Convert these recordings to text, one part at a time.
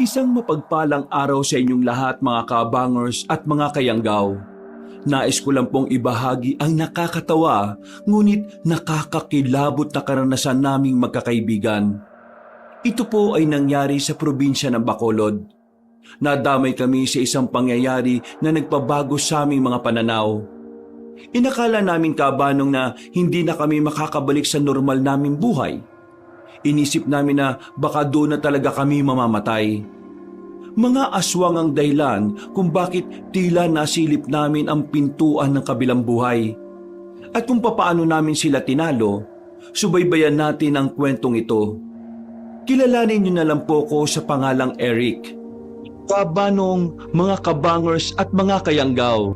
Isang mapagpalang araw sa inyong lahat mga kabangers at mga kayanggaw. Nais ko lang pong ibahagi ang nakakatawa ngunit nakakakilabot na karanasan naming magkakaibigan. Ito po ay nangyari sa probinsya ng Bacolod. Nadamay kami sa isang pangyayari na nagpabago sa aming mga pananaw. Inakala namin kabanong na hindi na kami makakabalik sa normal naming buhay. Inisip namin na baka doon na talaga kami mamamatay. Mga aswang ang dahilan kung bakit tila nasilip namin ang pintuan ng kabilang buhay. At kung papaano namin sila tinalo, subaybayan natin ang kwentong ito. Kilalanin niyo na lang po ko sa pangalang Eric. Kabanong, mga kabangers at mga kayanggaw,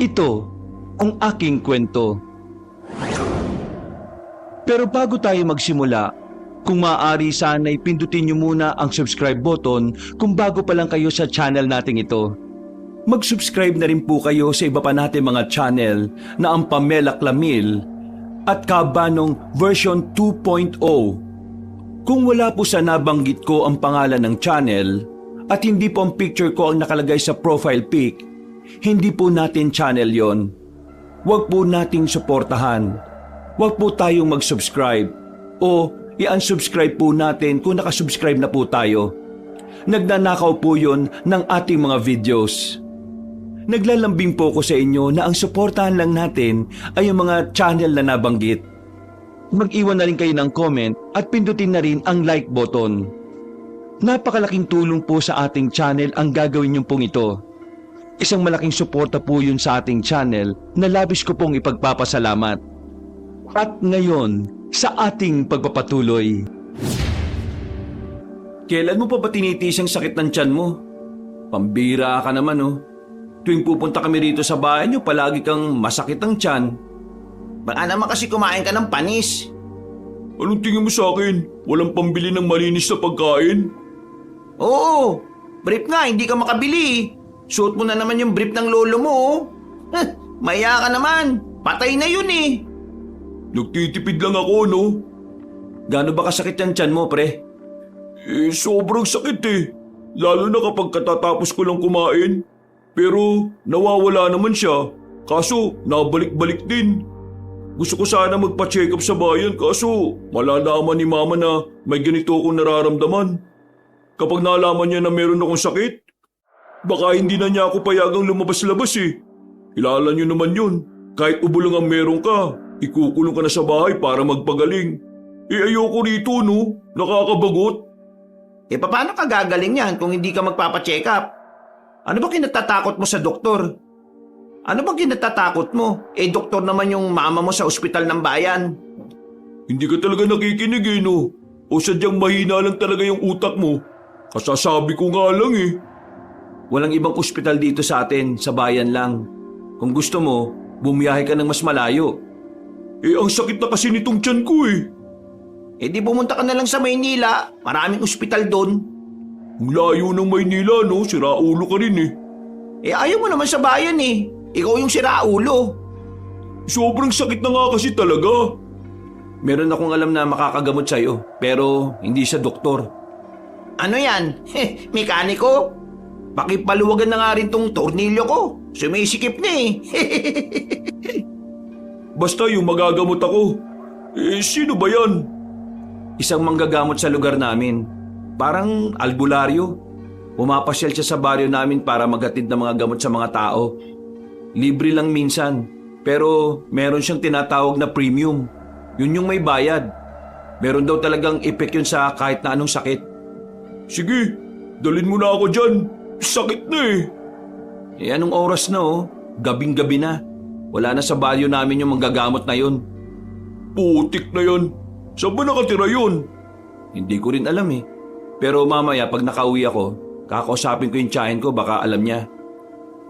ito ang aking kwento. Pero bago tayo magsimula, kung maaari sana'y pindutin niyo muna ang subscribe button kung bago pa lang kayo sa channel nating ito. Mag-subscribe na rin po kayo sa iba pa nating mga channel na ang Pamela Clamil at Kabanong version 2.0. Kung wala po sa nabanggit ko ang pangalan ng channel at hindi po ang picture ko ang nakalagay sa profile pic, hindi po natin channel yon. Huwag po nating suportahan. Huwag po tayong mag-subscribe o i-unsubscribe po natin kung nakasubscribe na po tayo. Nagnanakaw po yon ng ating mga videos. Naglalambing po ko sa inyo na ang suportahan lang natin ay ang mga channel na nabanggit. Mag-iwan na rin kayo ng comment at pindutin na rin ang like button. Napakalaking tulong po sa ating channel ang gagawin niyo pong ito. Isang malaking suporta po yun sa ating channel na labis ko pong ipagpapasalamat. At ngayon, sa ating pagpapatuloy. Kailan mo pa ba tinitis ang sakit ng tiyan mo? Pambira ka naman oh. Tuwing pupunta kami rito sa bahay niyo, palagi kang masakit ang tiyan. Baka naman kasi kumain ka ng panis. Anong tingin mo sa akin? Walang pambili ng malinis na pagkain? Oo, brief nga, hindi ka makabili. Suot mo na naman yung brief ng lolo mo. Maya ka naman, patay na yun eh. Nagtitipid lang ako, no? Gaano ba kasakit ang tiyan mo, pre? Sobrang sakit eh. Lalo na kapag katatapos ko lang kumain. Pero nawawala naman siya. Kaso nabalik-balik din. Gusto ko sana magpa-check up sa bayan kaso malalaman ni mama na may ganito akong nararamdaman. Kapag nalaman niya na meron akong sakit, baka hindi na niya ako payagang lumabas-labas eh. Kilala niyo naman yun. Kahit ubo lang ang meron ka, ikukulong ka na sa bahay para magpagaling. Ayoko rito, no? Nakakabagot. Paano ka gagaling yan kung hindi ka magpapacheck up? Ano ba kinatatakot mo sa doktor? Ano ba kinatatakot mo? Doktor naman yung mama mo sa ospital ng bayan. Hindi ka talaga nakikinig eh, no? O sadyang mahina lang talaga yung utak mo? Kasasabi ko nga lang eh. Walang ibang ospital dito sa atin, sa bayan lang. Kung gusto mo, bumiyahe ka ng mas malayo. Ang sakit na kasi nitong tiyan ko eh. Di pumunta ka na lang sa Maynila. Maraming ospital doon. Ang layo ng Maynila, no? Siraulo ka rin eh. Ayaw mo naman sa bayan eh. Ikaw yung siraulo. Sobrang sakit na nga kasi talaga. Meron akong alam na makakagamot sa'yo, pero hindi siya doktor. Ano yan? Mekaniko? Pakipaluwagan na nga rin tong tornilyo ko. Sumisikip na eh. Basta yung magagamot ako. Sino ba yan? Isang manggagamot sa lugar namin. Parang albularyo. Pumapasyal siya sa baryo namin para maghatid ng mga gamot sa mga tao. Libre lang minsan, pero meron siyang tinatawag na premium. Yun yung may bayad. Meron daw talagang epek yun sa kahit na anong sakit. Sige, dalhin mo na ako dyan. Sakit na eh. Anong oras na oh? Gabing-gabi na. Wala na sa baryo namin yung manggagamot na yun. Putik na yan. Saan ba nakatira yun? Hindi ko rin alam eh. Pero mamaya pag nakauwi ako, kakausapin ko yung tiyahin ko, baka alam niya.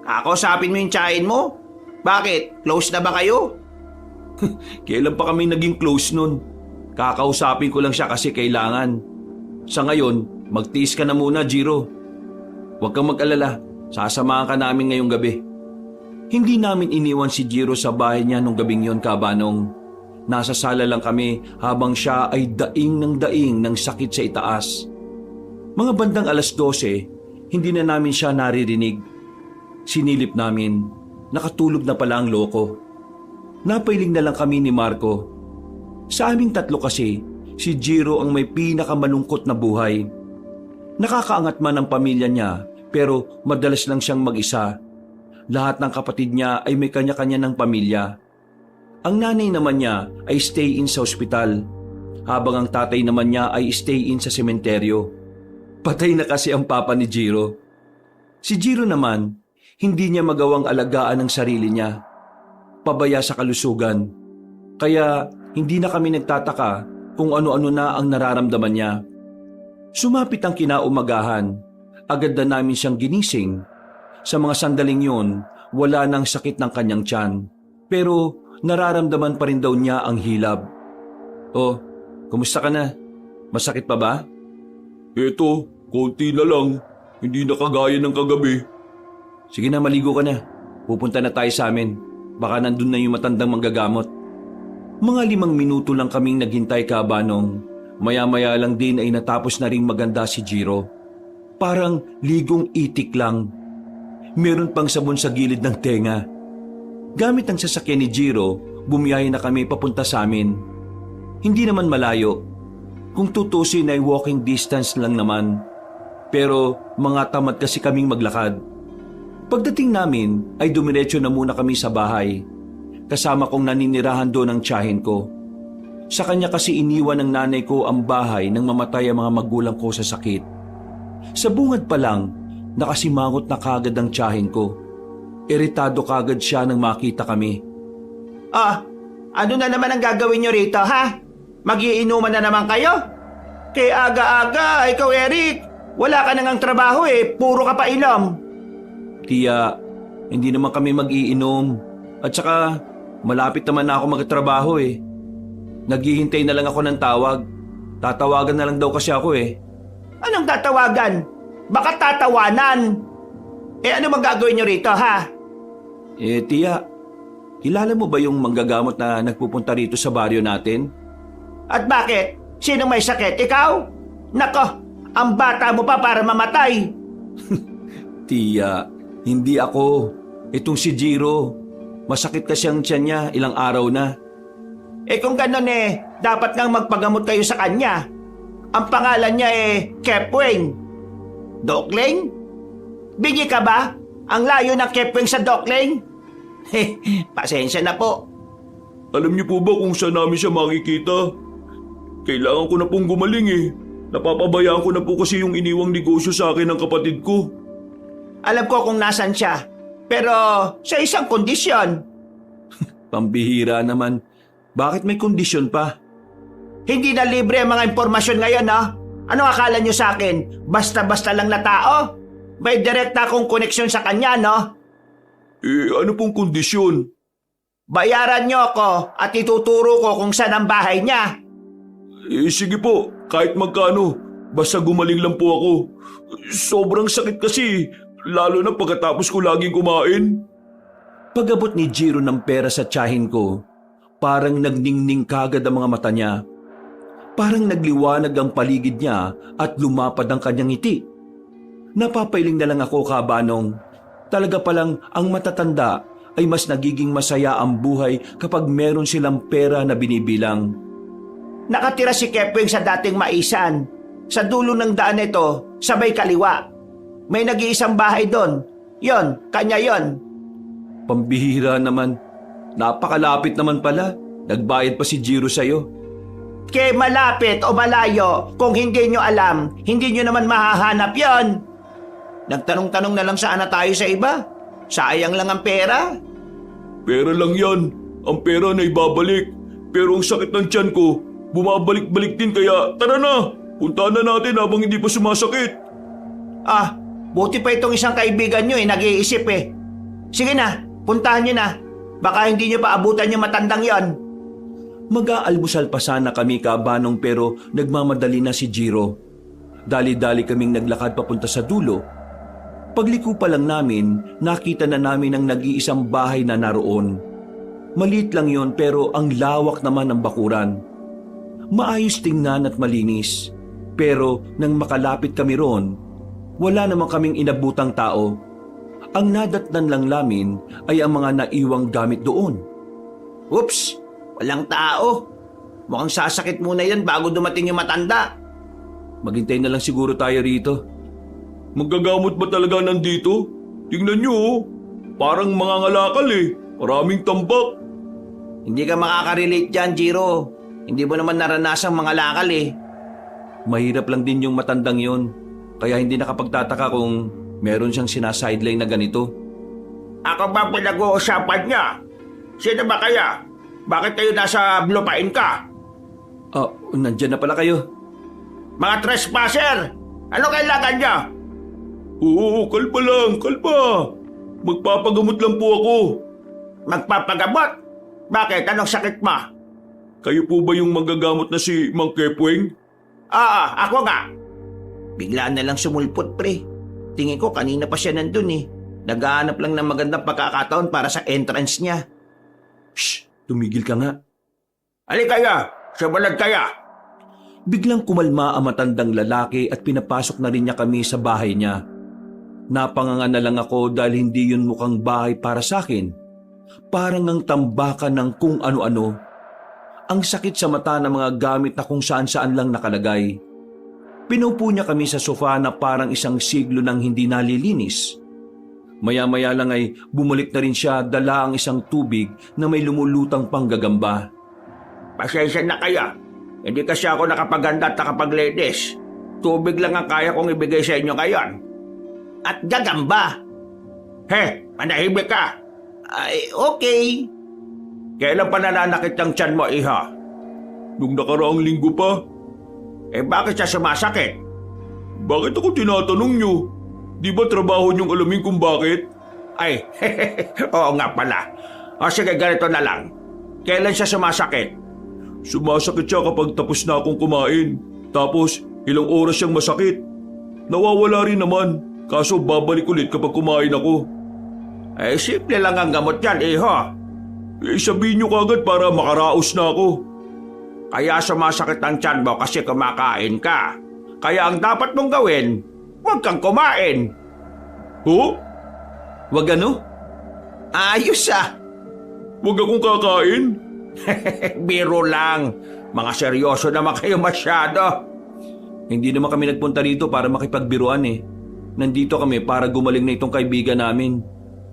Kakausapin mo yung tiyahin mo? Bakit? Close na ba kayo? Kailan pa kami naging close nun? Kakausapin ko lang siya kasi kailangan. Sa ngayon, magtiis ka na muna, Jiro. Huwag kang mag-alala, sasamahan ka namin ngayong gabi. Hindi namin iniwan si Jiro sa bahay niya nung gabing yon, Kabanong. Nasa sala lang kami habang siya ay daing ng sakit sa itaas. Mga bandang 12:00, hindi na namin siya naririnig. Sinilip namin, nakatulog na pala ang loko. Napailing na lang kami ni Marco. Sa aming tatlo kasi, si Jiro ang may pinakamalungkot na buhay. Nakakaangat man ang pamilya niya, pero madalas lang siyang mag-isa. Lahat ng kapatid niya ay may kanya-kanya ng pamilya. Ang nanay naman niya ay stay-in sa ospital, habang ang tatay naman niya ay stay-in sa sementeryo. Patay na kasi ang papa ni Jiro. Si Jiro naman, hindi niya magawang alagaan ang sarili niya. Pabaya sa kalusugan. Kaya hindi na kami nagtataka kung ano-ano na ang nararamdaman niya. Sumapit ang kinaumagahan. Agad na namin siyang ginising. Sa mga sandaling yun, wala nang sakit ng kanyang tiyan. Pero nararamdaman pa rin daw niya ang hilab. Oh, kumusta ka na? Masakit pa ba? Eto, konti na lang. Hindi na kagaya ng kagabi. Sige na, maligo ka na. Pupunta na tayo sa amin. Baka nandun na yung matandang manggagamot. Mga 5 minuto lang kaming naghintay, Kabanong. Maya-maya lang din ay natapos na ring maganda si Jiro. Parang ligong itik lang. Meron pang sabon sa gilid ng tenga. Gamit ang sasakyan ni Jiro, bumiyahe na kami papunta sa amin. Hindi naman malayo. Kung tutusin ay walking distance lang naman. Pero mga tamad kasi kaming maglakad. Pagdating namin ay dumiretso na muna kami sa bahay. Kasama kong naninirahan doon ang tiyahin ko. Sa kanya kasi iniwan ng nanay ko ang bahay nang mamatay ang mga magulang ko sa sakit. Sa bungad pa lang, nakasimangot na kagad ang tiyahin ko. Iritado kagad siya nang makita kami. Ano na naman ang gagawin nyo rito, ha? Magiinuman na naman kayo? Kaya aga-aga, ikaw Eric, wala ka nang trabaho puro ka pa ilom. Tiya, hindi naman kami mag-iinom. At saka, malapit naman na ako magtrabaho Naghihintay na lang ako ng tawag. Tatawagan na lang daw kasi ako Anong tatawagan? Baka tatawanan. Ano magagawin nyo rito, ha? Tiya, kilala mo ba yung manggagamot na nagpupunta rito sa baryo natin? At bakit? Sinong may sakit? Ikaw? Nako, ang bata mo pa para mamatay. Tiya, hindi ako. Itong si Jiro. Masakit kasi ang tiyan niya, ilang araw na. Kung ganun dapat ngang magpagamot kayo sa kanya. Ang pangalan niya Kepwing. Dokling? Bingi ka ba? Ang layo ng Kepwing sa Dokling? Pasensya na po. Alam niyo po ba kung saan namin siya makikita? Kailangan ko na pong gumaling Napapabayaan ko na po kasi yung iniwang negosyo sa akin ng kapatid ko. Alam ko kung nasan siya. Pero sa isang kondisyon. Pambihira naman. Bakit may kondisyon pa? Hindi na libre ang mga impormasyon ngayon, no? Ano akala nyo sa akin? Basta-basta lang na tao? May direkta akong koneksyon sa kanya, no? Ano pong kondisyon? Bayaran nyo ako at ituturo ko kung saan ang bahay niya. Sige po, kahit magkano. Basta gumaling lang po ako. Sobrang sakit kasi, lalo na pagkatapos ko laging kumain. Pag-abot ni Jiro ng pera sa tiyahin ko, parang nagningning kagad ang mga mata niya. Parang nagliwanag ang paligid niya at lumapad ang kanyang ngiti. Napapailing na lang ako, Kabanong. Talaga palang ang matatanda ay mas nagiging masaya ang buhay kapag meron silang pera na binibilang. Nakatira si Kepwing sa dating Maisan. Sa dulo ng daan ito, sabay kaliwa. May nag-iisang bahay doon. Yon, kanya yon. Pambihira naman. Napakalapit naman pala. Nagbayad pa si Jiro sa'yo. Kaya malapit o malayo, kung hindi nyo alam, hindi nyo naman mahahanap yon. Nagtanong-tanong na lang sana tayo sa iba. Sayang lang ang pera. Pera lang yan. Ang pera na ibabalik. Pero ang sakit ng tiyan ko, bumabalik-balik din kaya tara na. Puntahan na natin habang hindi pa sumasakit. Buti pa itong isang kaibigan nyo nag-iisip Sige na, puntahan nyo na. Baka hindi nyo pa abutan yung matandang yon. Mag-aalmusal pa sana kami, Kabanong, pero nagmamadali na si Jiro. Dali-dali kaming naglakad papunta sa dulo. Pagliko pa lang namin, nakita na namin ang nag-iisang bahay na naroon. Maliit lang yon pero ang lawak naman ng bakuran. Maayos tingnan at malinis. Pero nang makalapit kami roon, wala namang kaming inabutang tao. Ang nadatnan lang namin ay ang mga naiwang gamit doon. Oops! Walang tao. Mukhang sasakit muna yan bago dumating yung matanda. Maghintay na lang siguro tayo rito. Maggagamot ba talaga nandito? Tingnan nyo oh. Parang mga ngalakal eh. Maraming tambak. Hindi ka makaka-relate dyan, Jiro. Hindi mo naman naranasang mga lakal eh. Mahirap lang din yung matandang yon. Kaya hindi nakapagtataka kung meron siyang sinasideline na ganito. Ako ba pinag-uusapan niya? Sino ba kaya? Bakit kayo nasa lupain ka? Nandyan na pala kayo. Mga trespasser! Ano kailangan niya? Oo, kalma lang, kalma. Magpapagamot lang po ako. Magpapagamot? Bakit? Anong sakit mo? Kayo po ba yung manggagamot na si Mang Kepweng? Oo, ako nga. Biglaan na lang sumulpot, pre. Tingin ko kanina pa siya nandun eh. Naghahanap lang ng magandang pagkakataon para sa entrance niya. Shh! Tumigil ka nga. Ali kaya! Sumunod kaya! Biglang kumalma ang matandang lalaki at pinapasok na rin niya kami sa bahay niya. Napanganga na lang ako dahil hindi yun mukhang bahay para sa akin. Parang ang tambakan ng kung ano-ano. Ang sakit sa mata ng mga gamit na kung saan-saan lang nakalagay. Pinupo niya kami sa sofa na parang isang siglo nang hindi nalilinis. Maya-maya lang ay bumalik na rin siya dala ang isang tubig na may lumulutang panggagamba. Pasensya na kaya. Hindi kasi ako nakapaganda at nakapaglinis. Tubig lang ang kaya kong ibigay sa inyo ngayon. At gagamba. He, manahimik ka. Ay, okay. Kailan pa nananakit ang tiyan mo, iha? Nung nakaraang linggo pa. Bakit siya sumasakit? Bakit ako tinatanong nyo? Di ba trabaho niyong alamin kung bakit? Ay, oo nga pala. O sige, ganito na lang. Kailan siya sumasakit? Sumasakit siya kapag tapos na akong kumain. Tapos, ilang oras siyang masakit. Nawawala rin naman. Kaso babalik ulit kapag kumain ako. Simple lang ang gamot yan, iho. Sabihin niyo kagad para makaraos na ako. Kaya sumasakit ang tiyan mo kasi kumakain ka. Kaya ang dapat mong gawin, huwag kang kumain. Ho? Wag ano? Ayos ah. Huwag akong kakain? Biro lang. Mga seryoso naman kayo masyado. Hindi naman kami nagpunta rito para makipagbiruan eh. Nandito kami para gumaling na itong kaibigan namin.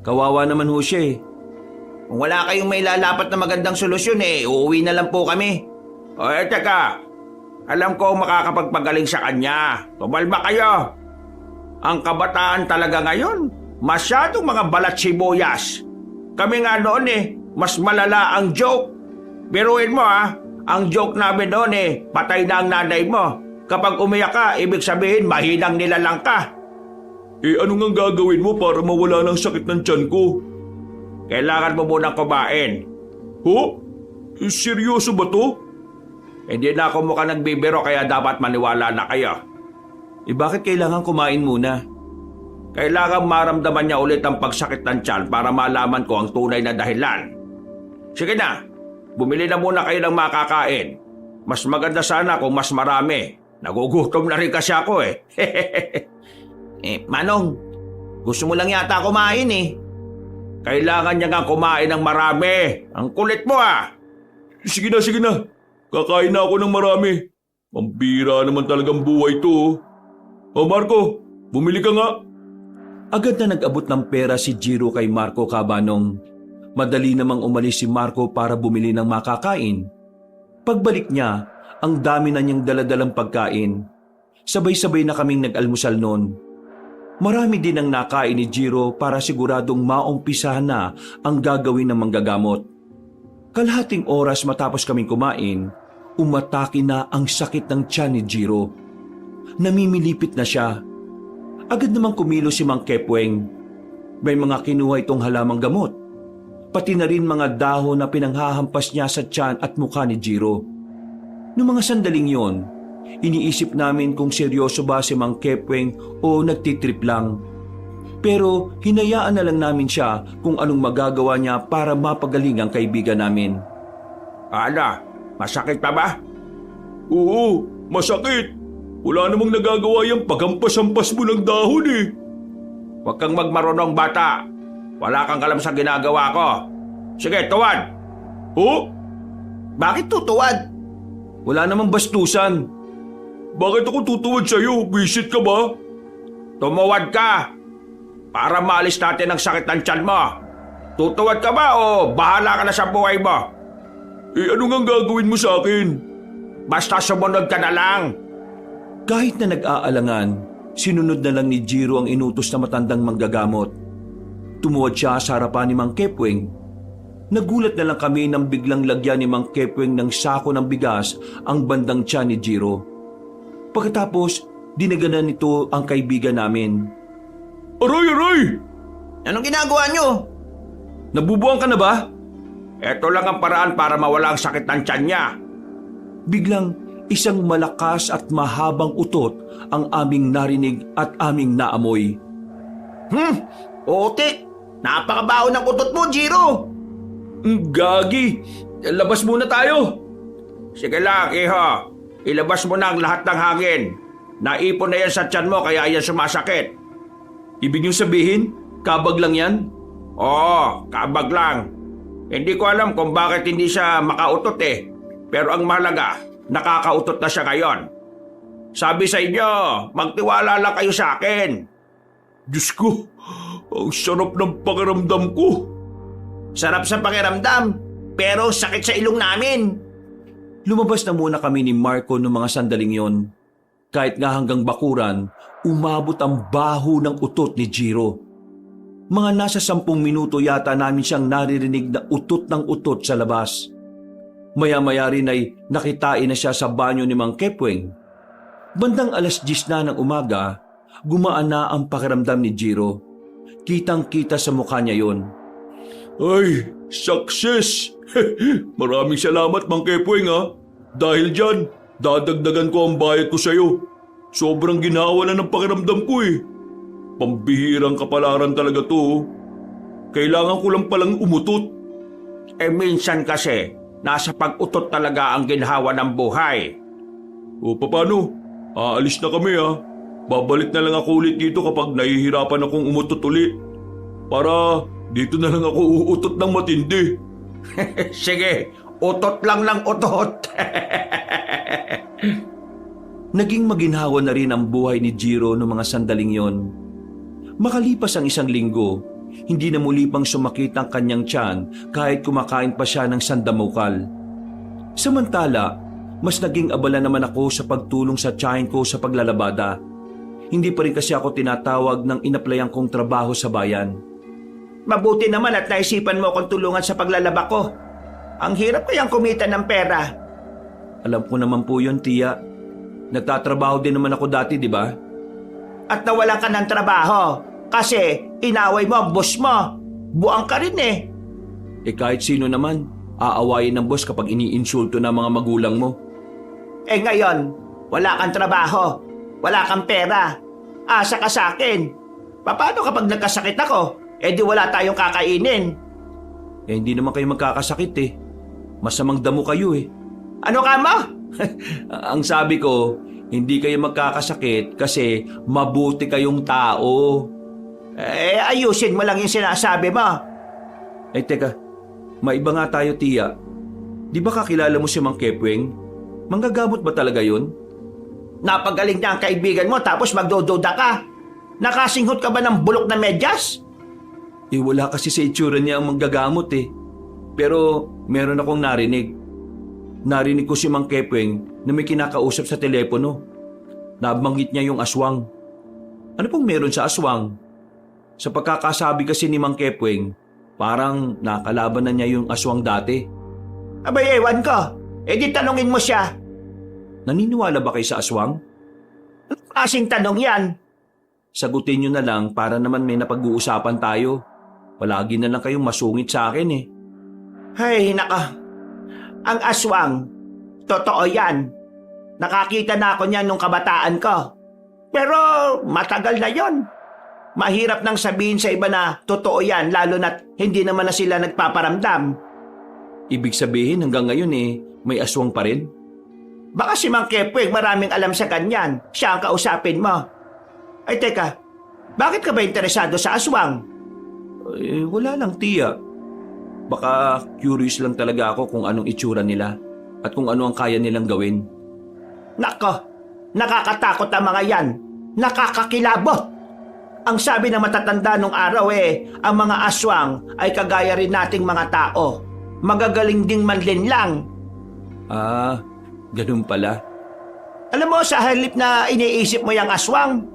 Kawawa naman ho siya eh. Kung wala kayong may lalapat na magandang solusyon uuwi na lang po kami. Teka. Alam ko makakapagpagaling sa kanya. Tumalma kayo. Ang kabataan talaga ngayon, masyadong mga balat sibuyas. Kami nga noon mas malala ang joke. Biruin mo ang joke namin noon patay na ang nanay mo. Kapag umiyak ka, ibig sabihin mahinang nilalang ka. Ano nga gagawin mo para mawala ng sakit ng tiyan ko? Kailangan mo munang kumain. Ho? Seryoso ba to? Hindi na ako mukhang nagbibiro kaya dapat maniwala na kayo. Bakit kailangan kumain muna? Kailangan maramdaman niya ulit ang pagsakit ng tiyan para malaman ko ang tunay na dahilan. Sige na, bumili na muna kayo ng makakain. Mas maganda sana kung mas marami. Nagugutom na rin kasi ako Manong, gusto mo lang yata kumain Kailangan niya nga kumain ng marami. Ang kulit mo Sige na. Kakain na ako ng marami. Pambira naman talagang buhay to. Marco, bumili ka nga. Agad na nag-abot ng pera si Jiro kay Marco Cabanong. Madali namang umalis si Marco para bumili ng makakain. Pagbalik niya, ang dami na niyang daladalang pagkain. Sabay-sabay na kaming nag-almusal noon. Marami din ang nakain ni Jiro para siguradong maumpisahan na ang gagawin ng manggagamot. Kalahating oras matapos kaming kumain, umatake na ang sakit ng tiyan ni Jiro. Namimilipit na siya. Agad namang kumilos si Mang Kepweng. May mga kinuha itong halamang gamot. Pati na rin mga dahon na pinanghahampas niya sa tiyan at mukha ni Jiro. Noong mga sandaling yon, iniisip namin kung seryoso ba si Mang Kepweng o nagtitrip lang. Pero hinayaan na lang namin siya kung anong magagawa niya para mapagaling ang kaibigan namin. Masakit pa ba? Oo, masakit. Wala namang nagagawa yung pagampas-ampas mo ng dahon eh. Huwag kang magmarunong bata. Wala kang alam sa ginagawa ko. Sige, tuwad. Oh? Bakit tutuwad? Wala namang bastusan. Bakit ako tutuwad sa'yo? Visit ka ba? Tumuwad ka. Para maalis natin ang sakit ng tiyan mo. Tutuwad ka ba o bahala ka na sa buhay mo? Eh ano nga gagawin mo sa akin? Basta sumunod ka na lang. Kahit na nag-aalangan, sinunod na lang ni Jiro ang inutos na matandang manggagamot. Tumuwad siya sa harapan ni Mang Kepweng. Nagulat na lang kami nang biglang lagyan ni Mang Kepweng ng sako ng bigas ang bandang tiyan ni Jiro. Pagkatapos, dinaganan nito ang kaibigan namin. Aray, aray! Anong ginagawa nyo? Nabubuang ka na ba? Ito lang ang paraan para mawala ang sakit ng tiyan niya. Biglang isang malakas at mahabang utot ang aming narinig at aming naamoy. Otik! Napakabaho ng utot mo, Jiro! Gagi! Labas muna tayo! Sige lang, iho. Ilabas mo na ang lahat ng hangin. Naipon na yan sa tiyan mo kaya yan sumasakit. Ibig niyong sabihin, kabag lang yan? Oo, kabag lang. Hindi ko alam kung bakit hindi siya makautot eh. Pero ang mahalaga, nakakautot na siya ngayon. Sabi sa inyo, magtiwala lang kayo sa akin. Diyos ko, ang sarap ng pakiramdam ko. Sarap sa pakiramdam, pero sakit sa ilong namin. Lumabas na muna kami ni Marco noong mga sandaling yon. Kahit nga hanggang bakuran, umabot ang baho ng utot ni Jiro. Mga nasa 10 minuto yata namin siyang naririnig na utot ng utot sa labas. Maya-maya rin ay nakitain na siya sa banyo ni Mang Kepweng. Bandang 10:00 na ng umaga, gumaan na ang pakiramdam ni Jiro. Kitang-kita sa mukha niya yon. Ay, success! Maraming salamat, Mang Kepweng ha. Dahil dyan, dadagdagan ko ang bayad ko sa'yo. Sobrang ginawa na ng pakiramdam ko eh. Pambihirang kapalaran talaga to. Kailangan ko lang palang umutot. Minsan kasi, nasa pag-utot talaga ang ginhawa ng buhay. O paano? Aalis na kami ha. Babalik na lang ako ulit dito kapag nahihirapan akong umutot ulit. Para dito na lang ako uutot ng matindi. Sige, utot lang ng utot. Naging maginhawa na rin ang buhay ni Jiro noong mga sandaling yon. Makalipas ang 1 linggo, hindi na muli pang sumakit ang kanyang tiyan kahit kumakain pa siya ng sandamukal. Samantala, mas naging abala naman ako sa pagtulong sa tiyahin ko sa paglalabada. Hindi pa rin kasi ako tinatawag ng inaplayan kong trabaho sa bayan. Mabuti naman at naisipan mo akong tulungan sa paglalaba ko. Ang hirap kayang kumita ng pera. Alam ko naman po yun, tiya. Nagtatrabaho din naman ako dati, di ba? At nawalan ka ng trabaho kasi inaway mo ang boss mo. Buang ka rin eh. Kahit sino naman, aawayin ng boss kapag iniinsulto na mga magulang mo. Ngayon, wala kang trabaho. Wala kang pera. Asa ka sa akin. Paano kapag nagkasakit ako? Di wala tayong kakainin. Hindi naman kayo magkakasakit eh. Masamang damo kayo eh. Ano ka mo? Ang sabi ko, hindi kayo magkakasakit kasi mabuti kayong tao. Ayusin mo lang yung sinasabi mo. Teka, maiba nga tayo, tiya. Di ba kakilala mo si Mang Kepweng? Manggagamot ba talaga yun? Napagaling na ang kaibigan mo tapos magdududa ka. Nakasinghot ka ba ng bulok na medyas? Wala kasi sa itsura niya ang manggagamot eh. Pero meron akong narinig. Narinig ko si Mang Kepweng na may kinakausap sa telepono. Nabanggit niya yung aswang. Ano pong meron sa aswang? Sa pagkakasabi kasi ni Mang Kepweng, parang nakalaban na niya yung aswang dati. Abay, ewan ko. Di tanungin mo siya. Naniniwala ba kayo sa aswang? Anong klaseng tanong yan? Sagutin niyo na lang para naman may napag-uusapan tayo. Palagi na lang kayong masungit sa akin eh. Ay, naka. Ang aswang, totoo yan. Nakakita na ako niyan nung kabataan ko. Pero matagal na yon. Mahirap nang sabihin sa iba na totoo yan, lalo na't hindi naman na sila nagpaparamdam. Ibig sabihin hanggang ngayon may aswang pa rin? Baka si Mang Kepweng maraming alam sa ganyan. Siya ang kausapin mo. Ay teka, bakit ka ba interesado sa aswang? Wala lang, tiya. Baka curious lang talaga ako kung anong itsura nila at kung ano ang kaya nilang gawin. Nako, nakakatakot ang mga yan. Nakakakilabot. Ang sabi ng matatanda nung araw ang mga aswang ay kagaya rin nating mga tao. Magagaling ding manlinlang. Ganun pala. Alam mo, sa halip na iniisip mo yung aswang,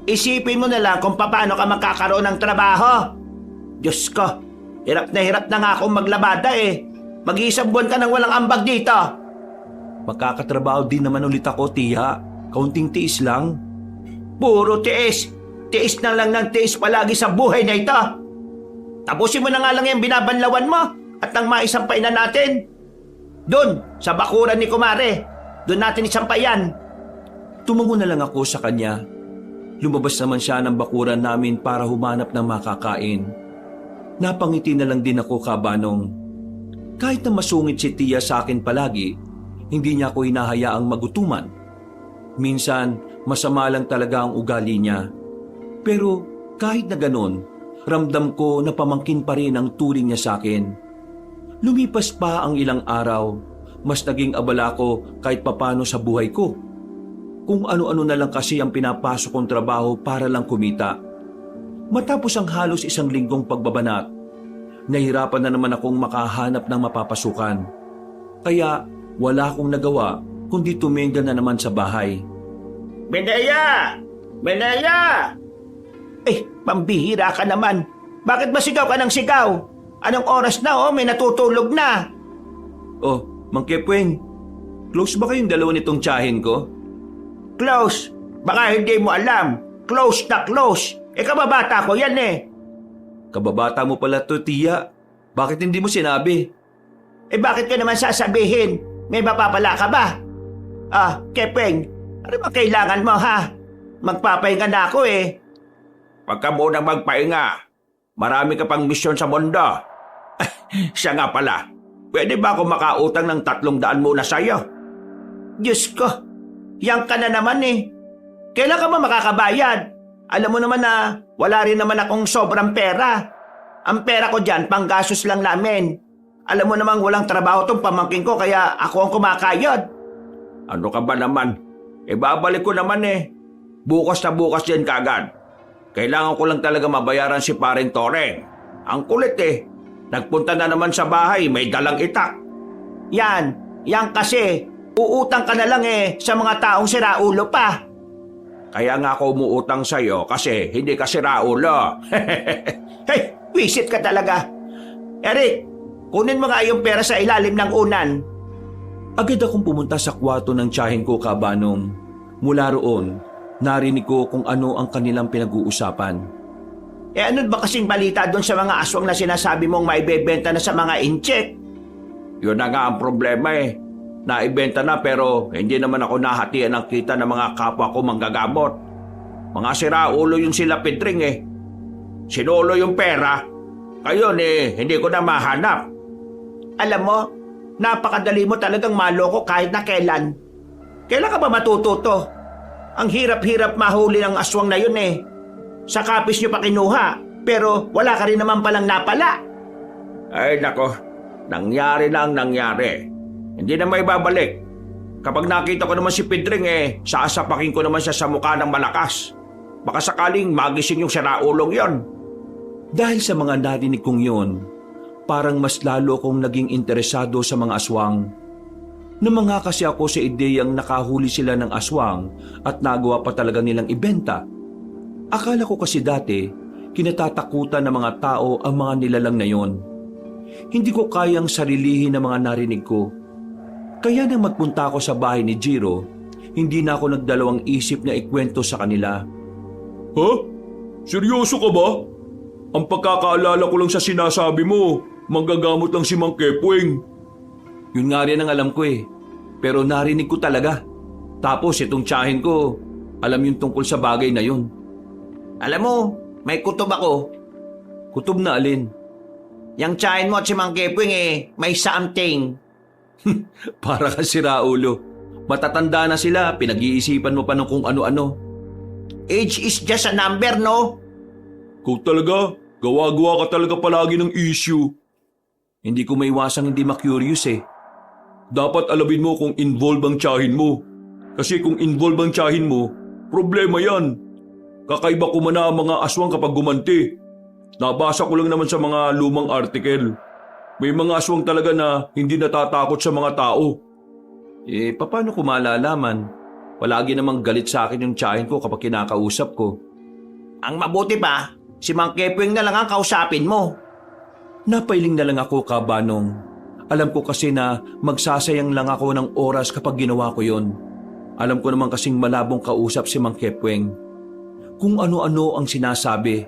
isipin mo na lang kung paano ka magkakaroon ng trabaho. Diyos ko, hirap na nga akong maglabada Mag-iisang buwan ka nang walang ambag dito. Magkakatrabaho din naman ulit ako, tiya. Kaunting tiis lang. Puro tiis. Tiis na lang ng tiis palagi sa buhay na ito. Tapusin mo na nga lang yung binabanlawan mo at nang maisampay na natin. Doon, sa bakuran ni Kumare. Doon natin isampayan. Tumango na lang ako sa kanya. Lumabas naman siya ng bakuran namin para humanap ng makakain. Napangiti na lang din ako, kabanong. Kahit na masungit si tiya sa akin palagi, hindi niya ako hinahayaang magutuman. Minsan, masama lang talaga ang ugali niya. Pero kahit na ganon, ramdam ko na pamangkin pa rin ang turing niya sa akin. Lumipas pa ang ilang araw, mas naging abala ko kahit papano sa buhay ko. Kung ano-ano na lang kasi ang pinapasok kong trabaho para lang kumita. Matapos ang halos 1 linggong pagbabanat, nahirapan na naman akong makahanap ng mapapasukan. Kaya wala akong nagawa kundi tumengga na naman sa bahay. Benaya! Benaya! Pambihira ka naman. Bakit ba sigaw ka ng sigaw? Anong oras na may natutulog na. Mang Kepweng, close ba kayong dalawa nitong tiyahin ko? Close? Baka hindi mo alam. Close na close. Kababata ko yan Kababata mo pala to, tiya. Bakit hindi mo sinabi? Bakit ka naman sasabihin? May mapapala ka ba? Kepweng, ano ba kailangan mo ha? Magpapahinga na ako Huwag ka munang magpahinga. Marami ka pang misyon sa mundo. Siya nga pala, pwede ba ako makautang ng 300 muna sa'yo? Diyos ko, yang ka na naman Kailan ka ba makakabayad? Alam mo naman na wala rin naman akong sobrang pera. Ang pera ko dyan, panggastos lang namin. Alam mo namang walang trabaho tong pamangkin ko kaya ako ang kumakayod. Ano ka ba naman? Babalik ko naman Bukas na bukas din kagad. Kailangan ko lang talaga mabayaran si Paring Toreng. Ang kulit Nagpunta na naman sa bahay, may dalang itak. Yan kasi. Uutang ka na lang sa mga taong siraulo pa. Kaya nga ako umuutang sa'yo kasi hindi ka siraulo. Hey, wisit ka talaga. Eric, kunin mo nga yung pera sa ilalim ng unan. Agad akong pumunta sa kwarto ng tiyahin ko, kabanong. Mula roon, narinig ko kung ano ang kanilang pinag-uusapan. Ano ba kasing balita doon sa mga aswang na sinasabi mong maibebenta na sa mga incheck? Yun na nga ang problema Naibenta na pero hindi naman ako nahatian ng kita ng mga kapwa ko manggagamot. Mga siraulo yung sila Pedring Sinolo yung pera. Ngayon hindi ko na mahanap. Alam mo, napakadali mo talagang maloko kahit na kailan. Kailan ka ba matututo? Ang hirap-hirap mahuli ng aswang na yun Sa kapis nyo pa kinuha, pero wala ka rin naman palang napala. Ay nako, nangyari na ang nangyari. Hindi na may babalik. Kapag nakita ko naman si Pedring saasapakin ko naman siya sa mukha ng malakas. Baka sakaling magising yung siraulong yon. Dahil sa mga narinig kong yon, parang mas lalo akong naging interesado sa mga aswang. Namanga kasi ako sa ideyang nakahuli sila ng aswang at nagawa pa talaga nilang ibenta. Akala ko kasi dati, kinatatakutan ng mga tao ang mga nilalang na yon. Hindi ko kayang sarilihin ang mga narinig ko. Kaya nang magpunta ako sa bahay ni Jiro, hindi na ako nagdalawang isip na ikwento sa kanila. Ha? Seryoso ka ba? Ang pagkakaalala ko lang sa sinasabi mo, manggagamot lang si Mang Kepweng. Yun nga rin ang alam ko pero narinig ko talaga. Tapos itong tiyahin ko, alam yung tungkol sa bagay na yun. Alam mo, may kutob ako. Kutob na alin? Yang tiyahin mo at si Mang Kepweng may something. Para ka siraulo. Matatanda na sila, pinag-iisipan mo pa ng kung ano-ano. Age is just a number, no? Ikaw talaga, gawa-gawa ka talaga palagi ng issue. Hindi ko maiwasang hindi ma-curious eh. Dapat alamin mo kung involved ang tiyahin mo. Kasi kung involved ang tiyahin mo, problema yan. Kakaiba ko man ang mga aswang kapag gumanti. Nabasa ko lang naman sa mga lumang article. May mga aswang talaga na hindi natatakot sa mga tao. Paano ko malalaman? Palagi namang galit sa akin yung tiyahin ko kapag kinakausap ko. Ang mabuti pa, si Mang Kepwing na lang ang kausapin mo. Napailing na lang ako, Kabanong. Alam ko kasi na magsasayang lang ako ng oras kapag ginawa ko yon. Alam ko naman kasing malabong kausap si Mang Kepweng. Kung ano-ano ang sinasabi.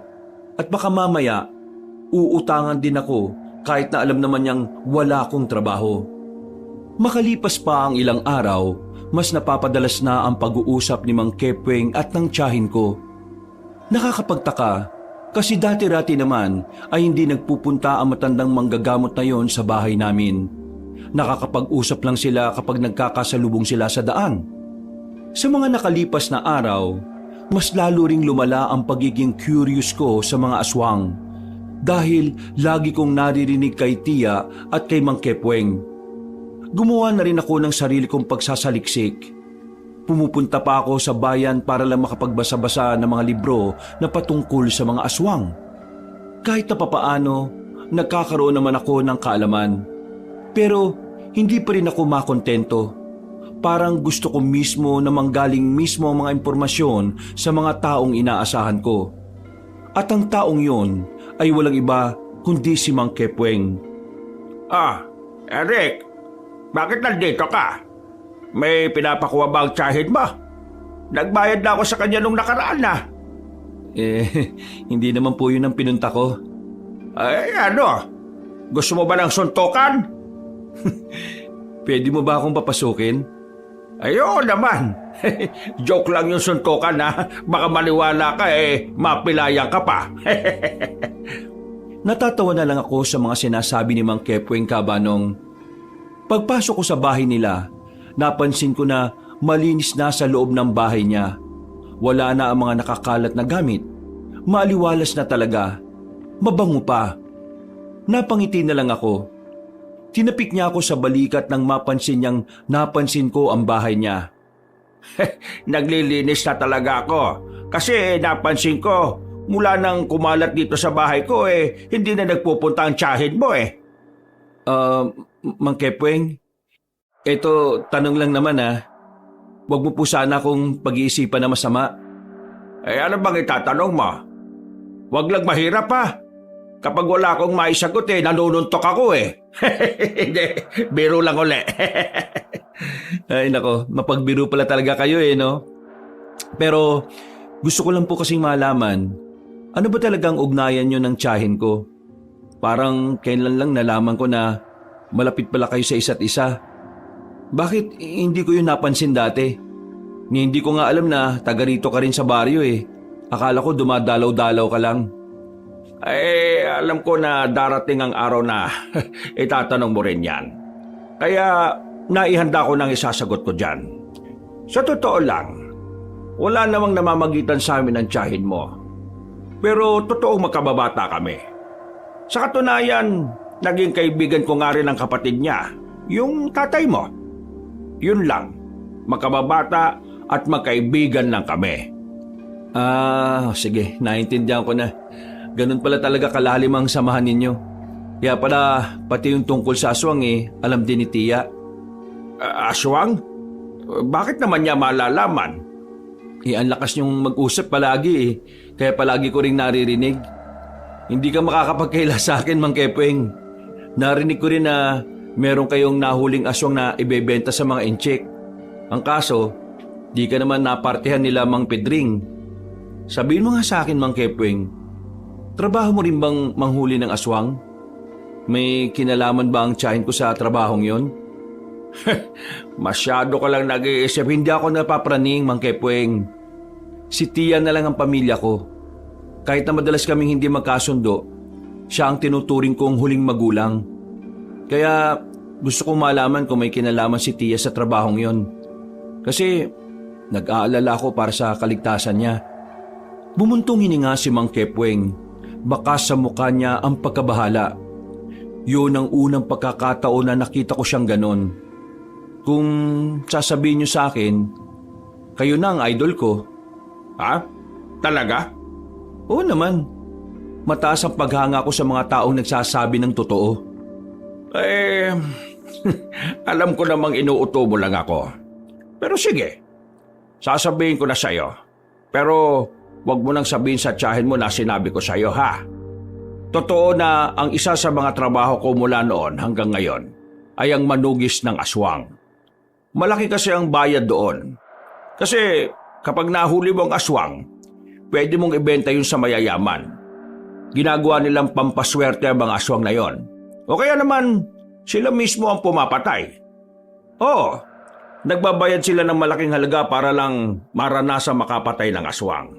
At baka mamaya, uutangan din ako kahit na alam naman niyang wala akong trabaho. Makalipas pa ang ilang araw, mas napapadalas na ang pag-uusap ni Mang Kepweng at ng tiyahin ko. Nakakapagtaka kasi dati-rati naman ay hindi nagpupunta ang matandang manggagamot na yon sa bahay namin. Nakakapag-usap lang sila kapag nagkakasalubong sila sa daan. Sa mga nakalipas na araw, mas lalo ring lumala ang pagiging curious ko sa mga aswang dahil lagi kong naririnig kay Tia at kay Mang Kepweng. Gumawa na rin ako ng sarili kong pagsasaliksik. Pumupunta pa ako sa bayan para lang makapagbasa-basa ng mga libro na patungkol sa mga aswang. Kahit na papaano, nagkakaroon naman ako ng kaalaman. Pero hindi pa rin ako makontento. Parang gusto ko mismo na manggaling mismo ang mga impormasyon sa mga taong inaasahan ko. At ang taong yon ay walang iba kundi si Mang Kepweng. Eric, bakit nandito ka? May pinapakuha ba ang tiyahin mo? Nagbayad na ako sa kanya nung nakaraan na. Hindi naman po yun ang pinunta ko. Ano? Gusto mo ba ng suntukan? Pwede mo ba akong papasukin? Oo naman. Joke lang yung suntukan ha. Baka maniwala ka mapilayan ka pa. Natatawa na lang ako sa mga sinasabi ni Mang Kepweng, Kabanong. Pagpasok ko sa bahay nila, napansin ko na malinis na sa loob ng bahay niya. Wala na ang mga nakakalat na gamit. Maaliwalas na talaga. Mabango pa. Napangiti na lang ako. Tinapik niya ako sa balikat nang mapansin niyang napansin ko ang bahay niya. Naglilinis na talaga ako. Kasi napansin ko, mula nang kumalat dito sa bahay ko hindi na nagpupunta ang tiyahin mo Mang Kepweng, eto tanong lang naman Huwag mo po sana akong pag-iisipan na masama. Ano bang itatanong mo? Huwag lang mahirap ha. Kapag wala akong maisagot nanununtok ako Hindi, biro lang uli. Ay nako, mapagbiro pala talaga kayo no? Pero gusto ko lang po kasing malaman, ano ba talagang ugnayan nyo ng tiyahin ko? Parang kailan lang nalaman ko na malapit pala kayo sa isa't isa. Bakit hindi ko yun napansin dati? Hindi ko nga alam na taga rito ka rin sa baryo Akala ko dumadalaw-dalaw ka lang. Alam ko na darating ang araw na itatanong mo rin yan. Kaya naihanda ko ng isasagot ko dyan. Sa totoo lang, wala namang namamagitan sa amin ang tiyahin mo. Pero totoong magkababata kami. Sa katunayan, naging kaibigan ko nga rin ang kapatid niya, yung tatay mo. Yun lang, magkababata at magkaibigan lang kami. Sige, naintindihan ko na. Ganun pala talaga kalalim ang samahan ninyo. Kaya pala, pati yung tungkol sa aswang alam din ni Tia. Aswang? Bakit naman niya malalaman? Ang lakas niyong mag-usap palagi Kaya palagi ko ring naririnig. Hindi ka makakapagkaila sa akin, Mang Kepweng. Narinig ko rin na meron kayong nahuling aswang na ibebenta sa mga incheck. Ang kaso, di ka naman napartihan nila Mang Pedring. Sabihin mo nga sa akin, Mang Kepweng, trabaho mo rin bang manghuli ng aswang? May kinalaman ba ang tiyahin ko sa trabahong yon? Masyado ka lang nag-iisip. Hindi ako napapraning, Mang Kepweng. Si Tia na lang ang pamilya ko. Kahit na madalas kaming hindi magkasundo, siya ang tinuturing kong huling magulang. Kaya gusto kong malaman kung may kinalaman si Tia sa trabahong yon. Kasi nag-aalala ako para sa kaligtasan niya. Bumuntong hininga si Mang Kepweng. Baka sa mukha niya ang pagkabahala. Yun ang unang pagkakataon na nakita ko siyang ganon. Kung sasabihin niyo sa akin, kayo na ang idol ko. Ha? Talaga? Oo naman. Mataas ang paghanga ko sa mga taong nagsasabi ng totoo. Eh, alam ko namang inuuto mo lang ako. Pero sige, sasabihin ko na sa'yo. Pero wag mo nang sabihin sa tiyahin mo na sinabi ko sa'yo, ha? Totoo na ang isa sa mga trabaho ko mula noon hanggang ngayon ay ang manugis ng aswang. Malaki kasi ang bayad doon. Kasi kapag nahuli mo ang aswang, pwede mong ibenta yun sa mayayaman. Ginagawa nilang pampaswerte ang mga aswang na yon. O kaya naman, sila mismo ang pumapatay. Oo, nagbabayad sila ng malaking halaga para lang maranasang makapatay ng aswang.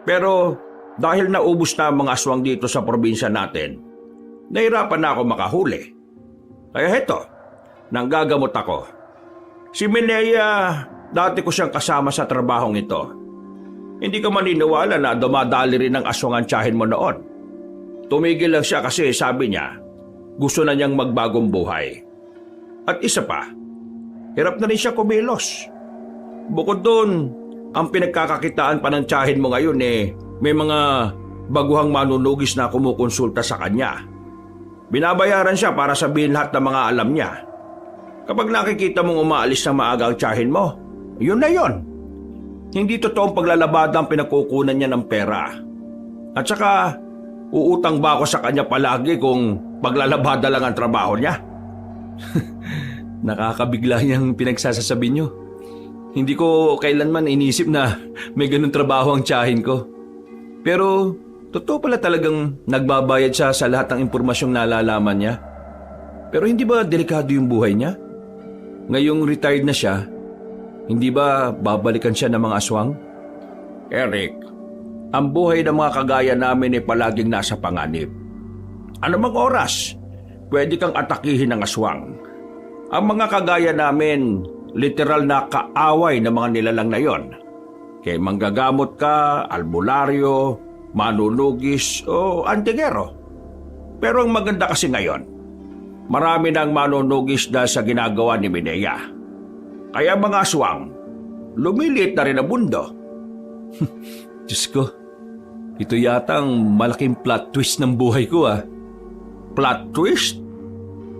Pero dahil naubos na ang mga aswang dito sa probinsya natin, nahirapan na ako makahuli. Kaya heto, nanggagamot ako. Si Minea, dati ko siyang kasama sa trabahong ito. Hindi ka maniniwala na dumadali rin ang aswang ang tiyahin mo noon. Tumigil lang siya kasi sabi niya, gusto na niyang magbagong buhay. At isa pa, hirap na rin siya kumilos. Bukod doon, ang pinagkakakitaan pa ng tiyahin mo ngayon may mga baguhang manunugis na kumukonsulta sa kanya. Binabayaran siya para sabihin lahat ng mga alam niya. Kapag nakikita mong umaalis ng maaga ang tiyahin mo, yun na yun. Hindi totoong paglalabada ang pinagkukunan niya ng pera. At saka, uutang ba ako sa kanya palagi kung paglalabada lang ang trabaho niya? Nakakabigla niyang pinagsasasabi niyo. Hindi ko kailanman inisip na may ganun trabaho ang tiyahin ko. Pero totoo pala talagang nagbabayad siya sa lahat ng impormasyong nalalaman niya. Pero hindi ba delikado yung buhay niya? Ngayong retired na siya, hindi ba babalikan siya ng mga aswang? Eric, ang buhay ng mga kagaya namin ay palaging nasa panganib. Anumang oras, pwede kang atakihin ng aswang. Ang mga kagaya namin, literal na kaaway ng mga nilalang na yon. Kaya manggagamot ka, albularyo, manunugis o antigero. Pero ang maganda kasi ngayon, marami nang manunugis dahil sa ginagawa ni Minea. Kaya mga aswang, lumiliit na rin ang mundo. Diyos ko, ito yata ang malaking plot twist ng buhay ko ah. Plot twist?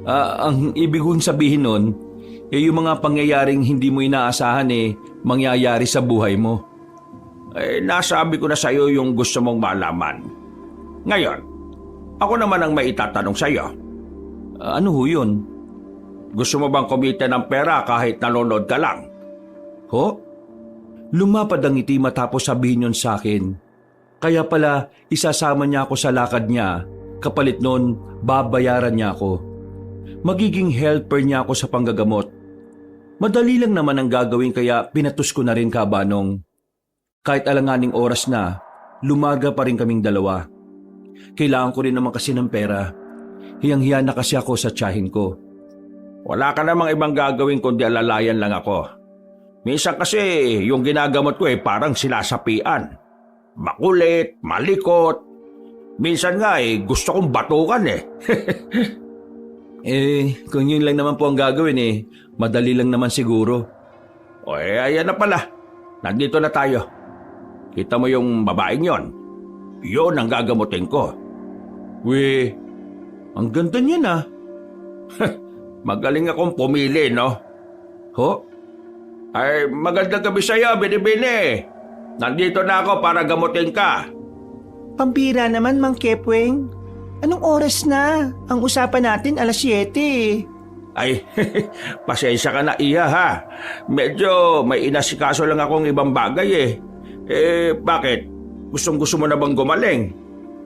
Ang ibig kong sabihin nun, yung mga pangyayaring hindi mo inaasahan mangyayari sa buhay mo. Nasabi ko na sa iyo yung gusto mong malaman. Ngayon, ako naman ang may itatanong sa iyo. Ano ho yun? Gusto mo bang kumita ng pera kahit nanonood ka lang? Ho? Lumapad ang ngiti matapos sabihin yun sa akin. Kaya pala isasama niya ako sa lakad niya, kapalit nun babayaran niya ako. Magiging helper niya ako sa panggagamot. Madali lang naman ang gagawin kaya pinatus ko na rin kabanong. Kahit alanganing oras na, lumaga pa rin kaming dalawa. Kailangan ko rin naman kasi ng pera. Hiyang-hiya na kasi ako sa tiyahin ko. Wala ka namang ibang gagawin kundi alalayan lang ako. Minsan kasi yung ginagamot ko parang sinasapian. Makulit, malikot. Minsan nga gusto kong batukan Kung yun lang naman po ang gagawin madali lang naman siguro. Ayan na pala. Nandito na tayo. Kita mo yung babaeng yon? Yon ang gagamutin ko. Ang ganda niya na. Magaling akong pumili, no? Ho? Ay, magandang gabi sa'yo, Binibini. Nandito na ako para gamutin ka. Pambira naman, Mang Kepweng. Anong oras na? Ang usapan natin 7:00. Ay, pasensya ka na, Iya, ha? Medyo may inasikaso lang akong ibang bagay bakit? Gustong-gusto mo na bang gumaling?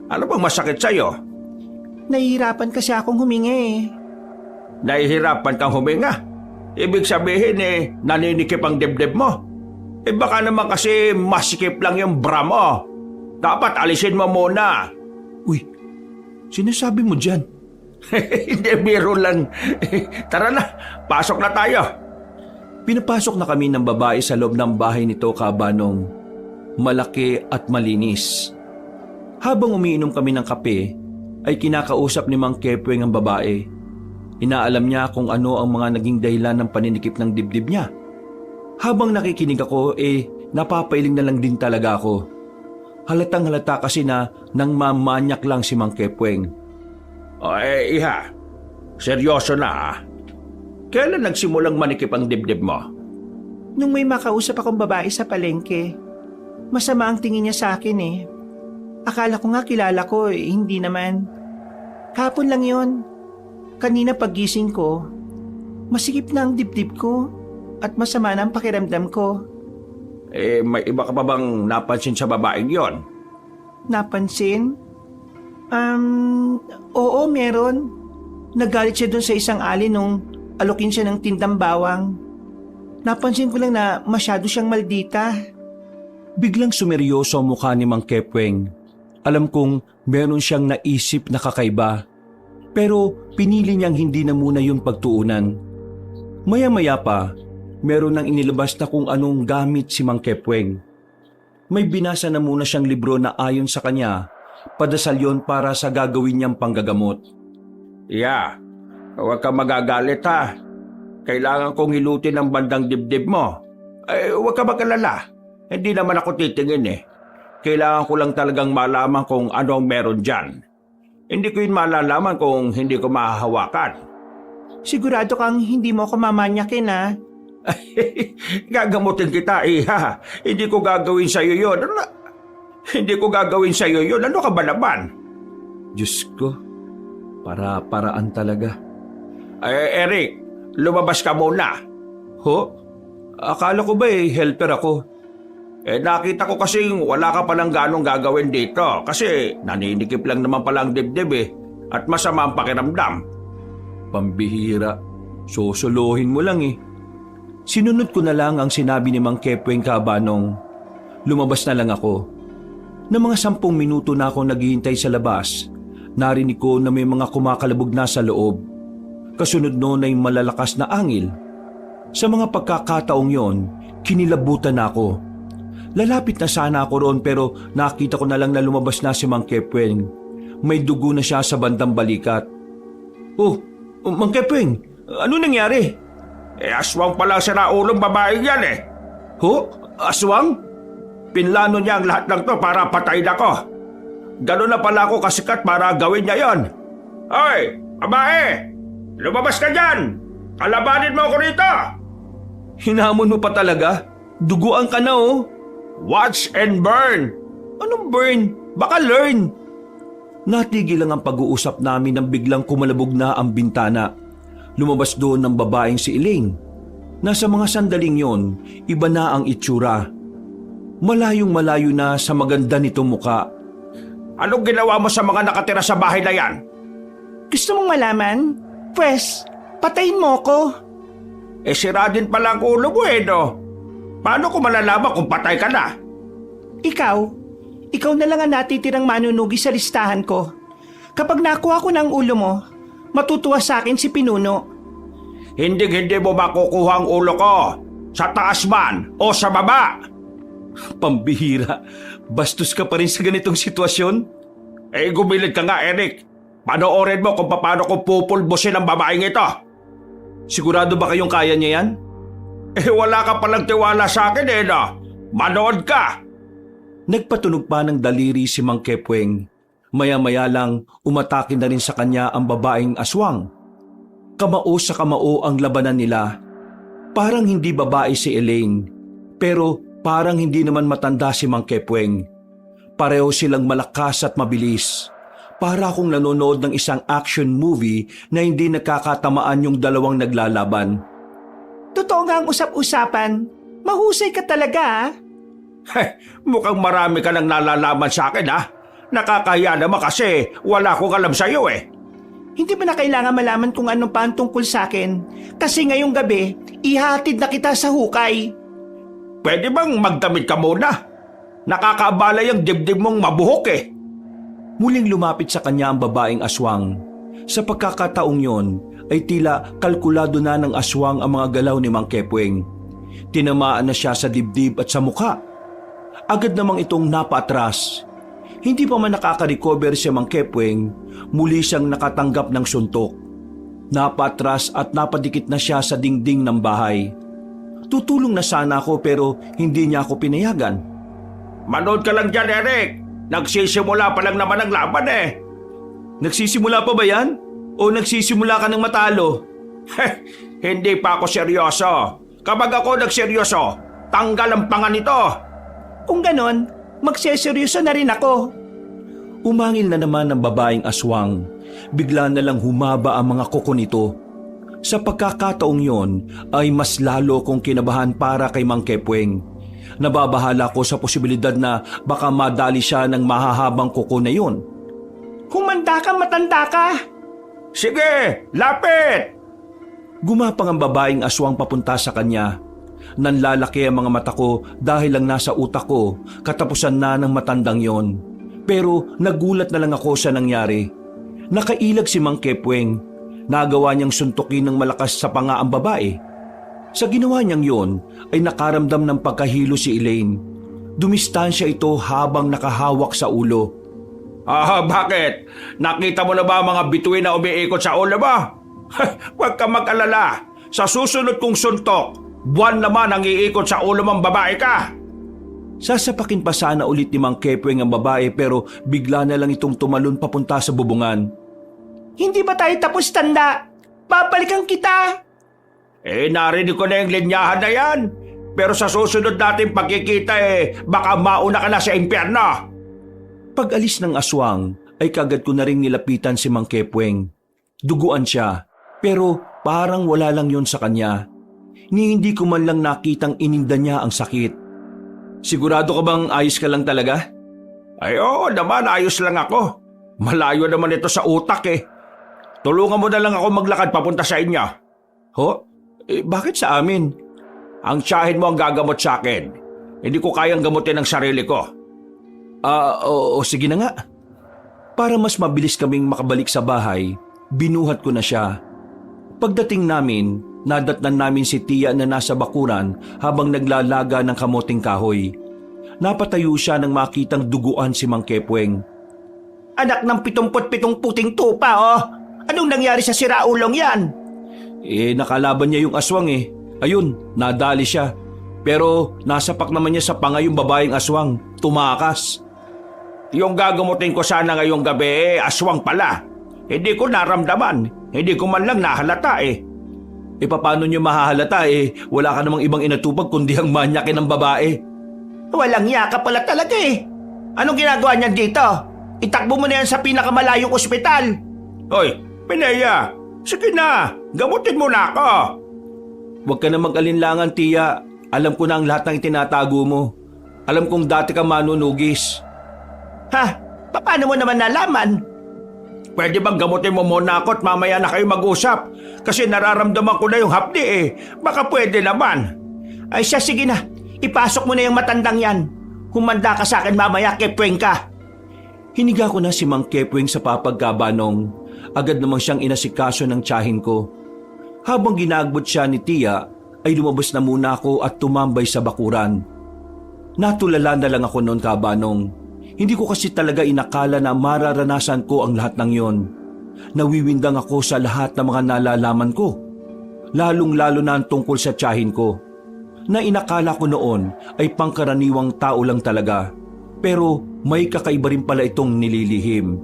Ano bang masakit sa'yo? Nahihirapan kasi akong humingi. Nahihirapan kang huminga? Ibig sabihin naninikip ang dibdib mo? Baka naman kasi masikip lang yung bra mo. Dapat alisin mo muna. Uy, sinasabi mo dyan? Hindi, biro lang. Tara na, pasok na tayo. Pinapasok na kami ng babae sa loob ng bahay nito, Kabanong. Malaki at malinis. Habang umiinom kami ng kape, ay kinakausap ni Mang Kepweng ang babae. Inaalam niya kung ano ang mga naging dahilan ng paninikip ng dibdib niya. Habang nakikinig ako, napapailing na lang din talaga ako. Halatang halata kasi na nang mamanyak lang si Mang Kepweng. Iha, seryoso na ah. Kailan nagsimulang manikip ang dibdib mo? Nung may makausap akong babae sa palengke, masama ang tingin niya sa akin eh. Akala ko nga kilala ko, hindi naman. Kahapon lang yon. Kanina paggising ko, masikip na ang dibdib ko at masama na ang pakiramdam ko. May iba ka pa bang napansin sa babaeng yon? Napansin? Oo, meron. Nagalit siya dun sa isang ali nung alokin siya ng tindang bawang. Napansin ko lang na masyado siyang maldita. Biglang sumeryoso ang mukha ni Mang Kepweng. Alam kong meron siyang naisip na kakaiba. Pero pinili niyang hindi na muna yung pagtuunan. Maya-maya pa, meron nang inilabas na kung anong gamit si Mang Kepweng. May binasa na muna siyang libro na ayon sa kanya, padasal yon para sa gagawin niyang panggagamot. Yeah, huwag kang magagalit ha. Kailangan kong hilutin ang bandang dibdib mo. Huwag ka mag-alala. Hindi naman ako titingin eh. Kailangan ko lang talagang malaman kung ano ang meron dyan. Hindi ko yun malalaman kung hindi ko mahahawakan. Sigurado kang hindi mo ako mamanyakin ha? Gagamutin kita, iha. Hindi ko gagawin sa'yo yun. Hindi ko gagawin sa'yo yun. Ano ka ba naman? Diyos ko, para-paraan talaga. Eric, lumabas ka muna. Ho? Akala ko ba helper ako? Nakita ko kasing wala ka palang ganong gagawin dito kasi naninikip lang naman pala ang dibdib at masama ang pakiramdam. Pambihira. Sosolohin mo lang Sinunod ko na lang ang sinabi ni Mang Kepweng, Kabanong. Lumabas na lang ako. Na mga 10 minuto na ako naghihintay sa labas, narinig ko na may mga kumakalabog na sa loob. Kasunod noon ay malalakas na angil. Sa mga pagkakataong yon, kinilabutan ako. Lalapit na sana ako roon pero nakita ko na lang na lumabas na si Mang Kepweng. May dugo na siya sa bandang balikat. Oh, Mang Kepweng, ano nangyari? Aswang pala sa naulong babae yan Ho? Aswang? Pinlano niya ang lahat ng to para patayin ako. Ganun na pala ako kasikat para gawin niya yon. Hoy, babae! Lumabas ka dyan! Kalabanin mo ako rito! Hinamon mo pa talaga? Duguan ka na Watch and burn! Anong burn? Baka learn! Natigil lang ang pag-uusap namin nang biglang kumalabog na ang bintana. Lumabas doon ng babaeng si Elaine. Nasa mga sandaling yon, iba na ang itsura. Malayong-malayo na sa maganda nitong muka. Anong ginawa mo sa mga nakatira sa bahay na yan? Gusto mong malaman? Pwes, patayin mo ko. Sira din pala ang ulo mo no? Paano ko malalaman kung patay ka na? Ikaw na lang ang natitirang manunugi sa listahan ko. Kapag nakuha ko ng ulo mo, matutuwa sa akin si Pinuno. Hindi mo makukuha ang ulo ko. Sa taas man o sa baba. Pambihira, bastos ka pa rin sa ganitong sitwasyon? Gumilit ka nga, Eric. Panoorin mo kung paano ko pupulbusin ang babaeng ito. Sigurado ba kayong kaya niya yan? Wala ka palang tiwala sa akin no? Manood ka! Nagpatunog pa ng daliri si Mang Kepweng. Maya-maya lang umatake na rin sa kanya ang babaeng aswang. Kamao sa kamao ang labanan nila. Parang hindi babae si Elaine, pero parang hindi naman matanda si Mang Kepweng. Pareho silang malakas at mabilis. Para akong nanonood ng isang action movie na hindi nakakatamaan yung dalawang naglalaban. Totoo nga ang usap-usapan. Mahusay ka talaga Mukhang marami ka nang nalalaman sa akin Nakakahiya naman kasi wala akong alam sa iyo Hindi ba na kailangan malaman kung anong pa ang tungkol sa akin? Kasi ngayong gabi, ihatid na kita sa hukay. Pwede bang magdamit ka muna? Nakakaabalay ang dibdib mong mabuhok Muling lumapit sa kanya ang babaeng aswang. Sa pagkakataong yon ay tila kalkulado na ng aswang ang mga galaw ni Mang Kepweng. Tinamaan na siya sa dibdib at sa mukha. Agad namang itong napaatras. Hindi pa man nakaka-recover si Mang Kepweng, muli siyang nakatanggap ng suntok. Napaatras at napadikit na siya sa dingding ng bahay. Tutulong na sana ako pero hindi niya ako pinayagan. Manood ka lang dyan, Eric. Nagsisimula pa lang naman ang laban eh. Nagsisimula pa ba yan? O nagsisimula ka ng matalo? Hindi pa ako seryoso. Kapag ako nagseryoso, tanggal ang panga nito. Kung ganon, magseseryoso na rin ako. Umangil na naman ang babaeng aswang. Bigla na lang humaba ang mga kuko nito. Sa pagkakataong yon ay mas lalo kong kinabahan para kay Mang Kepweng. Nababahala ko sa posibilidad na baka madali siya ng mahahabang kuko na yon. Humanda ka, matanda ka. Sige, lapit! Gumapang ang babaeng aswang papunta sa kanya. Nanlalaki ang mga mata ko dahil lang nasa utak ko katapusan na ng matandang yon. Pero nagulat na lang ako sa nangyari. Nakailag si Mang Kepweng. Nagawa niyang suntukin ng malakas sa panga ang babae. Sa ginawa niyang yon ay nakaramdam ng pagkahilo si Elaine. Dumistansya ito habang nakahawak sa ulo. Bakit? Nakita mo na ba mga bituin na umiikot sa ulo mo? Huwag ka mag-alala. Sa susunod kong suntok, buwan naman ang iikot sa ulo mong babae ka. Sasapakin pa sana ulit ni Mang Kepweng ang babae pero bigla na lang itong tumalon papunta sa bubungan. Hindi ba tayo tapos, tanda? Babalikan kita. Narinig ko na yung linyahan na yan. Pero sa susunod natin pagkikita baka mauna ka na sa impyerno. Pag-alis ng aswang ay kagad ko na ring nilapitan si Mang Kepweng. Duguan siya, pero parang wala lang yon sa kanya. Ni hindi ko man lang nakitang ininda niya ang sakit. Sigurado ka bang ayos ka lang talaga? Ay oo naman, ayos lang ako. Malayo naman ito sa utak Tulungan mo na lang ako maglakad papunta sa inyo. Ho? Bakit sa amin? Ang tiyahin mo ang gagamot sa akin. Hindi ko kayang gamutin ang sarili ko. Oo, sige na nga. Para mas mabilis kaming makabalik sa bahay, binuhat ko na siya. Pagdating namin, nadatnan namin si Tia na nasa bakuran habang naglalaga ng kamoting kahoy. Napatayo siya nang makitang duguan si Mang Kepweng. Anak ng 77 puting tupa, Anong nangyari sa siraulong yan? Nakalaban niya yung aswang Ayun, nadali siya. Pero nasapak naman niya sa panga yung babaeng aswang. Tumakas. Yung gagamutin ko sana ngayong gabi, aswang pala. Hindi ko naramdaman. Hindi ko man lang nahalata Paano niyo mahahalata wala ka namang ibang inatupag kundi ang manyakin ng babae. Walang yaka pala talaga Anong ginagawa niyan dito? Itakbo mo na yan sa pinakamalayong ospital. Hoy, Pinea, sige na, gamutin mo na ako. Huwag ka na mag-alinlangan, Tia. Alam ko na ang lahat ng itinatago mo. Alam kong dati ka manunugis. Ha? Paano mo naman nalaman? Pwede bang gamutin mo muna ako at mamaya na kayo mag-usap? Kasi nararamdaman ko na yung hapdi Baka pwede naman. Ay siya, sige na. Ipasok mo na yung matandang yan. Humanda ka sa akin mamaya, Kepweng ka. Hiniga ko na si Mang Kepweng sa papagkabanong. Agad namang siyang inasikaso ng tiyahin ko. Habang ginagbot siya ni Tia, ay lumabas na muna ako at tumambay sa bakuran. Natulala na lang ako noon, kabanong. Hindi ko kasi talaga inakala na mararanasan ko ang lahat ng yon. Nawiwindang ako sa lahat ng mga nalalaman ko. Lalong-lalo na ang tungkol sa tiyahin ko. Na inakala ko noon ay pangkaraniwang tao lang talaga. Pero may kakaiba rin pala itong nililihim.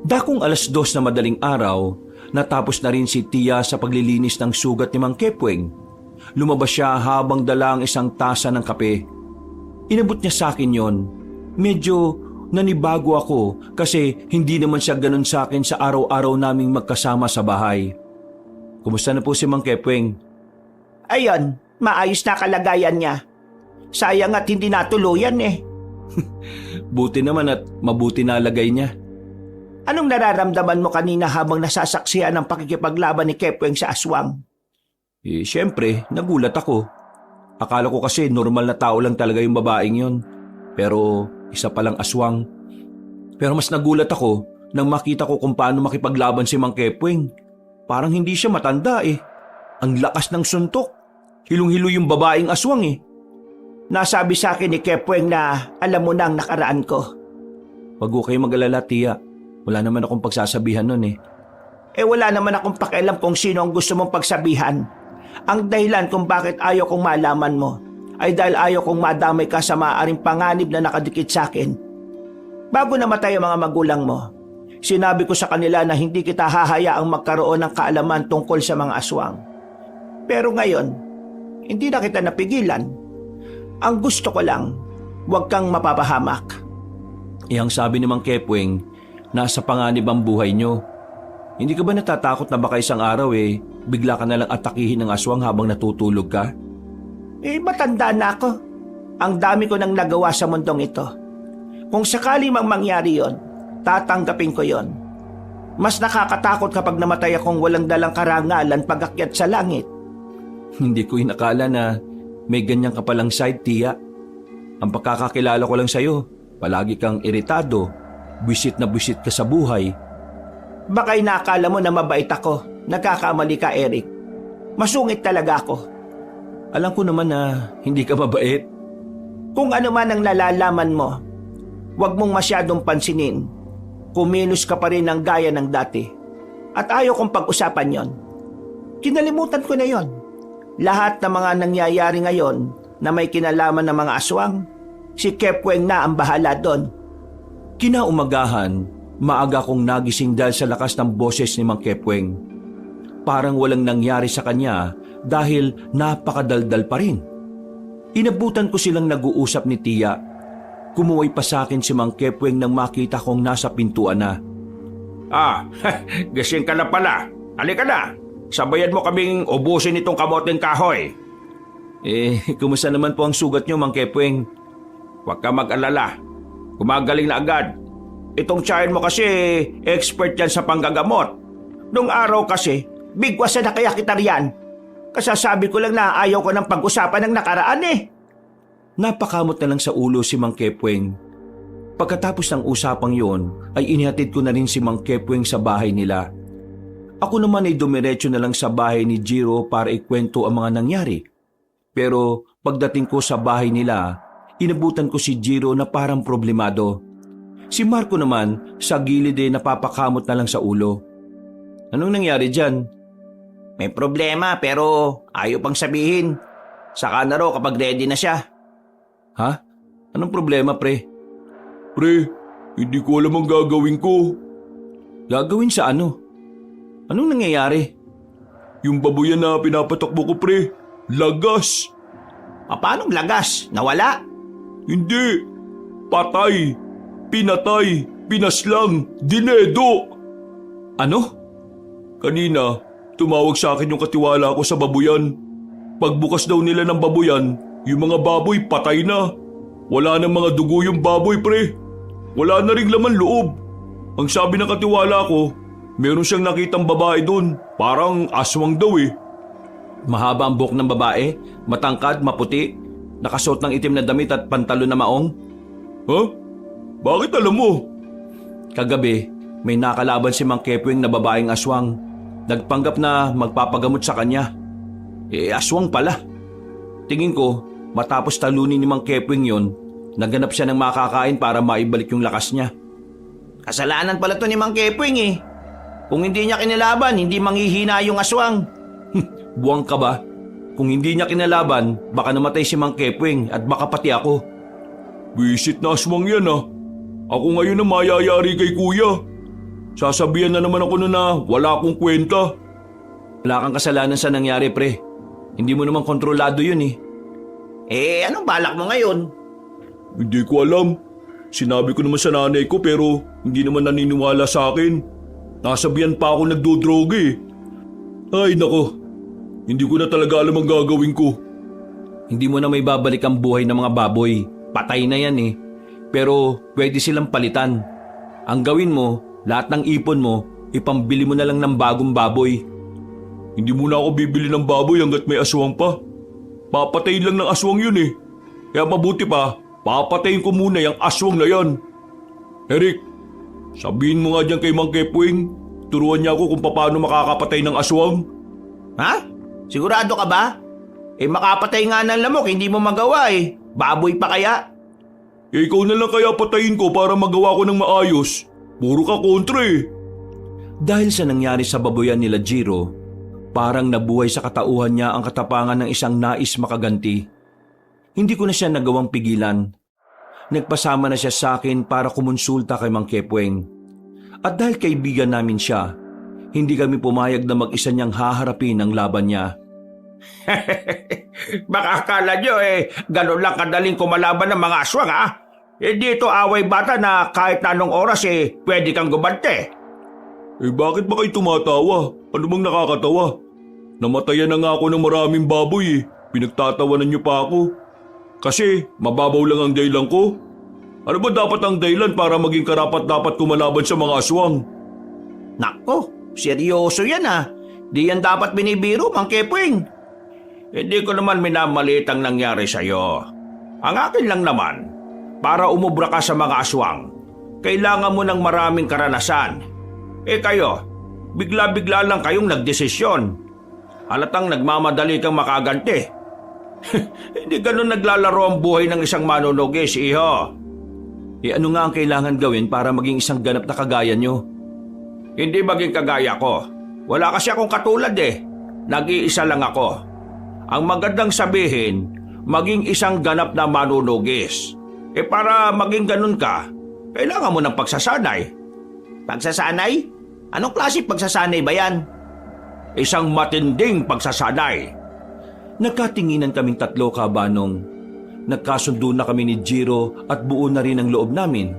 Dakong 2:00 na madaling araw, natapos na rin si Tia sa paglilinis ng sugat ni Mang Kepweng. Lumabas siya habang dala ang isang tasa ng kape. Inabot niya sa akin yon. Medyo nanibago ako kasi hindi naman siya ganun sa akin sa araw-araw naming magkasama sa bahay. Kumusta na po si Mang Kepweng? Ayun, maayos na kalagayan niya. Sayang at hindi natuluyan Buti naman at mabuti na lagay niya. Anong nararamdaman mo kanina habang nasasaksihan ang pakikipaglaban ni Kepweng sa aswang? Siyempre, nagulat ako. Akala ko kasi normal na tao lang talaga yung babaeng yon. Pero isa palang aswang. Pero mas nagulat ako nang makita ko kung paano makipaglaban si Mang Kepweng. Parang hindi siya matanda Ang lakas ng suntok. Hilong-hilo yung babaeng aswang eh. Nasabi sa akin ni Kepweng na alam mo na ang nakaraan ko. Wag ko kayo mag-alala, tiya. Wala naman akong pagsasabihan nun eh. Wala naman akong pakialam kung sino ang gusto mong pagsabihan. Ang dahilan kung bakit ayaw kong malaman mo ay dahil ayaw kong madamay ka sa maaaring panganib na nakadikit sa akin. Bago namatay ang mga magulang mo, sinabi ko sa kanila na hindi kita hahayaang magkaroon ng kaalaman tungkol sa mga aswang. Pero ngayon, hindi na kita napigilan. Ang gusto ko lang, huwag kang mapapahamak. Ang sabi ni Mang Kepweng, nasa panganib ang buhay nyo. Hindi ka ba natatakot na baka isang araw bigla ka nalang atakihin ng aswang habang natutulog ka? Matanda na ako. Ang dami ko nang nagawa sa mundong ito. Kung sakali mang mangyari yon, tatanggapin ko yon. Mas nakakatakot kapag namatay akong walang dalang karangalan pag-akyat sa langit. Hindi ko inakala na may ganyan ka palang side, tiya. Ang pagkakakilala ko lang sa'yo, palagi kang iritado, buwisit na buwisit ka sa buhay. Baka inakala mo na mabait ako. Nagkakamali ka, Eric. Masungit talaga ako. Alam ko naman na hindi ka mabait. Kung ano man ang nalalaman mo, huwag mong masyadong pansinin. Kumilos ka pa rin ng gaya ng dati. At ayaw kong pag-usapan yon. Kinalimutan ko na yon. Lahat ng mga nangyayari ngayon na may kinalaman ng mga aswang, si Kepweng na ang bahala doon. Kinaumagahan, maaga kong nagising dahil sa lakas ng boses ni Mang Kepweng. Parang walang nangyari sa kanya dahil napakadaldal pa rin. Inabutan ko silang nag-uusap ni tiya. Kumuhay pa sa akin si Mang Kepweng nang makita kong nasa pintuan na. Gising ka na pala. Halika na. Sabayan mo kaming ubusin itong kamoteng kahoy. Kumusta naman po ang sugat niyo, Mang Kepweng? Huwag ka mag-alala. Gumagaling na agad. Itong tiyahin mo kasi expert yan sa panggagamot. Nung araw kasi, bigwas na kaya kita riyan. Kasasabi ko lang na ayaw ko ng pag-usapan ng nakaraan Napakamot na lang sa ulo si Mang Kepweng. Pagkatapos ng usapang yon, ay inihatid ko na rin si Mang Kepweng sa bahay nila. Ako naman ay dumiretso na lang sa bahay ni Jiro para ikwento ang mga nangyari. Pero pagdating ko sa bahay nila, inabutan ko si Jiro na parang problemado. Si Marco naman sa gilid napapakamot na lang sa ulo. Anong nangyari dyan? May problema pero ayaw pang sabihin. Saka na raw kapag ready na siya. Ha? Anong problema, pre? Pre, hindi ko alam ang gagawin ko. Gagawin sa ano? Anong nangyayari? Yung baboyan na pinapatakbo ko, pre. Lagas. Paanong lagas? Nawala? Hindi. Patay. Pinatay. Pinaslang. Dinedo. Ano? Kanina, tumawag sa akin yung katiwala ko sa baboyan. Pagbukas daw nila ng baboyan, yung mga baboy patay na. Wala nang mga dugo yung baboy, pre. Wala na ring laman loob. Ang sabi ng katiwala ko, meron siyang nakitang babae doon. Parang aswang daw eh. Mahaba ang buhok ng babae, matangkad, maputi, nakasuot ng itim na damit at pantalon na maong. Ha? Bakit alam mo? Kagabi, may nakalaban si Mang Kepweng na babaeng aswang. Nagpanggap na magpapagamot sa kanya. Aswang pala. Tingin ko, matapos talunin ni Mang Kepweng yon, naganap siya ng makakain para maibalik yung lakas niya. Kasalanan pala to ni Mang Kepweng Kung hindi niya kinilaban, hindi manghihina yung aswang. Buwang ka ba? Kung hindi niya kinalaban, baka namatay si Mang Kepweng at baka pati ako. Visit na aswang yan ah. Ako ngayon na mayayari kay kuya. Sasabihan na naman ako na wala akong kwenta. Wala kang kasalanan sa nangyari, pre. Hindi mo naman kontrolado yun Anong balak mo ngayon? Hindi ko alam. Sinabi ko naman sa nanay ko pero hindi naman naniniwala sa akin. Nasabihan pa ako nagdodroga Ay nako, hindi ko na talaga alam ang gagawin ko. Hindi mo na may babalik ang buhay ng mga baboy. Patay na yan Pero pwede silang palitan. Ang gawin mo, lahat ng ipon mo, ipambili mo na lang ng bagong baboy. Hindi muna ako bibili ng baboy hanggat may aswang pa. Papatayin lang ng aswang yun Kaya mabuti pa, papatayin ko muna yung aswang na yan. Eric, sabihin mo nga dyan kay Mang Kepweng, turuan niya ako kung paano makakapatay ng aswang. Ha? Sigurado ka ba? Makapatay nga ng lamok, hindi mo magawa eh. Baboy pa kaya? Ikaw na lang kaya patayin ko para magawa ko ng maayos. Puro ka kontra eh. Dahil sa nangyari sa baboyan nila Jiro, parang nabuhay sa katauhan niya ang katapangan ng isang nais makaganti. Hindi ko na siya nagawang pigilan. Nagpasama na siya sa akin para kumonsulta kay Mang Kepweng. At dahil kaibigan namin siya, hindi kami pumayag na mag-isa niyang haharapin ang laban niya. Baka akala nyo ganun lang kadaling kumalaban ng mga aswang ha? Dito away bata na kahit anong oras pwede kang gumante. Bakit ba kayo tumatawa? Ano bang nakakatawa? Namatayan na nga ako ng maraming baboy eh. Pinagtatawanan niyo pa ako. Kasi mababaw lang ang dahilan ko. Ano ba dapat ang dahilan para maging karapat-dapat kumalaban sa mga aswang? Nako, seryoso yan ha. Di yan dapat binibiro, Mang Kepweng. Hindi ko naman minamalit ang nangyari sa'yo. Ang akin lang naman, para umubra ka sa mga aswang, kailangan mo ng maraming karanasan. Kayo, bigla-bigla lang kayong nagdesisyon. Halatang nagmamadali kang makaganti. Hindi ganun naglalaro ang buhay ng isang manunugis, iho. Ano nga ang kailangan gawin para maging isang ganap na kagaya niyo? Hindi maging kagaya ko. Wala kasi akong katulad eh. Nag-iisa lang ako. Ang magandang sabihin, maging isang ganap na manunugis. Para maging ganun ka, kailangan mo ng pagsasanay. Pagsasanay? Anong klase pagsasanay ba yan? Isang matinding pagsasanay. Nagkatinginan kaming tatlo, Kabanong. Nagkasundo na kami ni Jiro at buo na rin ang loob namin.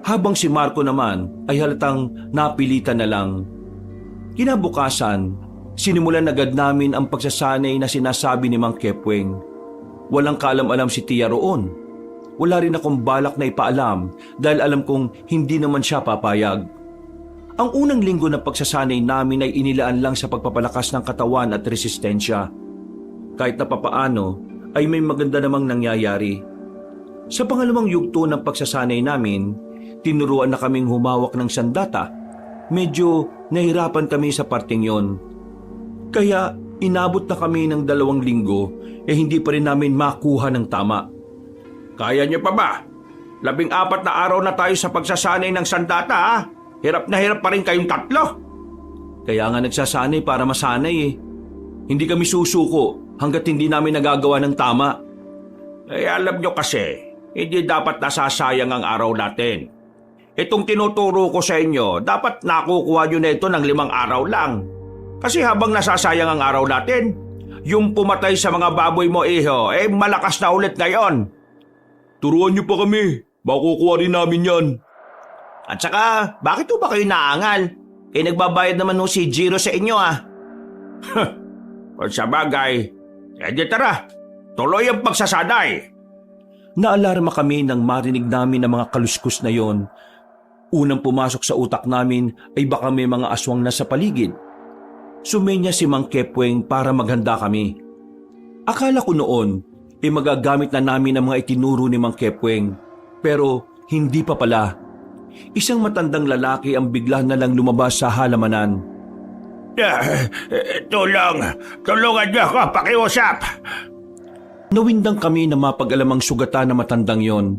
Habang si Marco naman ay halatang napilitan na lang. Kinabukasan, sinimulan agad namin ang pagsasanay na sinasabi ni Mang Kepweng. Walang kaalam-alam si Tia roon. Wala rin akong balak na ipaalam dahil alam kong hindi naman siya papayag. Ang unang linggo ng pagsasanay namin ay inilaan lang sa pagpapalakas ng katawan at resistensya. Kahit na papaano ay may maganda namang nangyayari. Sa pangalawang yugto ng pagsasanay namin, tinuruan na kaming humawak ng sandata. Medyo nahirapan kami sa parting yon. Kaya inabot na kami ng 2 linggo hindi pa rin namin makuha ng tama. Kaya niyo pa ba? 14 na araw na tayo sa pagsasanay ng sandata ha? Hirap na hirap pa rin kayong tatlo. Kaya nga nagsasanay para masanay. Hindi kami susuko hanggat hindi namin nagagawa ng tama. Alam nyo kasi, hindi dapat nasasayang ang araw natin. Itong tinuturo ko sa inyo, dapat nakukuha nyo na ito ng 5 araw lang. Kasi habang nasasayang ang araw natin, yung pumatay sa mga baboy mo iho, malakas na ulit ngayon. Turuan niyo pa kami. Makukuha rin namin yan. At saka, bakit ba kayo naangal? Nagbabayad naman si Jiro sa inyo Kung sa bagay, di tara, tuloy ang pagsasanay. Naalarma kami nang marinig namin ang mga kaluskus na yon. Unang pumasok sa utak namin ay baka may mga aswang na sa paligid. Sumenya si Mang Kepweng para maghanda kami. Akala ko noon magagamit na namin ang mga itinuro ni Mang Kepweng. Pero hindi pa pala. Isang matandang lalaki ang bigla na lang lumabas sa halamanan. Tulungan niyo ako, pakiusap. Nawindang kami na mapag-alamang sugatan na matandang yon.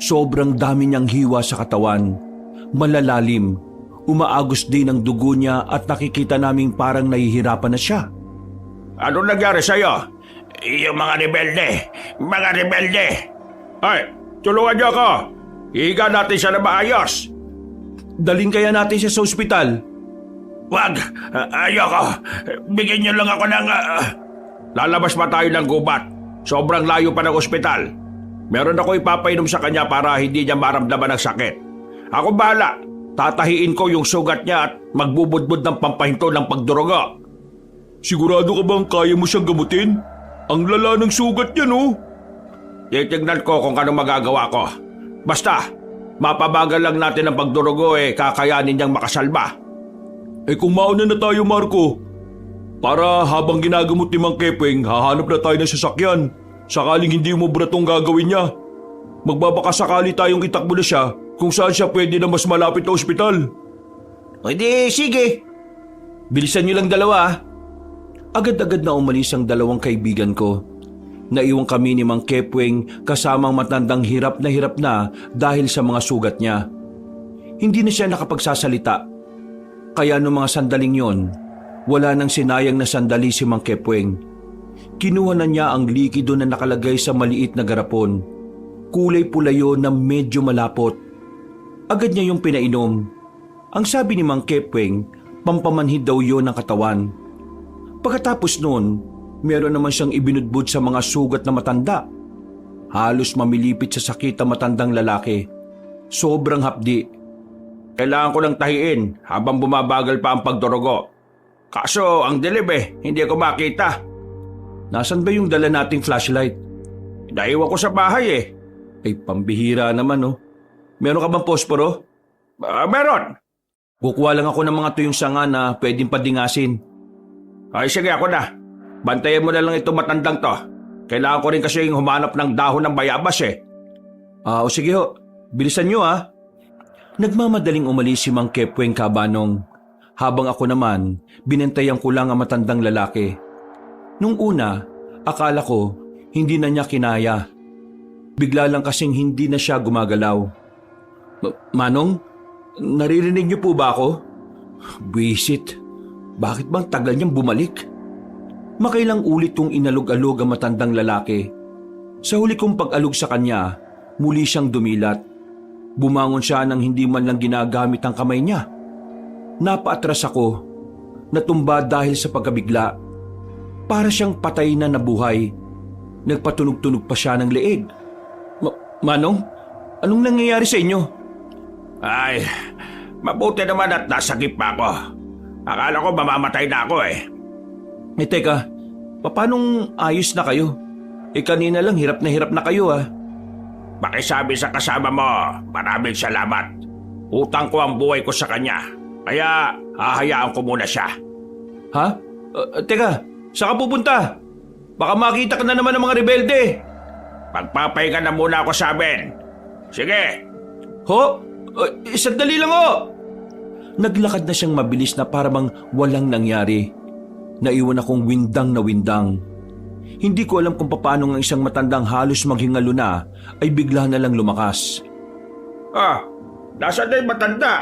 Sobrang dami niyang hiwa sa katawan. Malalalim. Umaagos din ang dugo niya at nakikita naming parang nahihirapan na siya. Ano nangyari sa'yo? Yung mga rebelde. Ay, tulungan niyo ako. Ihiga natin siya na maayos. Dalhin kaya natin siya sa ospital? Wag, ayoko. Bigyan niyo lang ako ng... Lalabas pa tayo ng gubat. Sobrang layo pa ng ospital. Meron ako ipapainom sa kanya para hindi niya maramdaman ng sakit. Ako bahala. Tatahiin ko yung sugat niya at magbubudbud ng pampahinto ng pagdurugo. Sigurado ka bang kaya mo siyang gamutin? Ang lala ng sugat niya, no? Titignan ko kung anong magagawa ko. Basta, mapabagal lang natin ang pagdurugo kakayanin niyang makasalba. Kung mauna na tayo, Marco. Para habang ginagamot ni Mang Kepweng, hahanap na tayo ng sasakyan. Sakaling hindi mo bratong gagawin niya. Magbabakasakali tayong itakbo na siya kung saan siya pwede na mas malapit na ospital. O di, sige. Bilisan niyo lang 2. Agad-agad na umalis ang dalawang kaibigan ko. Naiwan kami ni Mang Kepweng kasamang matandang hirap na dahil sa mga sugat niya. Hindi na siya nakapagsasalita. Kaya noong mga sandaling yon, wala nang sinayang na sandali si Mang Kepweng. Kinuha na niya ang likido na nakalagay sa maliit na garapon. Kulay pulayo na medyo malapot. Agad niya yung pinainom. Ang sabi ni Mang Kepweng, pampamanhid daw yon ng katawan. Pagkatapos noon, meron naman siyang ibinudbud sa mga sugat na matanda. Halos mamilipit sa sakit ang matandang lalaki. Sobrang hapdi. Kailangan ko ng tahiin habang bumabagal pa ang pagdurugo. Kaso ang dilim hindi ko makita. Nasaan ba yung dala nating flashlight? Naiwan ko sa bahay Ay, pambihira naman Meron ka bang posporo? Meron. Kukuha lang ako ng mga tuyong sanga na pwedeng padingasin. Ay sige, ako na. Bantayan mo na lang itong matandang to. Kailangan ko rin kasi humanap ng dahon ng bayabas O sige ho, bilisan nyo Nagmamadaling umalis si Mang Kepweng Kabanong. Habang ako naman, binantayan ko lang ang matandang lalaki. Nung una, akala ko hindi na niya kinaya. Bigla lang kasing hindi na siya gumagalaw. Manong, naririnig niyo po ba ako? Buisit, bakit bang tagal niyang bumalik? Makailang ulit kong inalog-alog ang matandang lalaki. Sa huli kong pag-alog sa kanya, muli siyang dumilat. Bumangon siya nang hindi man lang ginagamit ang kamay niya. Napaatras ako, natumba dahil sa pagkabigla. Para siyang patay na nabuhay. Nagpatunog-tunog pa siya ng leeg. Manong, anong nangyayari sa inyo? Ay, mabuti naman at nasakip pa ako. Akala ko mamamatay na ako Teka, paanong ayos na kayo? Kanina lang hirap na kayo Pakisabi sa kasama mo, maraming salamat. Utang ko ang buhay ko sa kanya, kaya hahayaan ko muna siya. Ha? Teka, saan ka pupunta? Baka makita ka na naman ng mga rebelde. Pagpapahinga na muna ako sa amin. Sige. Ho? Sandali lang Naglakad na siyang mabilis na parang walang nangyari. Naiwan akong windang na windang. Hindi ko alam kung paano ng isang matandang halos maghingalo na ay bigla na lang lumakas. Nasaan na yung matanda?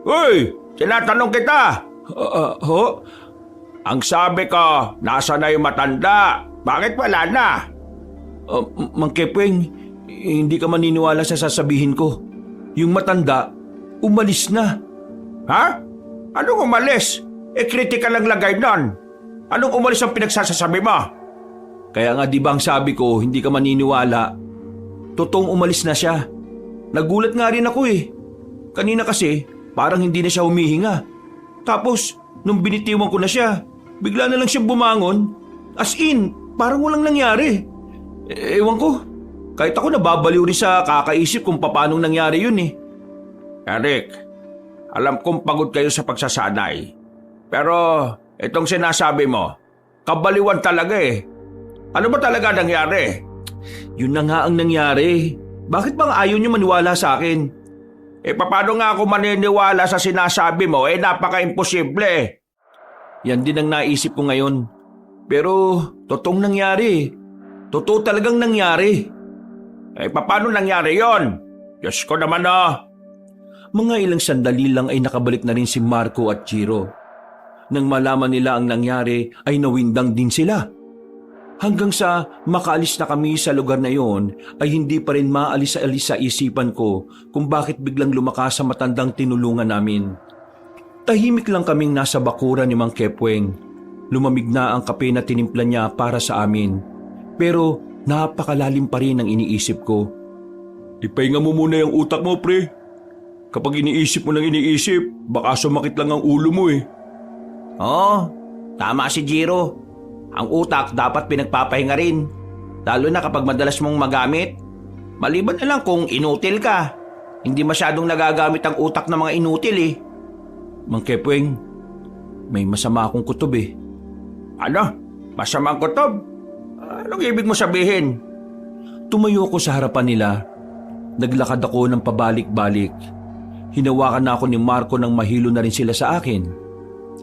Uy, tinatanong kita. Ho? Ang sabi ko, nasaan na yung matanda? Bakit wala na? Mang Kepweng, hindi ka maniniwala sa sasabihin ko. Yung matanda, umalis na. Ha? Anong umalis? Kritikal ang lagay nun. Anong umalis ang pinagsasasabi mo? Kaya nga di ba ang sabi ko, hindi ka maniniwala. Totoong umalis na siya. Nagulat nga rin ako Kanina kasi, parang hindi na siya humihinga. Tapos, nung binitiwan ko na siya, bigla na lang siyang bumangon. As in, parang walang nangyari. Ewan ko. Kahit ako nababaliw rin sa kakaisip kung paano nangyari yun Eric, alam kong pagod kayo sa pagsasanay. Pero itong sinasabi mo, kabaliwan talaga Ano ba talaga nangyari? Yun na nga ang nangyari. Bakit bang ayaw niyo maniwala sa akin? Paano nga ako maniniwala sa sinasabi mo? Napaka-imposible. Yan din ang naisip ko ngayon. Pero totoong nangyari. Totoo talagang nangyari. Paano nangyari yon? Diyos ko naman Mga ilang sandali lang ay nakabalik na rin si Marco at Giro. Nang malaman nila ang nangyari ay nawindang din sila. Hanggang sa makaalis na kami sa lugar na yon ay hindi pa rin maalis-alis sa isipan ko kung bakit biglang lumakas sa matandang tinulungan namin. Tahimik lang kaming nasa bakuran ni Mang Kepweng. Lumamig na ang kape na tinimpla niya para sa amin. Pero napakalalim pa rin ang iniisip ko. Ipahinga mo muna yung utak mo, pre. Kapag iniisip mo lang iniisip, baka sumakit lang ang ulo mo Oo, tama si Giro. Ang utak dapat pinagpapahinga rin. Lalo na kapag madalas mong magamit. Maliban na lang kung inutil ka. Hindi masyadong nagagamit ang utak ng mga inutil Mang Kepweng, may masama akong kutob Ano? Masamang kutob? Anong ibig mo sabihin? Tumayo ko sa harapan nila. Naglakad ako ng pabalik-balik. Hinawakan na ako ni Marco nang mahilo na rin sila sa akin.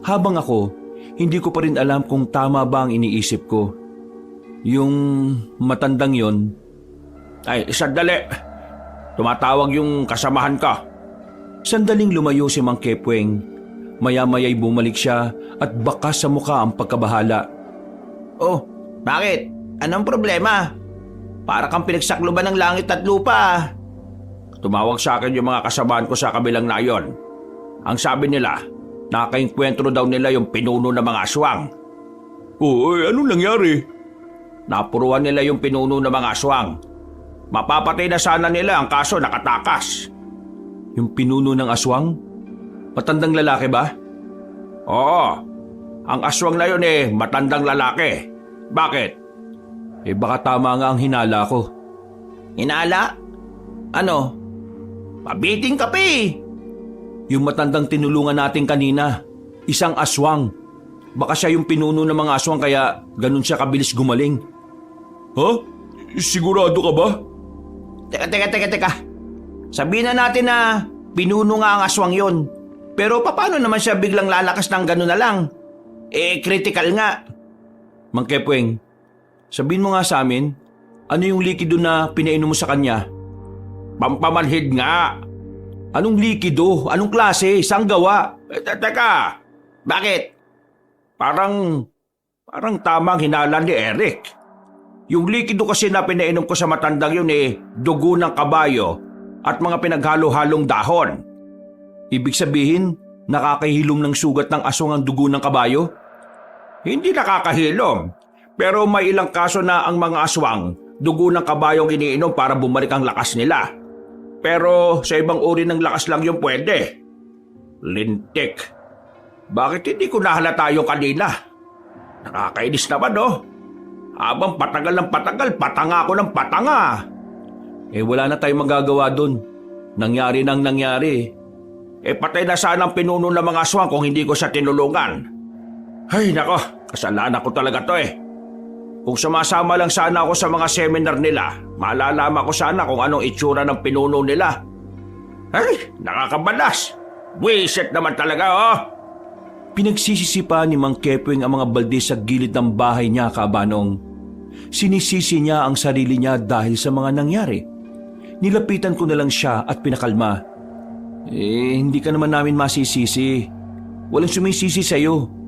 Habang ako, hindi ko pa rin alam kung tama ba ang iniisip ko. Yung matandang yon. Ay, sandali. Tumatawag yung kasamahan ka. Sandaling lumayo si Mang Kepweng. Maya-maya'y bumalik siya at bakas sa mukha ang pagkabahala. Oh, bakit? Anong problema? Para kang pinagsakluban ng langit at lupa. Tumawag sa akin yung mga kasamahan ko sa kabilang nayon. Ang sabi nila, nakainkwentro daw nila yung pinuno ng mga aswang. Oh, anong nangyari? Napuruan nila yung pinuno ng mga aswang. Mapapatay na sana nila ang kaso nakatakas. Yung pinuno ng aswang? Matandang lalaki ba? Oo, ang aswang na yun matandang lalaki. Bakit? Baka tama nga ang hinala ko. Hinala? Ano? Pabiting ka pa Yung matandang tinulungan natin kanina, isang aswang. Baka siya yung pinuno ng mga aswang kaya ganun siya kabilis gumaling. Ha? Sigurado ka ba? Teka. Sabihin na natin na pinuno nga ang aswang yon. Pero paano naman siya biglang lalakas ng gano'n na lang? Critical nga. Mang Kepweng, sabihin mo nga sa amin, ano yung likido na pinainom mo sa kanya? Pampamanhid nga. Anong likido? Anong klase? Saan gawa? Teka, bakit? Parang tamang hinala ni Eric. Yung likido kasi na pinainom ko sa matandang yun dugo ng kabayo at mga pinaghalo-halong dahon. Ibig sabihin, nakakahilom ng sugat ng aswang ang dugo ng kabayo? Hindi nakakahilom, pero may ilang kaso na ang mga aswang dugo ng kabayong iniinom para bumalik ang lakas nila. Pero sa ibang uri ng lakas lang yung pwede. Lintik. Bakit hindi ko nahalata yung kanina? Nakakainis naman Habang patagal ng patagal, patanga ako ng patanga. Wala na tayong magagawa dun. Nangyari nang nangyari. Patay na sana ang pinuno ng mga aswang kung hindi ko siya tinulungan. Ay nako, kasalanan ko talaga to Kung sumasama lang sana ako sa mga seminar nila, malalaman ko sana kung anong itsura ng pinuno nila. Ay, nakakabalas. Wisit naman talaga Pinagsisisipa ni Mang Kepweng ang mga balde sa gilid ng bahay niya, Kabanong. Sinisisi niya ang sarili niya dahil sa mga nangyari. Nilapitan ko na lang siya at pinakalma. Hindi ka naman namin masisisi. Walang sumisisi sa'yo.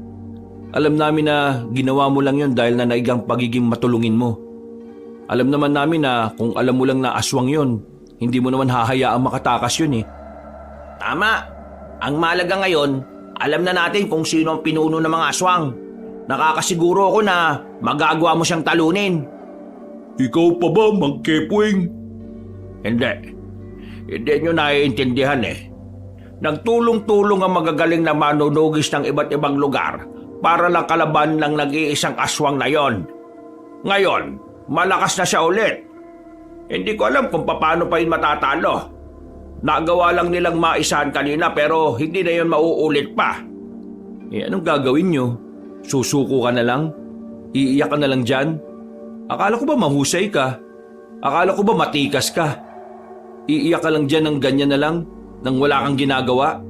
Alam namin na ginawa mo lang yon dahil na naigang pagiging matulungin mo. Alam naman namin na kung alam mo lang na aswang yon, hindi mo naman hahayaang makatakas yun Tama. Ang malaga ngayon, alam na natin kung sino ang pinuno ng mga aswang. Nakakasiguro ako na magagawa mo siyang talunin. Ikaw pa ba, Mang Kepweng? Hindi. Hindi nyo naiintindihan Nagtulong-tulong ang magagaling na manunugis ng iba't ibang lugar para lang kalaban ng nag-iisang aswang na yon. Ngayon, malakas na siya ulit. Hindi ko alam kung paano pa yun matatalo. Nagawa lang nilang maisahan kanina pero hindi na yun mauulit pa. Anong gagawin nyo? Susuko ka na lang? Iiyak ka na lang dyan? Akala ko ba mahusay ka? Akala ko ba matikas ka? Iiyak ka lang dyan ng ganyan na lang? Nang wala kang ginagawa?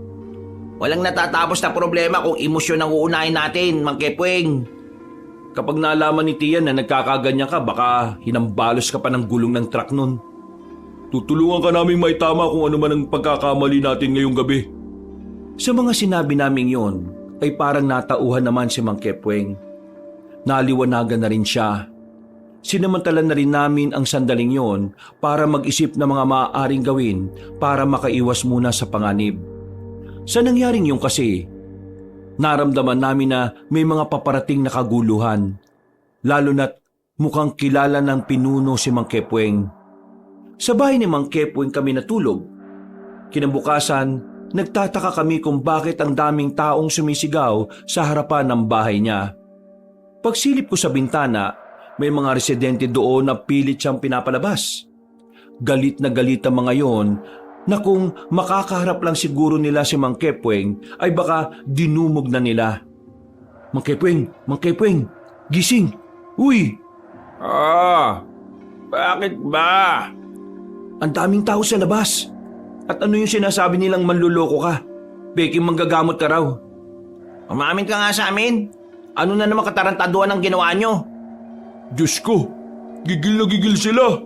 Walang natatapos na problema kung emosyon ang uunahin natin, Mang Kepweng. Kapag nalaman ni Tiyan na nagkakaganyan ka, baka hinambalos ka pa ng gulong ng truck nun. Tutulungan ka naming maitama kung ano man ang pagkakamali natin ngayong gabi. Sa mga sinabi naming yon, ay parang natauhan naman si Mang Kepweng. Naliwanagan na rin siya. Sinamantala na rin namin ang sandaling yon para mag-isip ng mga maaaring gawin para makaiwas muna sa panganib. Sa nangyaring yun kasi, naramdaman namin na may mga paparating na kaguluhan, lalo na't mukhang kilala ng pinuno si Mang Kepweng. Sa bahay ni Mang Kepweng kami natulog. Kinabukasan, nagtataka kami kung bakit ang daming taong sumisigaw sa harapan ng bahay niya. Pagsilip ko sa bintana, may mga residente doon na pilit siyang pinapalabas. Galit na galit ang mga yon na kung makakaharap lang siguro nila si Mang Kepweng ay baka dinumog na nila. Mang Kepweng, gising! Uy! Bakit ba? Ang daming tao sa labas. At ano yung sinasabi nilang manluloko ka? Peking manggagamot ka raw. Umamin ka nga sa amin. Ano na naman katarantaduhan ang ginawa nyo? Diyos ko, gigil na gigil sila.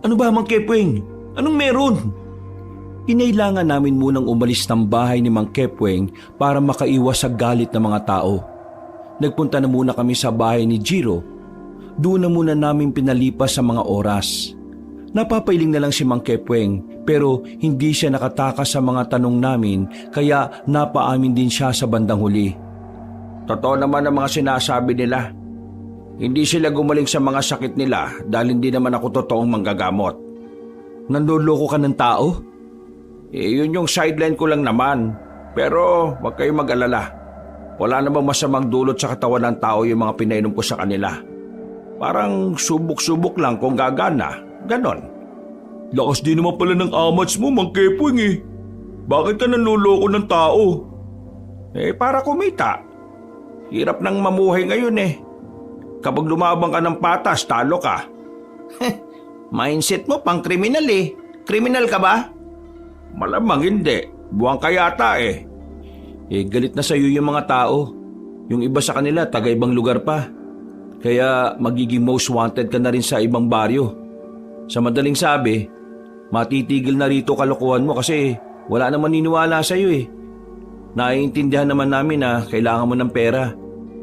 Ano ba, Mang Kepweng? Anong meron? Kinailangan namin munang umalis ng bahay ni Mang Kepweng para makaiwas sa galit ng mga tao. Nagpunta na muna kami sa bahay ni Jiro. Doon na muna namin pinalipas sa mga oras. Napapailing na lang si Mang Kepweng pero hindi siya nakatakas sa mga tanong namin kaya napaamin din siya sa bandang huli. Totoo naman ang mga sinasabi nila. Hindi sila gumaling sa mga sakit nila dahil hindi naman ako totoong manggagamot. Nanloloko ka ng tao? Yun yung sideline ko lang naman. Pero huwag kayong mag-alala. Wala namang masamang dulot sa katawan ng tao yung mga pinainom ko sa kanila. Parang subok-subok lang kung gagana. Ganon. Lakas din naman pala ng amats mo, Mang Kepweng eh. Bakit ka nanloloko ng tao? Para kumita. Hirap nang mamuhay ngayon eh. Kapag lumabang ka ng patas, talo ka. Mindset mo pang kriminal eh. Kriminal ka ba? Malamang hindi. Buwang ka yata eh. Galit na sa'yo yung mga tao. Yung iba sa kanila, taga-ibang lugar pa. Kaya magiging most wanted ka na rin sa ibang baryo. Sa madaling sabi, matitigil na rito kalokohan mo kasi wala naman niniwala sa'yo eh. Naiintindihan naman namin na kailangan mo ng pera.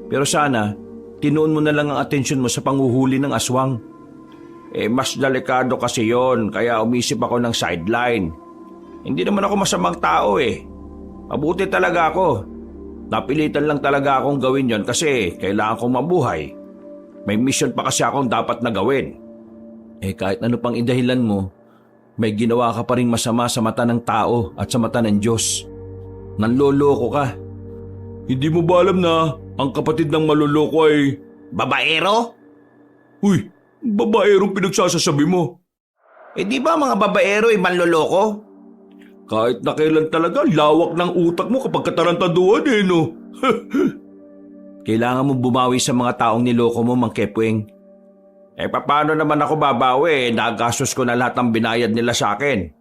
Pero sana, tinuon mo na lang ang atensyon mo sa panghuhuli ng aswang. Mas delikado kasi yon kaya umisip ako ng sideline. Hindi naman ako masamang tao eh. Mabuti talaga ako. Napilitan lang talaga akong gawin yon kasi kailangan kong mabuhay. May mission pa kasi akong dapat na gawin. Kahit ano pang idahilan mo, may ginawa ka pa rin masama sa mata ng tao at sa mata ng Diyos. Nanloloko ka. Hindi mo ba alam na ang kapatid ng maloloko ay... Babaero? Uy, babaerong pinagsasasabi mo. Di ba mga babaero ay manloloko? Kahit na kailan talaga, lawak ng utak mo kapag katarantaduhan eh, no? Kailangan mo bumawi sa mga taong niloko mo, Mang Kepweng. Paano naman ako babawi? Nagastos ko na lahat ng binayad nila sa akin.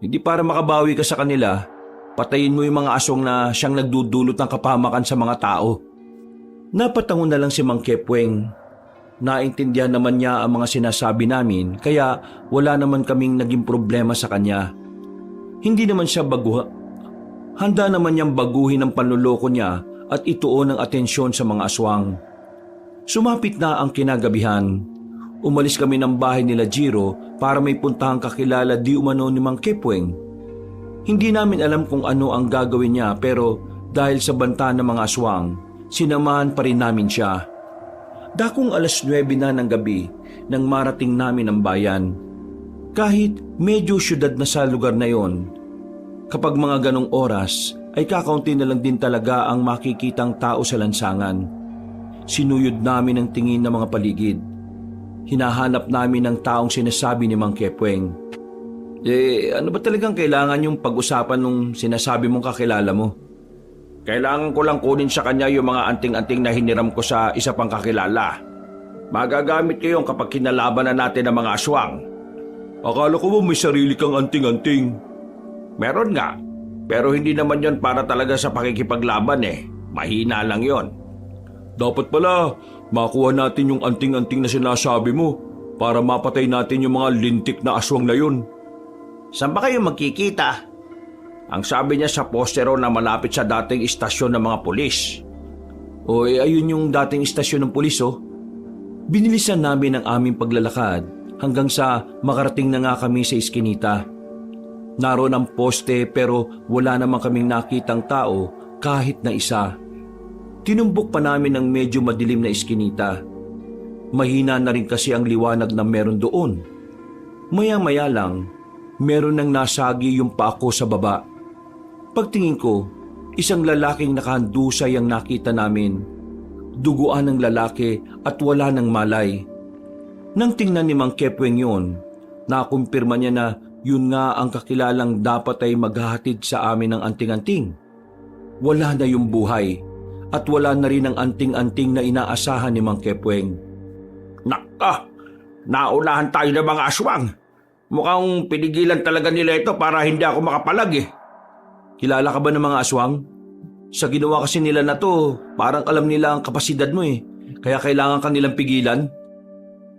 Hindi para makabawi ka sa kanila, patayin mo yung mga aswang na siyang nagdudulot ng kapahamakan sa mga tao. Napatango na lang si Mang Kepweng. Naintindihan naman niya ang mga sinasabi namin kaya wala naman kaming naging problema sa kanya. Hindi naman siya handa naman niyang baguhin ang panluloko niya at ituon ang atensyon sa mga aswang. Sumapit na ang kinagabihan. Umalis kami ng bahay nila Jiro para may puntahang kakilala di umano ni Mang Kepweng. Hindi namin alam kung ano ang gagawin niya pero dahil sa banta ng mga aswang, sinamahan pa rin namin siya. Dakong 9:00 na ng gabi nang marating namin ang bayan. Kahit medyo syudad na sa lugar na yon, kapag mga ganong oras ay kakaunti na lang din talaga ang makikitang tao sa lansangan. Sinuyod namin ang tingin ng mga paligid. Hinahanap namin ang taong sinasabi ni Mang Kepweng. Ano ba talagang kailangan yung pag-usapan nung sinasabi mong kakilala mo? Kailangan ko lang kunin sa kanya yung mga anting-anting na hiniram ko sa isa pang kakilala. Magagamit ko yung kapag kinalaban na natin ang mga aswang. Akala ko ba may sarili kang anting-anting? Meron nga, pero hindi naman yon para talaga sa pakikipaglaban eh. Mahina lang yon. Dapat pala, makuha natin yung anting-anting na sinasabi mo para mapatay natin yung mga lintik na aswang na yun. Saan ba kayo magkikita? Ang sabi niya sa postero na malapit sa dating istasyon ng mga pulis. Ayun yung dating istasyon ng pulis oh. Binilisan namin ang aming paglalakad hanggang sa makarating na nga kami sa iskinita. Naroon ang poste pero wala naman kaming nakitang tao kahit na isa. Tinumbok pa namin ang medyo madilim na iskinita. Mahina na rin kasi ang liwanag na meron doon. Maya-maya lang, meron nang nasagi yung paa ko sa baba. Pagtingin ko, isang lalaking nakahandusay ang nakita namin. Duguan ng lalaki at wala ng malay. Nang tingnan ni Mang Kepweng yun, nakumpirma niya na yun nga ang kakilalang dapat ay maghahatid sa amin ng anting-anting. Wala na yung buhay at wala na rin ang anting-anting na inaasahan ni Mang Kepweng. Naka! Naunahan tayo ng mga aswang. Mukhang pinigilan talaga nila ito para hindi ako makapalag eh. Kilala ka ba ng mga aswang? Sa ginawa kasi nila na to, parang alam nila ang kapasidad mo eh. Kaya kailangan ka nilang pigilan.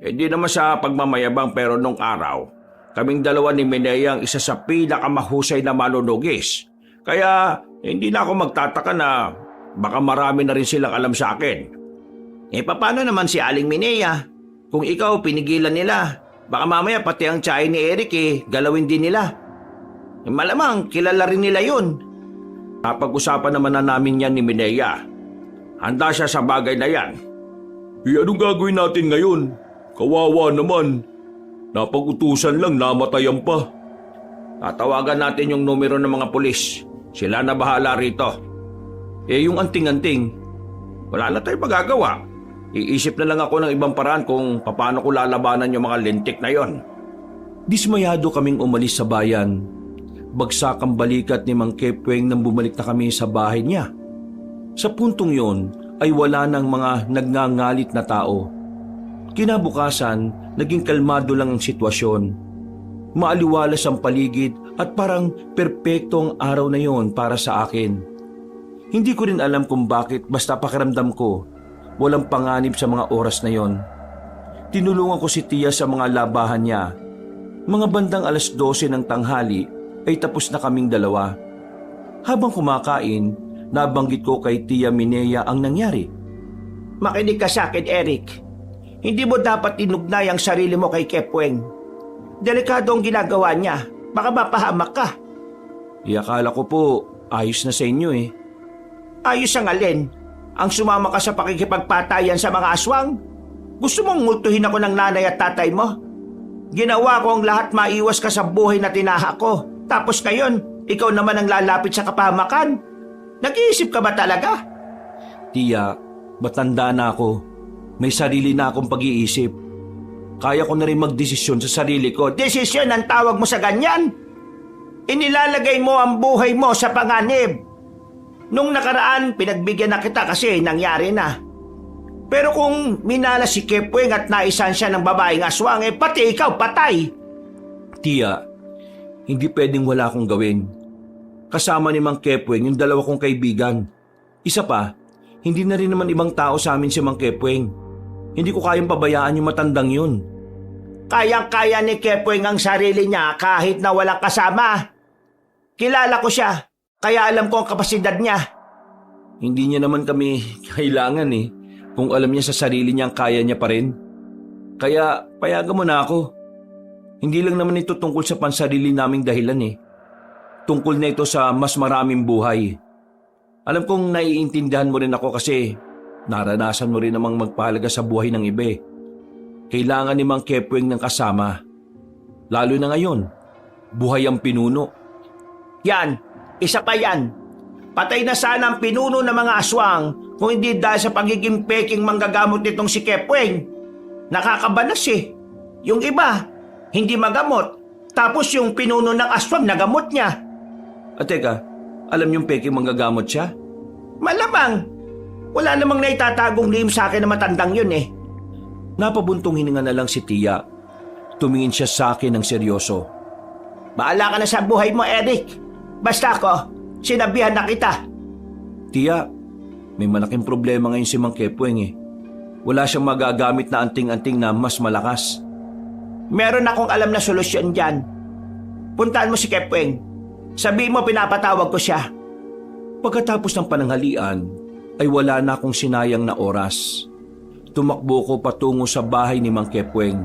Hindi naman sa pagmamayabang pero nung araw, kaming dalawa ni Minea ang isa sa pinakamahusay na manunugis. Kaya hindi na ako magtataka na baka marami na rin silang alam sa akin. Paano naman si Aling Minea? Kung ikaw pinigilan nila, baka mamaya pati ang tiyahin ni Eric galawin din nila. Malamang kilala rin nila yun. Napag-usapan naman na namin yan ni Minea. Handa siya sa bagay na yan. Anong gagawin natin ngayon? Kawawa naman. Napag-utusan lang, namatayan pa. Tatawagan natin yung numero ng mga pulis. Sila na bahala rito. Yung anting-anting. Wala na tayong magagawa. Iisip na lang ako ng ibang paraan kung paano ko lalabanan yung mga lintik na yon. Dismayado kaming umalis sa bayan. Bagsak ang balikat ni Mang Kepweng nang bumalik na kami sa bahay niya. Sa puntong yon ay wala nang mga nagngangalit na tao. Kinabukasan, naging kalmado lang ang sitwasyon. Maaliwalas ang paligid at parang perpekto ang araw na yon para sa akin. Hindi ko rin alam kung bakit basta pakiramdam ko walang panganib sa mga oras na yon. Tinulungan ko si Tia sa mga labahan niya. Mga bandang 12:00 ng tanghali ay tapos na kaming dalawa. Habang kumakain, nabanggit ko kay Tia Minea ang nangyari. Makinig ka sa akin, Eric. Hindi mo dapat inugnay ang sarili mo kay Kepweng. Delikado ang ginagawa niya. Baka mapahamak ka. Akala ko po, ayos na sa inyo eh. Ayos ang alin? Ang sumama ka sa pakikipagpatayan sa mga aswang? Gusto mong multuhin ako ng nanay at tatay mo? Ginawa ko ang lahat maiwas ka sa buhay na tinaha ko. Tapos ngayon, ikaw naman ang lalapit sa kapahamakan. Nag-iisip ka ba talaga? Tia, matanda na ako. May sarili na akong pag-iisip. Kaya ko na rin magdesisyon sa sarili ko. Desisyon ang tawag mo sa ganyan? Inilalagay mo ang buhay mo sa panganib. Nung nakaraan, pinagbigyan na kita kasi nangyari na. Pero kung minala si Kepweng at naisan siya ng babaeng aswang, pati ikaw patay. Tia, hindi pwedeng wala akong gawin. Kasama ni Mang Kepweng yung dalawa kong kaibigan. Isa pa, hindi na rin naman ibang tao sa amin si Mang Kepweng. Hindi ko kayang pabayaan yung matandang yun. Kayang-kaya ni Kepweng ang sarili niya kahit na walang kasama. Kilala ko siya, kaya alam ko ang kapasidad niya. Hindi niya naman kami kailangan eh, kung alam niya sa sarili niya ang kaya niya pa rin. Kaya payagan mo na ako. Hindi lang naman ito tungkol sa pansarili naming dahilan eh. Tungkol na ito sa mas maraming buhay. Alam kong naiintindihan mo rin ako kasi naranasan mo rin namang magpahalaga sa buhay ng iba eh. Kailangan ni Mang Kepweng ng kasama. Lalo na ngayon, buhay ang pinuno. Yan, isa pa yan. Patay na sana ang pinuno ng mga aswang kung hindi dahil sa pagiging peking manggagamot nitong si Kepweng. Nakakabanas eh. Yung iba, hindi magamot. Tapos yung pinuno ng aswang nagamot niya. At teka, alam yung peking manggagamot siya? Malamang. Wala namang naitatagong lihim sa akin na matandang yun eh. Napabuntong hininga na lang si Tia. Tumingin siya sa akin ng seryoso. Bahala ka na sa buhay mo, Eric. Basta ako, sinabihan na kita. Tia, may malaking problema ngayon si Mang Kepweng eh. Wala siyang magagamit na anting-anting na mas malakas. Meron akong alam na solusyon dyan. Puntahan mo si Kepweng. Sabihin mo pinapatawag ko siya. Pagkatapos ng pananghalian, ay wala na akong sinayang na oras. Tumakbo ko patungo sa bahay ni Mang Kepweng.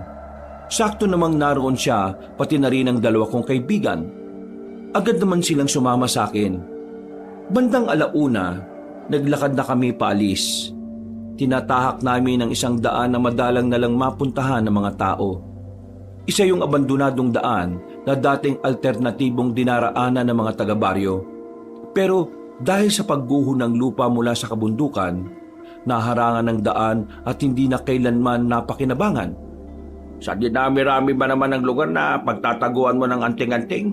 Sakto namang naroon siya, pati na rin ang dalawa kong kaibigan. Agad naman silang sumama sa akin. Bandang 1:00, naglakad na kami paalis. Tinatahak namin ang isang daan na madalang nalang mapuntahan ng mga tao. Isa yung abandonadong daan na dating alternatibong dinaraanan ng mga taga-baryo. Pero dahil sa pagguho ng lupa mula sa kabundukan, naharangan ng daan at hindi na kailanman napakinabangan. Sa dinami-rami ba naman ang lugar na pagtataguan mo ng anting-anting?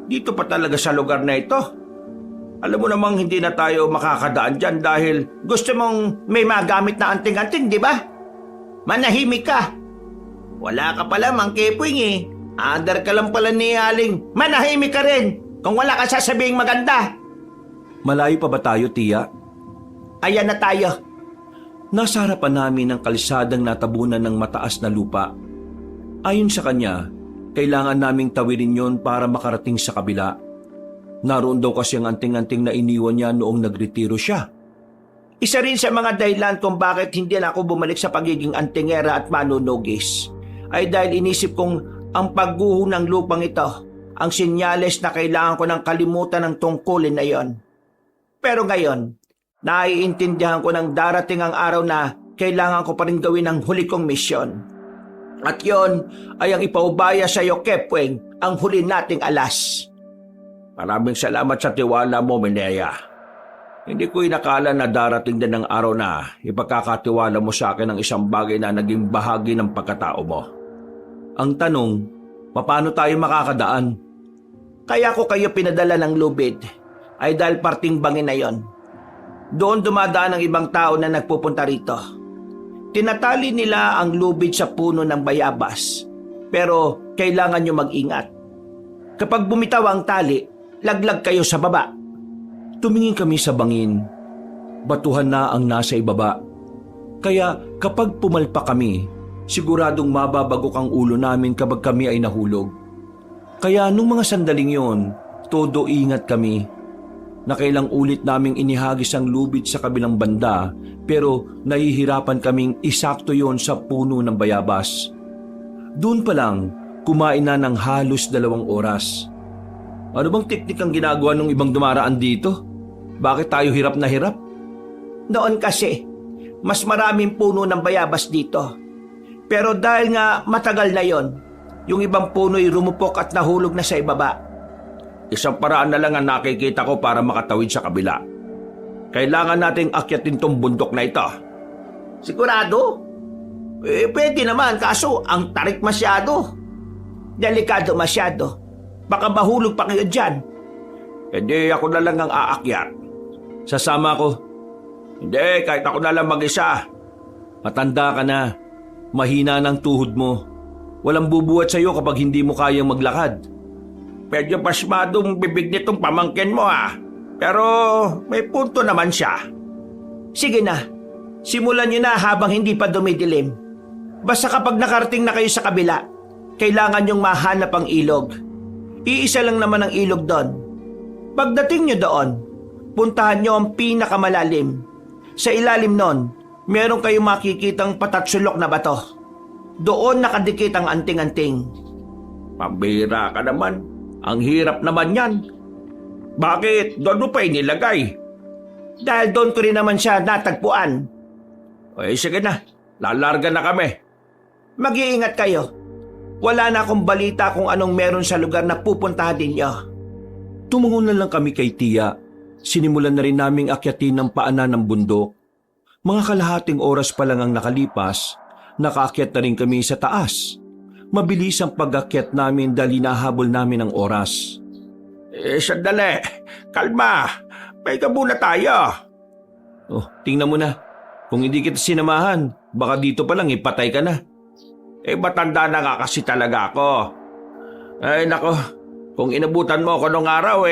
Dito pa talaga sa lugar na ito. Alam mo namang hindi na tayo makakadaan dyan dahil gusto mong may magamit na anting-anting, di ba? Manahimik ka. Wala ka pala, Mang Kepweng eh. Under ka lang pala ni Aling. Manahimik ka rin kung wala ka sasabing maganda. Malayo pa ba tayo, Tia? Ayan na tayo. Nasa harapan namin ang kalsadang natabunan ng mataas na lupa. Ayon sa kanya, kailangan naming tawirin yon para makarating sa kabila. Naroon daw kasi ang anting-anting na iniwan niya noong nagretiro siya. Isa rin sa mga dahilan kung bakit hindi na ako bumalik sa pagiging antingera at manunugis ay dahil inisip kong ang pagguho ng lupang ito ang sinyales na kailangan ko ng kalimutan ng tungkulin na yon. Pero ngayon, naiintindihan ko ng darating ang araw na kailangan ko pa rin gawin ang huli kong misyon. At yon ay ang ipaubaya sa iyo, Kepweng, ang huli nating alas. Maraming salamat sa tiwala mo, Minea. Hindi ko inakala na darating din ang araw na ipagkakatiwala mo sa akin ang isang bagay na naging bahagi ng pagkatao mo. Ang tanong, paano tayo makakadaan? Kaya ko kayo pinadala ng lubid ay dahil parting bangin na yon. Doon dumadaan ang ibang tao na nagpupunta rito. Tinatali nila ang lubid sa puno ng bayabas, pero kailangan nyo mag-ingat. Kapag bumitaw ang tali, laglag kayo sa baba. Tumingin kami sa bangin. Batuhan na ang nasa ibaba. Kaya kapag pumalpa kami, siguradong mababagok ang ulo namin kapag kami ay nahulog. Kaya nung mga sandaling yon, todo ingat kami. Nakailang ulit naming inihagis ang lubid sa kabilang banda, pero nahihirapan kaming isakto yon sa puno ng bayabas. Doon pa lang, kumain na ng halos 2 oras. Ano bang teknik ang ginagawa ng ibang dumaraan dito? Bakit tayo hirap na hirap? Noon kasi, mas maraming puno ng bayabas dito. Pero dahil nga matagal na yon, yung ibang puno'y rumupok at nahulog na sa ibaba. Isang paraan na lang ang nakikita ko para makatawid sa kabila. Kailangan nating akyatin tong bundok na ito. Sigurado? Pwede naman, kaso ang tarik masyado. Delikado masyado. Baka mahulog pa kayo dyan. Hindi ako na lang ang aakyat. Sasama ko. Hindi, kahit ako na lang mag-isa. Matanda ka na. Mahina ng tuhod mo. Walang bubuhat sa'yo kapag hindi mo kayang maglakad. Medyo pasmadong bibig nitong pamangkin mo Pero may punto naman siya. Sige na, simulan nyo na habang hindi pa dumidilim. Basta kapag nakarating na kayo sa kabila, kailangan nyong mahanap ang ilog. Iisa lang naman ang ilog doon. Pagdating nyo doon, puntahan nyo ang pinakamalalim. Sa ilalim nun, meron kayong makikitang patatsulok na bato. Doon nakadikit ang anting-anting. Pambira ka naman. Ang hirap naman yan. Bakit doon mo pa inilagay? Dahil doon ko rin naman siya natagpuan. Sige na, lalarga na kami. Mag-iingat kayo. Wala na akong balita kung anong meron sa lugar na pupuntahan ninyo. Tumungo na lang kami kay Tia. Sinimulan na rin naming akyatin ng paanan ng bundok. Mga kalahating oras pa lang ang nakalipas, nakaakyat na rin kami sa taas. Mabilis ang pag-akyat namin dahil hinahabol namin ang oras. Sandali. Kalma. May muna tayo. Oh, tingnan mo na. Kung hindi kita sinamahan, baka dito pa lang ipatay ka na. Matanda na nga kasi talaga ako. Ay nako, kung inabutan mo ako nung araw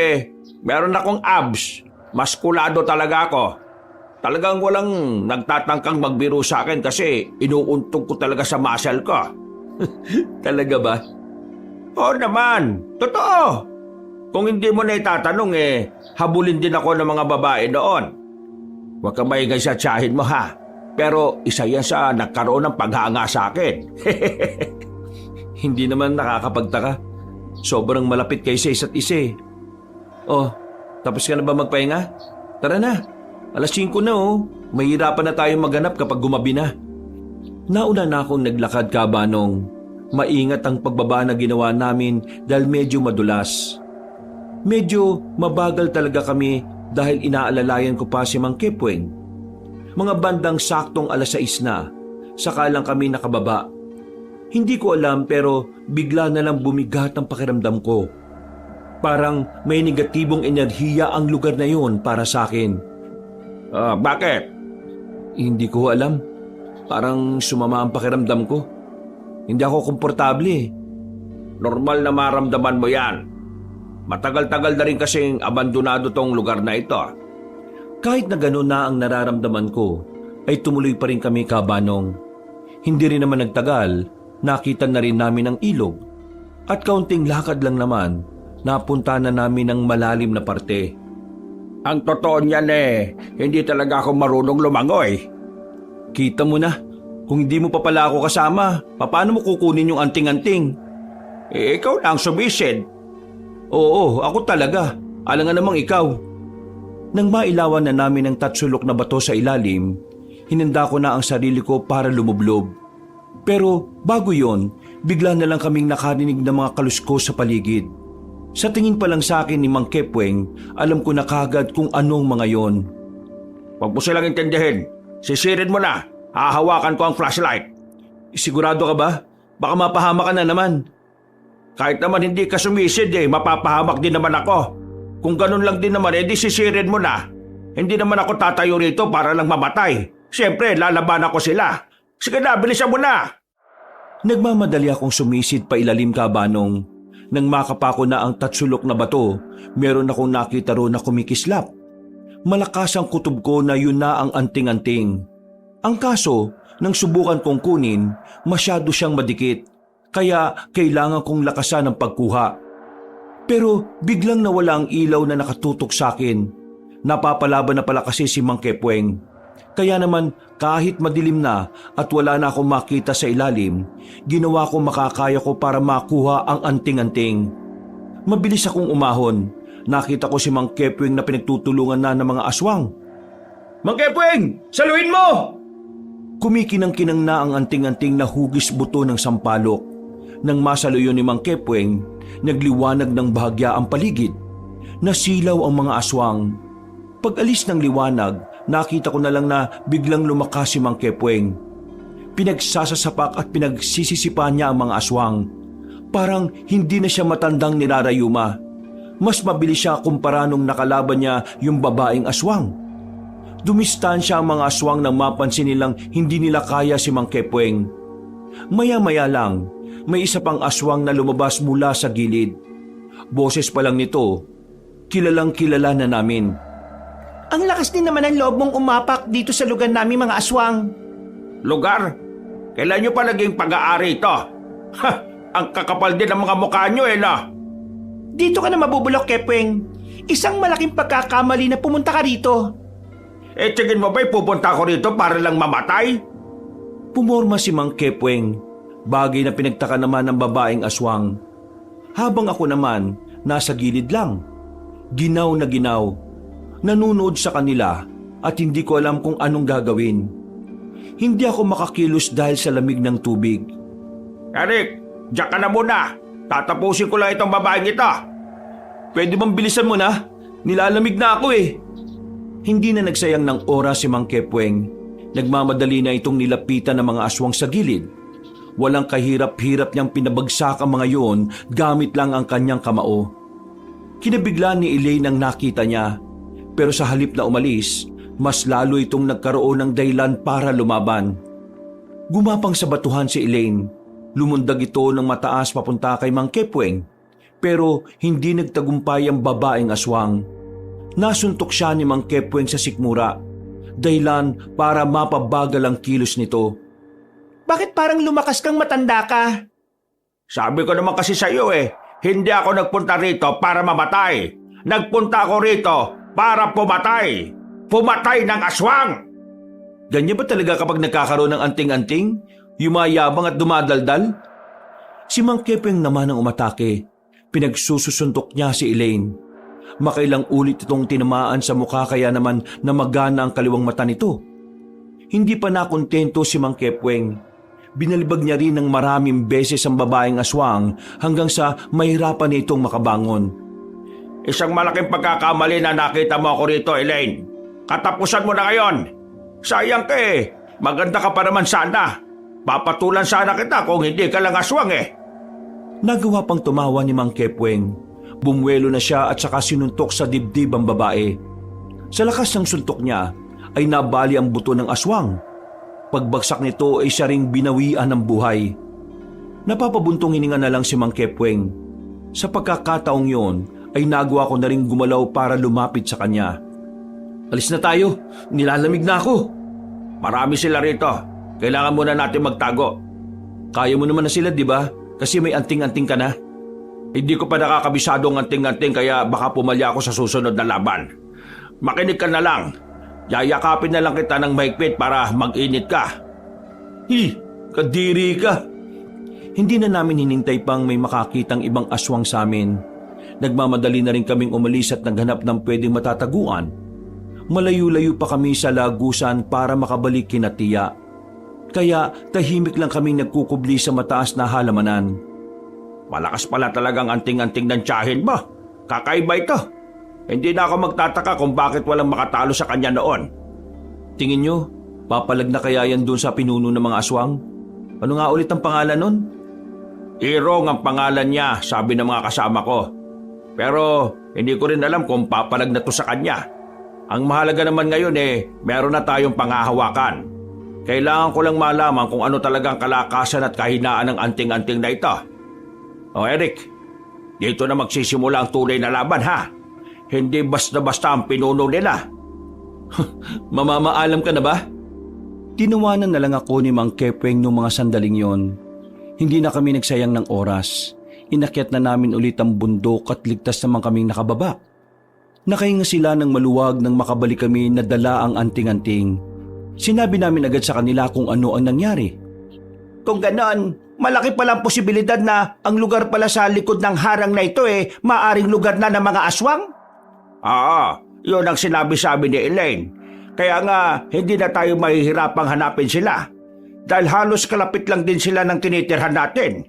meron akong abs. Maskulado talaga ako. Talagang walang nagtatangkang magbiro sa akin kasi inuuntog ko talaga sa muscle ko. Talaga ba? Oo naman, totoo. Kung hindi mo na itatanong habulin din ako ng mga babae doon. Huwag ka maingay sa tiyahin mo Pero isa yan sa nagkaroon ng paghanga sa akin. Hindi naman nakakapagtaka. Sobrang malapit kayo sa isa't isa Oh, tapos ka na ba magpahinga? Tara na. 5:00 na Mahirapan na tayong maghanap kapag gumabi na. Nauna na akong naglakad kabanong. Maingat ang pagbaba na ginawa namin dahil medyo madulas. Medyo mabagal talaga kami dahil inaalalayan ko pa si Mang Kepweng. Mga bandang saktong 6:00 na, saka lang kami nakababa. Hindi ko alam pero bigla na lang bumigat ang pakiramdam ko. Parang may negatibong enerhiya ang lugar na yon para sa akin. Bakit? Hindi ko alam. Parang sumama ang pakiramdam ko. Hindi ako komportable Normal na maramdaman mo yan. Matagal-tagal na rin kasing abandonado tong lugar na ito. Kahit na gano'n na ang nararamdaman ko, ay tumuloy pa rin kami kabanong. Hindi rin naman nagtagal, nakita na rin namin ang ilog. At kaunting lakad lang naman, napunta na namin ang malalim na parte. Ang totoo niyan hindi talaga ako marunong lumangoy. Kita mo na, kung hindi mo pa pala ako kasama, paano mo kukunin yung anting-anting? Ikaw na ang sumisid. Oo, ako talaga. Alangan namang ikaw. Nang mailawan na namin ang tatsulok na bato sa ilalim, hinanda ko na ang sarili ko para lumublob. Pero bago yon, bigla na lang kaming nakarinig ng mga kaluskos sa paligid. Sa tingin pa lang sa akin ni Mang Kepweng, alam ko na kagad kung anong mga yon. Huwag mo silang intindihin. Sisirin mo na. Hahawakan ko ang flashlight. Sigurado ka ba? Baka mapahama ka na naman. Kahit naman hindi ka sumisid mapapahamak din naman ako. Kung ganun lang din naman, edi sisirin mo na. Hindi naman ako tatayo rito para lang mamatay. Siyempre, lalaban ako sila. Sige na, bilisan mo na. Nagmamadali akong sumisid pa ilalim kabanong. Nang makapa ko na ang tatsulok na bato, meron akong nakita roon na kumikislap. Malakas ang kutob ko na yun na ang anting-anting. Ang kaso, nang subukan kong kunin, masyado siyang madikit. Kaya kailangan kong lakasan ang pagkuha. Pero biglang nawala ang ilaw na nakatutok sa akin. Napapalaban na pala kasi si Mang Kepweng. Kaya naman kahit madilim na at wala na akong makita sa ilalim, ginawa ko makakaya ko para makuha ang anting-anting. Mabilis akong umahon. Nakita ko si Mang Kepweng na pinagtutulungan na ng mga aswang. Mang Kepweng, saluhin mo! Kumikinang-kinang na ang anting-anting na hugis buto ng sampalok. Nang masaluyo ni Mang Kepweng, nagliwanag ng bahagya ang paligid. Nasilaw ang mga aswang. Pag-alis ng liwanag, nakita ko na lang na biglang lumakas si Mang Kepweng. Pinagsasasapak at pinagsisisipa niya ang mga aswang. Parang hindi na siya matandang nirarayuma. Mas mabilis siya kumpara nung nakalaban niya yung babaeng aswang. Dumistansya ang mga aswang nang mapansin nilang hindi nila kaya si Mang Kepweng. Maya-maya lang, may isa pang aswang na lumabas mula sa gilid. Boses pa lang nito, kilalang kilala na namin. Ang lakas din naman ang loob mong umapak dito sa lugar namin mga aswang. Lugar? Kailan nyo pa naging pag-aari ito? Ha! Ang kakapal din ng mga mukha nyo no? Dito ka na mabubulok, Kepweng. Isang malaking pagkakamali na pumunta ka rito. Tingin mo ba'y pupunta ako rito para lang mamatay? Pumorma si Mang Kepweng, bagay na pinagtaka naman ng babaeng aswang. Habang ako naman, nasa gilid lang. Ginaw na ginaw. Nanunood sa kanila at hindi ko alam kung anong gagawin. Hindi ako makakilos dahil sa lamig ng tubig. Eric, diyan ka na muna. Tatapusin ko lang itong babaeng ito. Pwede bang bilisan mo na? Nilalamig na ako eh. Hindi na nagsayang ng oras si Mang Kepweng. Nagmamadali na itong nilapitan ng mga aswang sa gilid. Walang kahirap-hirap niyang pinabagsak ang mga yun gamit lang ang kanyang kamao. Kinabigla ni Elaine ang nakita niya. Pero sa halip na umalis, mas lalo itong nagkaroon ng dahilan para lumaban. Gumapang sa batuhan si Elaine. Lumundag ito ng mataas papunta kay Mang Kepweng. Pero hindi nagtagumpay ang babaeng aswang. Nasuntok siya ni Mang Kepweng sa sikmura. Dahilan para mapabagal ang kilos nito. Bakit parang lumakas kang matanda ka? Sabi ko naman kasi sa iyo hindi ako nagpunta rito para mamatay. Nagpunta ako rito para pumatay. Pumatay ng aswang! Ganyan ba talaga kapag nagkakaroon ng anting-anting? Yumayabang at dumadaldal? Si Mang Kepweng naman ang umatake. Pinagsusuntok niya si Elaine. Makailang ulit itong tinamaan sa mukha kaya naman namagana ang kaliwang mata nito. Hindi pa nakontento si Mang Kepweng. Binalibag niya rin ng maraming beses ang babaeng aswang hanggang sa mahirapan niya itong makabangon. Isang malaking pagkakamali na nakita mo ako rito, Elaine. Katapusan mo na ngayon. Sayang ka Maganda ka pa naman sana. Papatulan sana kita kung hindi ka lang aswang Nagawa pang tumawa ni Mang Kepweng. Bumwelo na siya at saka sinuntok sa dibdib ang babae. Sa lakas ng suntok niya ay nabali ang buto ng aswang. Pagbagsak nito ay siya ring binawian ng buhay. Napapabuntong hininga na lang si Mang Kepweng. Sa pagkakataong yon ay nagawa ko na ring gumalaw para lumapit sa kanya. Alis na tayo. Nilalamig na ako. Marami sila rito. Kailangan muna natin magtago. Kaya mo naman na sila, di ba? Kasi may anting-anting ka na. Hindi ko pa nakakabisado ang anting-anting kaya baka pumalya ako sa susunod na laban. Makinig ka na lang. Yayakapin na lang kita ng mahigpit para mag-init ka. Kadiri ka. Hindi na namin hinintay pang may makakitang ibang aswang sa amin. Nagmamadali na rin kaming umalis at naghanap ng pwedeng matataguan. Malayo-layo pa kami sa lagusan para makabalik kina Tia. Kaya tahimik lang kaming nagkukubli sa mataas na halamanan. Malakas pala talagang anting-anting ng tiyahin mo. Kakaiba ito. Hindi na ako magtataka kung bakit walang makatalo sa kanya noon. Tingin nyo, papalag na kaya yan doon sa pinuno ng mga aswang? Ano nga ulit ang pangalan nun? Irong ang pangalan niya, sabi ng mga kasama ko. Pero hindi ko rin alam kung papalag na to sa kanya. Ang mahalaga naman ngayon meron na tayong pangahawakan. Kailangan ko lang malaman kung ano talagang kalakasan at kahinaan ng anting-anting na ito. O Eric, dito na magsisimula ang tunay na laban ha. Hindi basta-basta ang pinuno nila. Mamamaalam ka na ba? Tinawanan na lang ako ni Mang Kepweng nung mga sandaling yon. Hindi na kami nagsayang ng oras. Inakyat na namin ulit ang bundok at ligtas naman kaming nakababa. Nakahinga sila ng maluwag nang makabalik kami na dala ang anting-anting. Sinabi namin agad sa kanila kung ano ang nangyari. Kung ganon, malaki palang posibilidad na ang lugar pala sa likod ng harang na ito maaring lugar na ng mga aswang? Yun ang sinabi-sabi ni Elaine. Kaya nga, hindi na tayo mahihirapang hanapin sila. Dahil halos kalapit lang din sila ng tinitirhan natin.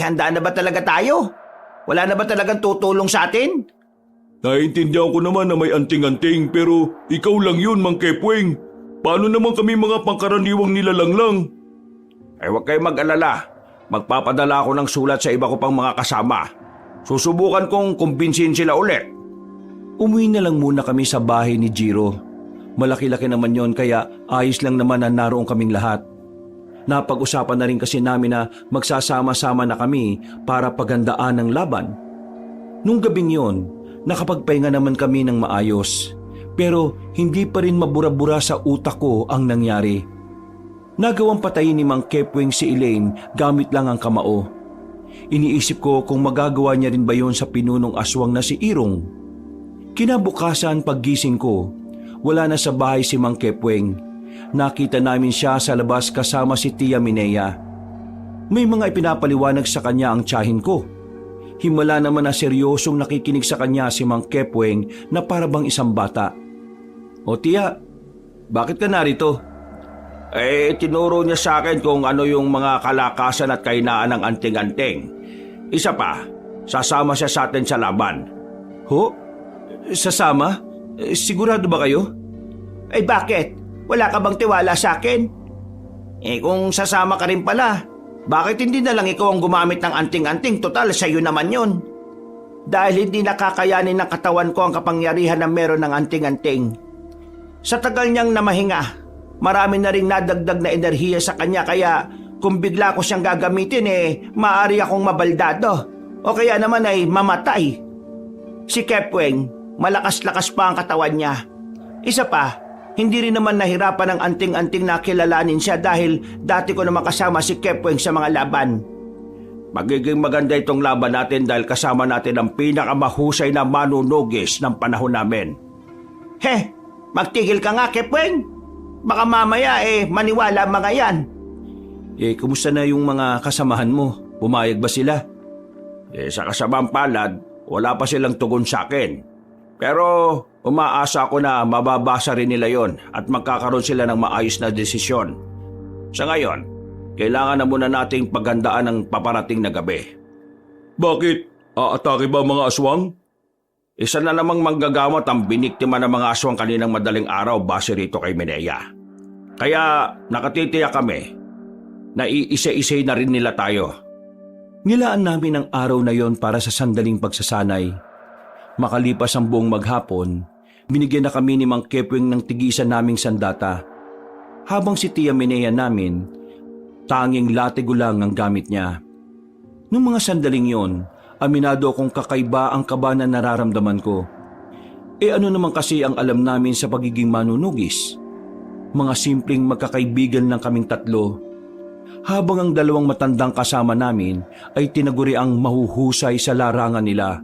Handa na ba talaga tayo? Wala na ba talagang tutulong sa atin? Naiintindihan ko naman na may anting-anting pero ikaw lang yun, Mang Kepweng. Paano naman kami mga pangkaraniwang nilalang lang? Huwag kayong mag-alala. Magpapadala ako ng sulat sa iba ko pang mga kasama. Susubukan kong kumbinsin sila ulit. Umuwi na lang muna kami sa bahay ni Jiro. Malaki-laki naman yon kaya ayos lang naman na naroon kaming lahat. Napag-usapan na rin kasi namin na magsasama-sama na kami para pagandaan ng laban. Nung gabing yon, nakapagpahinga naman kami ng maayos. Pero hindi pa rin mabura-bura sa utak ko ang nangyari. Nagawang patayin ni Mang Kepweng si Elaine gamit lang ang kamao. Iniisip ko kung magagawa niya rin ba yon sa pinunong aswang na si Irong. Kinabukasan paggising ko, wala na sa bahay si Mang Kepweng. Nakita namin siya sa labas kasama si Tia Minea. May mga ipinapaliwanag sa kanya ang tiyahin ko. Himala naman na seryosong nakikinig sa kanya si Mang Kepweng na parabang isang bata. O Tia, bakit ka narito? Tinuro niya sa akin kung ano yung mga kalakasan at kahinaan ng anting-anting. Isa pa, sasama siya sa atin sa laban. Ho? Sasama? Sigurado ba kayo? Bakit? Wala ka bang tiwala sa akin? Kung sasama ka rin pala, bakit hindi na lang ikaw ang gumamit ng anting-anting? Total, sa'yo naman yun. Dahil hindi nakakayanin ng katawan ko ang kapangyarihan na meron ng anting-anting. Sa tagal niyang namahinga, marami na rin nadagdag na enerhiya sa kanya kaya kung bigla ko siyang gagamitin maaari akong mabaldado o kaya naman ay mamatay. Si Kepweng, malakas-lakas pa ang katawan niya. Isa pa, hindi rin naman nahirapan ng anting-anting na kilalanin siya dahil dati ko naman kasama si Kepweng sa mga laban. Magiging maganda itong laban natin dahil kasama natin ang pinakamahusay na manunugis ng panahon namin. Magtigil ka nga, Kepweng. Baka mamaya maniwala mga yan. Kumusta na yung mga kasamahan mo? Pumayag ba sila? Sa kasamang palad, wala pa silang tugon sa akin. Pero umaasa ako na mababasa rin nila yon at magkakaroon sila ng maayos na desisyon. Sa ngayon, kailangan na muna nating paghandaan ang paparating na gabi. Bakit? Aatake ba mga aswang? Isa na namang manggagamot ang biniktima ng mga aswang kaninang madaling araw base rito kay Minea. Kaya nakatitiyak kami na iisa-isay na rin nila tayo. Nilaan namin ang araw na yon para sa sandaling pagsasanay. Makalipas ang buong maghapon, binigyan na kami ni Mang Kepweng ng tigisan naming sandata. Habang si Tia Minea namin, tanging latigo lang ang gamit niya. Noong mga sandaling yon, aminado akong kakaiba ang kaba na nararamdaman ko. Ano naman kasi ang alam namin sa pagiging manunugis? Mga simpleng magkakaibigan lang kaming tatlo. Habang ang dalawang matandang kasama namin ay tinaguri ang mahuhusay sa larangan nila.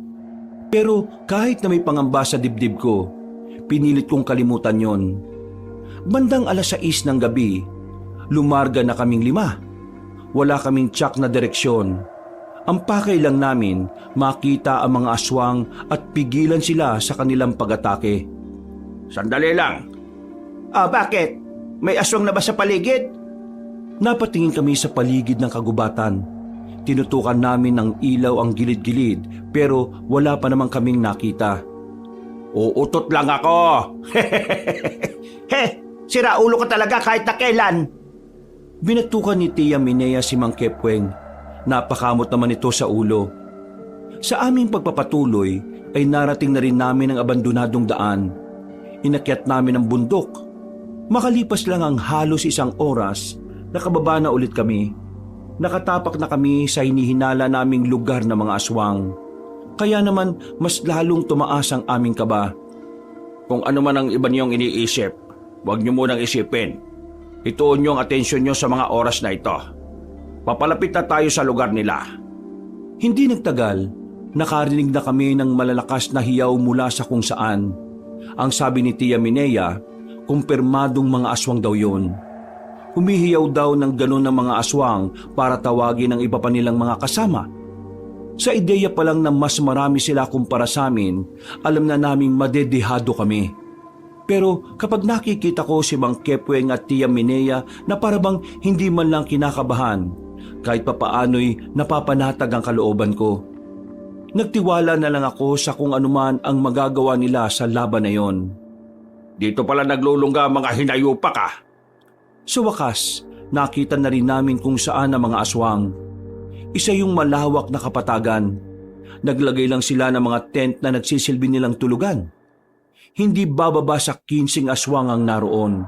Pero kahit na may pangamba sa dibdib ko, pinilit kong kalimutan yon. Bandang 6:00 ng gabi, lumarga na kaming 5. Wala kaming tsak na direksyon. Ang pakay lang namin makita ang mga aswang at pigilan sila sa kanilang pag-atake. Sandali lang. Bakit? May aswang na ba sa paligid? Napatingin kami sa paligid ng kagubatan. Tinutukan namin ng ilaw ang gilid-gilid pero wala pa naman kaming nakita. Uutot lang ako. Sira ulo ka talaga kahit na kailan. Binatukan ni Tia Minea si Mang Kepweng. Napakamot naman ito sa ulo. Sa aming pagpapatuloy ay narating na rin namin ang abandonadong daan. Inakyat namin ang bundok. Makalipas lang ang halos 1 oras, nakababa na ulit kami. Nakatapak na kami sa hinihinala naming lugar ng mga aswang. Kaya naman mas lalong tumaas ang aming kaba. Kung ano man ang iba niyong iniisip, huwag niyo munang isipin. Ituon niyo ang atensyon niyo sa mga oras na ito. Papalapit na tayo sa lugar nila. Hindi nagtagal, nakarinig na kami ng malalakas na hiyaw mula sa kung saan. Ang sabi ni Tia Minea, kumpirmadong mga aswang daw yun. Humihiyaw daw ng ganun ng mga aswang para tawagin ang iba pa nilang mga kasama. Sa ideya pa lang na mas marami sila kumpara sa amin, alam na naming madedehado kami. Pero kapag nakikita ko si Mang Kepweng at Tia Minea na parabang hindi man lang kinakabahan, kahit papaano'y napapanatag ang kalooban ko. Nagtiwala na lang ako sa kung anuman ang magagawa nila sa laban na yon. Dito pala naglulungga ang mga hinayupa ka. Sa wakas, nakita na rin namin kung saan ang mga aswang. Isa yung malawak na kapatagan. Naglagay lang sila ng mga tent na nagsisilbi nilang tulugan. Hindi bababa sa 15 aswang ang naroon.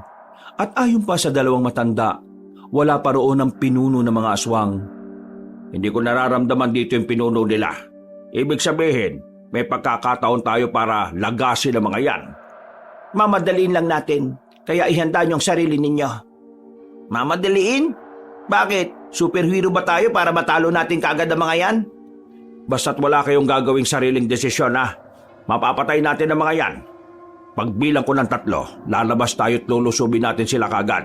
At ayon pa sa 2 matanda, wala pa roon ang pinuno ng mga aswang. Hindi ko nararamdaman dito yung pinuno nila. Ibig sabihin, may pagkakataon tayo para lagasin ang mga yan. Mamadaliin lang natin, kaya ihanda niyo ang sarili ninyo. Mamadaliin? Bakit? Superhero ba tayo para matalo natin kaagad ang mga yan? Basta't wala kayong gagawing sariling desisyon ha. Mapapatay natin ang mga yan. Pagbilang ko ng 3, lalabas tayo at lulusubin natin sila kaagad.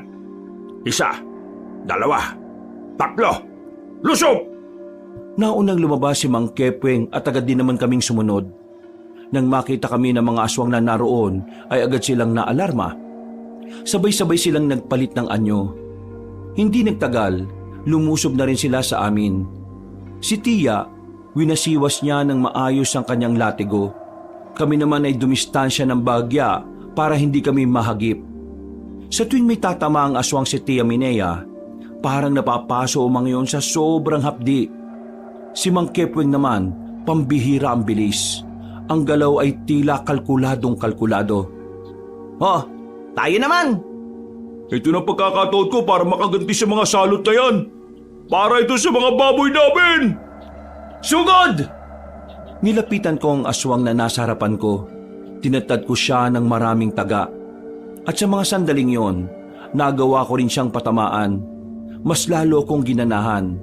1, 2, 3, lusob! Naunang lumabas si Mang Kepweng at agad din naman kaming sumunod. Nang makita kami ng mga aswang na naroon ay agad silang naalarma. Sabay-sabay silang nagpalit ng anyo. Hindi nagtagal, lumusob na rin sila sa amin. Si Tia, winasiwas niya ng maayos ang kanyang latigo. Kami naman ay dumistansya ng bagya para hindi kami mahagip. Sa tuwing may tatama ang aswang si Tia Minea, parang napapaso umang yon sa sobrang hapdi. Si Mang Kepweng naman, pambihira ang bilis. Ang galaw ay tila kalkuladong kalkulado. Oh, tayo naman! Ito na pagkakataon ko para makaganti sa mga salot na yan. Para ito sa mga baboy namin! Sugod! Nilapitan ko ang aswang na nasa harapan ko. Tinatad ko siya ng maraming taga. At sa mga sandaling yon, nagawa ko rin siyang patamaan. Mas lalo kong ginanahan.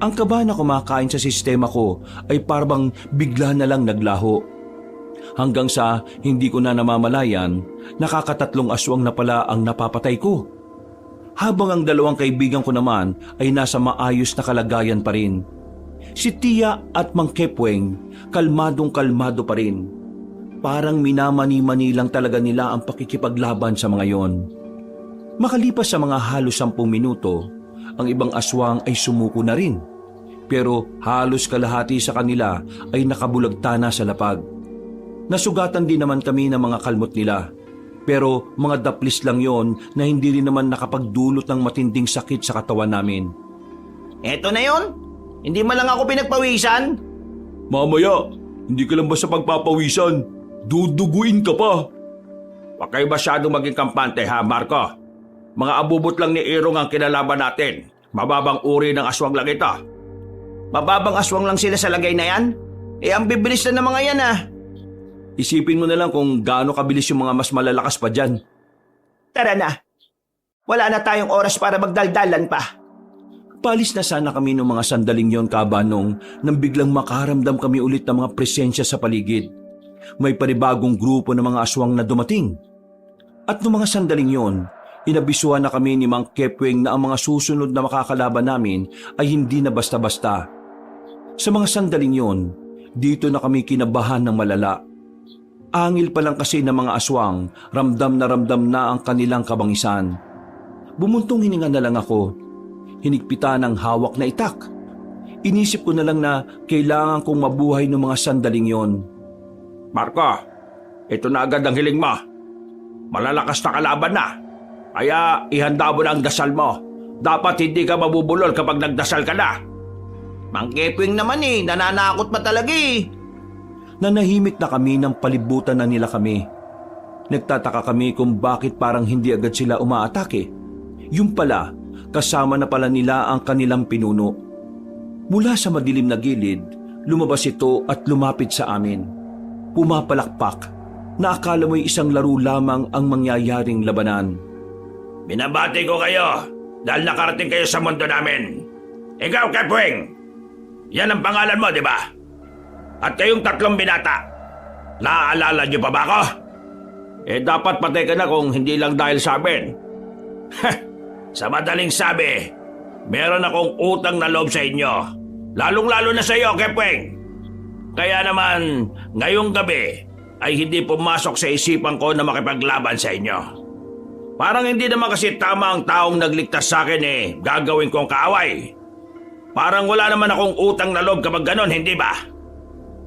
Ang kaba na kumakain sa sistema ko ay parang bigla na lang naglaho. Hanggang sa hindi ko na namamalayan, nakakatatlong aswang na pala ang napapatay ko. Habang ang 2 kaibigan ko naman ay nasa maayos na kalagayan pa rin. Si Tia at Mang Kepweng, kalmadong-kalmado pa rin. Parang minamani-mani lang talaga nila ang pakikipaglaban sa mga yon. Makalipas sa mga halos 10 minuto, ang ibang aswang ay sumuko na rin. Pero halos kalahati sa kanila ay nakabulagta na sa lapag. Nasugatan din naman kami ng mga kalmot nila. Pero mga daplis lang yon na hindi rin naman nakapagdulot ng matinding sakit sa katawan namin. Eto na yon? Hindi man lang ako pinagpawisan? Mamaya, hindi ka lang basta pagpapawisan. Duduguin ka pa. Huwag kayo masyadong maging kampante ha, Marco. Mga abubot lang ni Irong ang kinalaban natin. Mababang uri ng aswang lang ito. Mababang aswang lang sila sa lagay na yan? Ang bibilis na ng mga yan ah. Isipin mo na lang kung gaano kabilis yung mga mas malalakas pa dyan. Tara na. Wala na tayong oras para magdaldalan pa. Palis na sana kami ng mga sandaling yon, Kabanong, nang biglang makaramdam kami ulit ng mga presensya sa paligid. May panibagong grupo ng mga aswang na dumating. At noong mga sandaling yon, inabisuhan na kami ni Mang Kepweng na ang mga susunod na makakalaban namin ay hindi na basta-basta. Sa mga sandaling yon, dito na kami kinabahan ng malala. Angil pa lang kasi ng mga aswang, ramdam na ang kanilang kabangisan. Bumuntong hininga na lang ako. Hinigpitan ng hawak na itak. Inisip ko na lang na kailangan kong mabuhay ng mga sandaling yon. Marco, ito na agad ang hiling mo. Malalakas na kalaban na. Kaya ihanda mo na ang dasal mo. Dapat hindi ka mabubulol kapag nagdasal ka na. Mang Kepweng naman nananakot pa talaga Nanahimik na kami nang palibutan na nila kami. Nagtataka kami kung bakit parang hindi agad sila umaatake. Yung pala, kasama na pala nila ang kanilang pinuno. Mula sa madilim na gilid, lumabas ito at lumapit sa amin. Pumapalakpak na akala mo'y isang laro lamang ang mangyayaring labanan. Binabati ko kayo dahil nakarating kayo sa mundo namin. Ikaw, Kepweng, yan ang pangalan mo, di ba? At kayong tatlong binata, naaalala niyo pa ba ako? Dapat patay ka na kung hindi lang dahil sa amin. Sa madaling sabi, meron akong utang na loob sa inyo. Lalong-lalo na sa iyo, Kepweng. Kaya naman, ngayong gabi ay hindi pumasok sa isipan ko na makipaglaban sa inyo. Parang hindi naman kasi tama ang taong nagligtas sa akin gagawin kong kaaway. Parang wala naman akong utang na loob kapag ganon, hindi ba?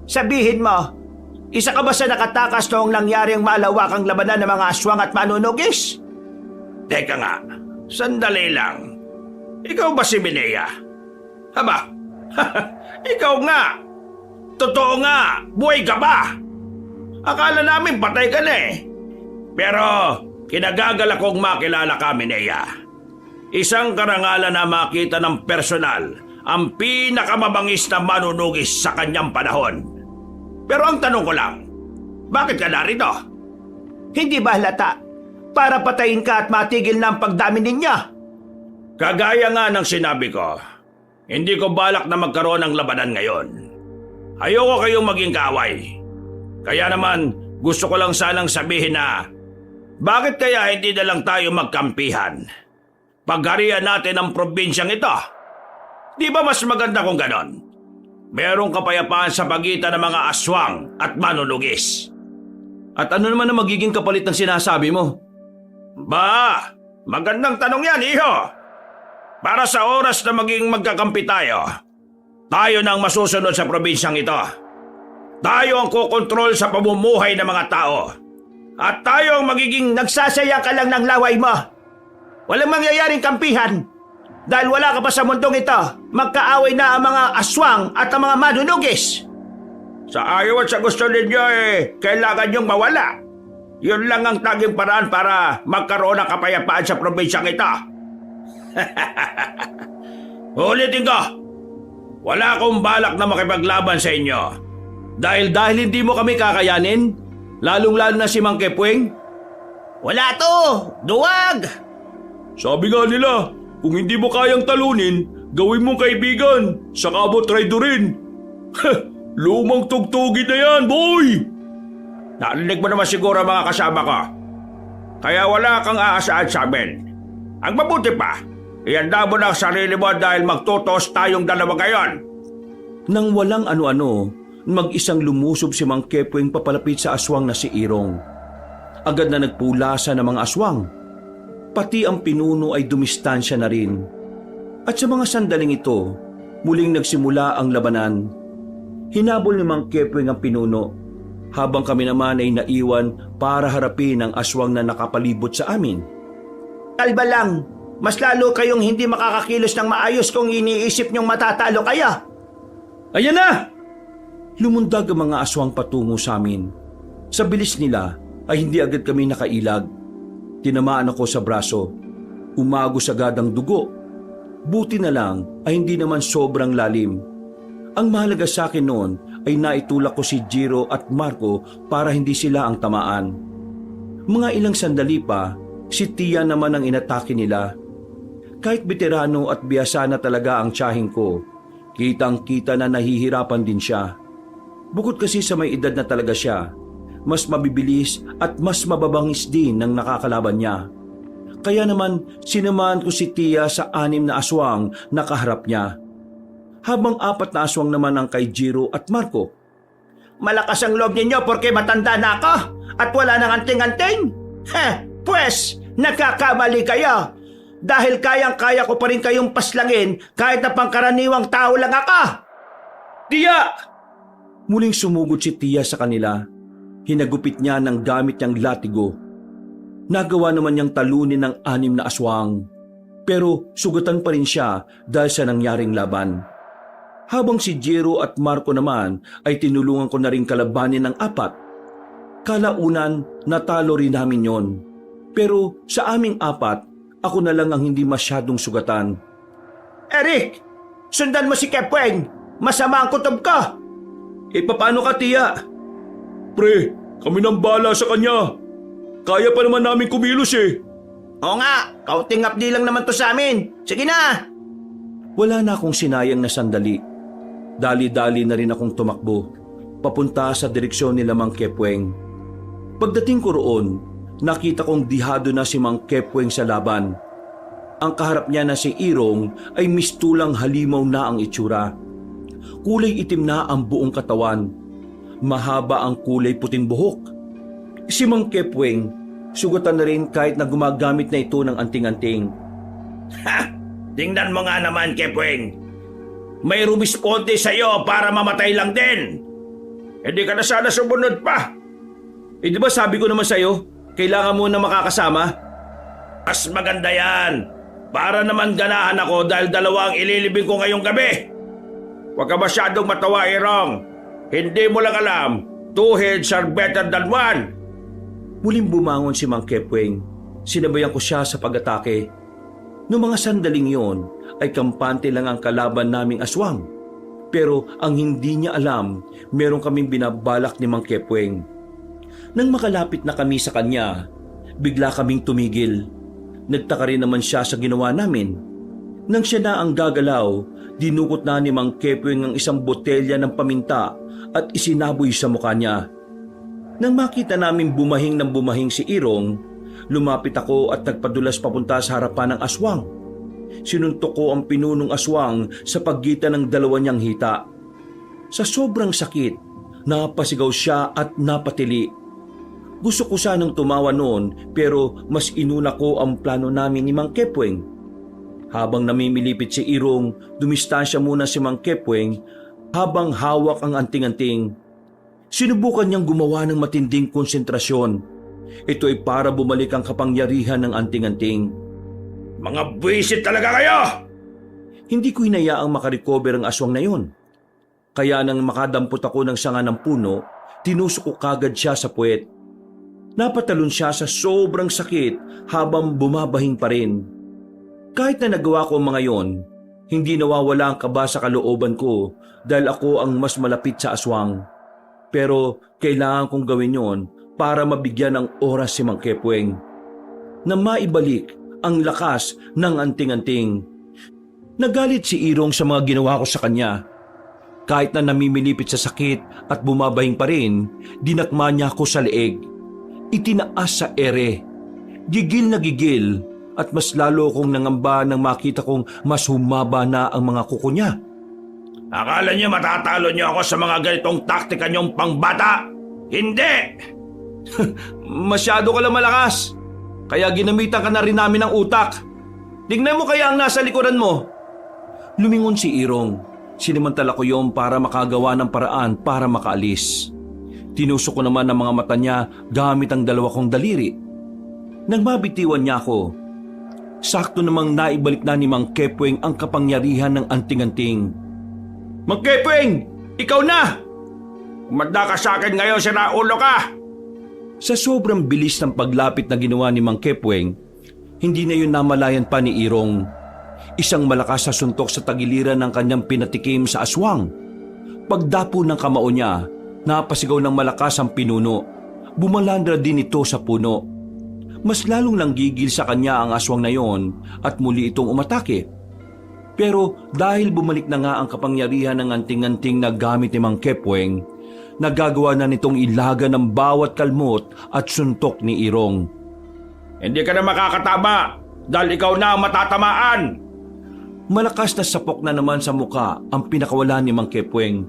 Sabihin mo, isa ka ba sa nakatakas noong nangyaring malawakang labanan ng mga aswang at manunugis? Teka nga, sandali lang. Ikaw ba si Minea? Haba, ikaw nga. Totoo nga, buhay ka ba? Akala namin patay ka na Pero kinagagal akong makilala ka, Minea. Isang karangalan na makita ng personal ang pinakamabangis na manunugis sa kanyang panahon. Pero ang tanong ko lang, bakit ka narito? Hindi ba halata para patayin ka at matigil na ang pagdami ninyo? Kagaya nga ng sinabi ko, hindi ko balak na magkaroon ng labanan ngayon. Ayoko kayong maging kaaway. Kaya naman, gusto ko lang sanang sabihin na, bakit kaya hindi na lang tayo magkampihan? Pagharian natin ang probinsyang ito. Di ba mas maganda kung ganon? Merong kapayapaan sa pagitan ng mga aswang at manunugis. At ano naman ang magiging kapalit ng sinasabi mo? Ba, magandang tanong yan, iho. Para sa oras na maging magkakampi tayo na ang masusunod sa probinsyang ito. Tayo ang kukontrol sa pamumuhay ng mga tao. At tayo ang magiging Nagsasaya ka lang ng laway mo. Walang mangyayaring kampihan. Dahil wala ka pa sa mundong ito, magkaaway na ang mga aswang at ang mga manunugis. Sa ayaw at sa gusto ninyo kailangan niyong mawala. Yun lang ang tanging paraan para magkaroon ng kapayapaan sa probinsyang ito. Ulitin ko, wala akong balak na makipaglaban sa inyo. Dahil hindi mo kami kakayanin, lalong-lalo na si Mang Kepweng. Wala to! Duwag! Sabi nga nila, kung hindi mo kayang talunin, gawin mong kaibigan, saka mo traidorin. Lumang tugtugin na yan, boy! Narinig mo naman siguro mga kasama ko. Kaya wala kang aasahan sa amin. Ang mabuti pa, ihanda mo na ang sarili mo dahil magtutos tayong dalawa ngayon. Nang walang ano-ano, mag-isang lumusob si Mang Kepweng papalapit sa aswang na si Irong. Agad na nagpulasa ng mga aswang. Pati ang pinuno ay dumistansya na rin. At sa mga sandaling ito, muling nagsimula ang labanan. Hinabol ni Mang Kepweng ang pinuno, habang kami naman ay naiwan para harapin ang aswang na nakapalibot sa amin. Kalba lang, mas lalo kayong hindi makakakilos ng maayos kung iniisip niyong matatalo kaya. Ayan na! Lumundag ang mga aswang patungo sa amin. Sa bilis nila ay hindi agad kami nakailag. Tinamaan ako sa braso. Umagos agad ang dugo. Buti na lang ay hindi naman sobrang lalim. Ang mahalaga sa akin noon ay naitulak ko si Jiro at Marco para hindi sila ang tamaan. Mga ilang sandali pa, si Tia naman ang inatake nila. Kahit veterano at biyasa na talaga ang tiyahing ko, kitang-kita na nahihirapan din siya. Bukod kasi sa may edad na talaga siya, mas mabibilis at mas mababangis din ng nakakalaban niya. Kaya naman sinamahan ko si Tia sa 6 na aswang na kaharap niya. Habang 4 na aswang naman ang kay Jiro at Marco. Malakas ang loob ninyo porque matanda na ako at wala nang anting-anting? Pues, nagkakamali kayo. Dahil kayang-kaya ko pa rin kayong paslangin kahit na pangkaraniwang tao lang ako. Tia! Muling sumugod si Tia sa kanila. Hinagupit niya ng gamit niyang latigo. Nagawa naman niyang talunin ng 6 na aswang. Pero sugatan pa rin siya dahil sa nangyaring laban. Habang si Jiro at Marco naman ay tinulungan ko na rin kalabanin ng 4. Kalaunan, natalo rin namin yon. Pero sa aming 4, ako na lang ang hindi masyadong sugatan. Eric, sundan mo si Kepweng. Masama ang kutob ko. Paano ka, Tia? Pre, kami nang bala sa kanya. Kaya pa naman namin kumilos eh. Oo nga, kaunting updi lang naman to sa amin. Sige na. Wala na akong sinayang na sandali. Dali-dali na rin akong tumakbo, papunta sa direksyon ni Mang Kepweng. Pagdating ko roon, nakita kong dihado na si Mang Kepweng sa laban. Ang kaharap niya na si Irong ay mistulang halimaw na ang itsura. Kulay itim na ang buong katawan. Mahaba ang kulay puting buhok. Si Mang Kepweng, sugatan na rin kahit na gumagamit na ito ng anting-anting. Tingnan mo nga naman, Kepweng. May rumisponde sa'yo para mamatay lang din. Hindi ka na sana sumunod pa. Di ba sabi ko naman sa'yo, kailangan mo na makakasama? Mas maganda yan. Para naman ganahan ako dahil 2 ang ililibing ko ngayong gabi. Huwag ka masyadong matawa, Irong. Hindi mo lang alam, 2 heads are better than 1. Muling bumangon si Mang Kepweng. Sinabayan ko siya sa pag-atake. Noong mga sandaling yon ay kampante lang ang kalaban naming aswang. Pero ang hindi niya alam, meron kaming binabalak ni Mang Kepweng. Nang makalapit na kami sa kanya, bigla kaming tumigil. Nagtaka rin naman siya sa ginawa namin. Nang siya na ang gagalaw, dinukot na ni Mang Kepweng ang isang botelya ng paminta at isinaboy sa mukha niya. Nang makita namin bumahing ng bumahing si Irong, lumapit ako at nagpadulas papunta sa harapan ng aswang. Sinuntok ko ang pinunong aswang sa pagitan ng 2 niyang hita. Sa sobrang sakit, napasigaw siya at napatili. Gusto ko sanang tumawa noon pero mas inuna ko ang plano namin ni Mang Kepweng. Habang namimilipit si Irong, dumistansya muna si Mang Kepweng habang hawak ang anting-anting. Sinubukan niyang gumawa ng matinding konsentrasyon. Ito ay para bumalik ang kapangyarihan ng anting-anting. Mga buwisit talaga kayo! Hindi ko hinayaang makarecover ang aswang na yon. Kaya nang makadampot ako ng sanga ng puno, tinusok ko kagad siya sa puwet. Napatalon siya sa sobrang sakit habang bumabahing pa rin. Kahit na nagawa ko ang mga yon, hindi nawawala ang kaba sa kalooban ko dahil ako ang mas malapit sa aswang. Pero kailangan kong gawin yon para mabigyan ng oras si Mang Kepweng na maibalik ang lakas ng anting-anting. Nagalit si Irong sa mga ginawa ko sa kanya. Kahit na namimilipit sa sakit at bumabahing pa rin, dinakma niya ako sa leeg. Itinaas sa ere. Gigil na gigil at mas lalo kong nangamba nang makita kong mas humaba na ang mga kuko niya. Akala niyo matatalo niyo ako sa mga ganitong taktika niyong pangbata? Hindi! Masyado ka lang malakas. Kaya ginamitan ka na rin namin ng utak. Tingnan mo kaya ang nasa likuran mo. Lumingon si Irong. Sinimantala ko yon para makagawa ng paraan para makaalis. Tinusok ko naman ang mga mata niya gamit ang 2 kong daliri. Nang mabitiwan niya ako, sakto namang naibalik na ni Mang Kepweng ang kapangyarihan ng anting-anting. Mang Kepweng! Ikaw na! Umanda ka sa akin ngayon, sinaulo ka! Sa sobrang bilis ng paglapit na ginawa ni Mang Kepweng, hindi na yun namalayan pa ni Irong. Isang malakas na suntok sa tagiliran ng kanyang pinatikim sa aswang. Pagdapo ng kamao niya, napasigaw ng malakas ang pinuno. Bumalandra din ito sa puno. Mas lalong nanggigil sa kanya ang aswang na yon at muli itong umatake. Pero dahil bumalik na nga ang kapangyarihan ng anting-anting na gamit ni Mang Kepweng, nagagawa na nitong ilaga ng bawat kalmot at suntok ni Irong. Hindi ka na makakatama dahil ikaw na ang matatamaan. Malakas na sapok na naman sa muka ang pinakawalan ni Mang Kepweng.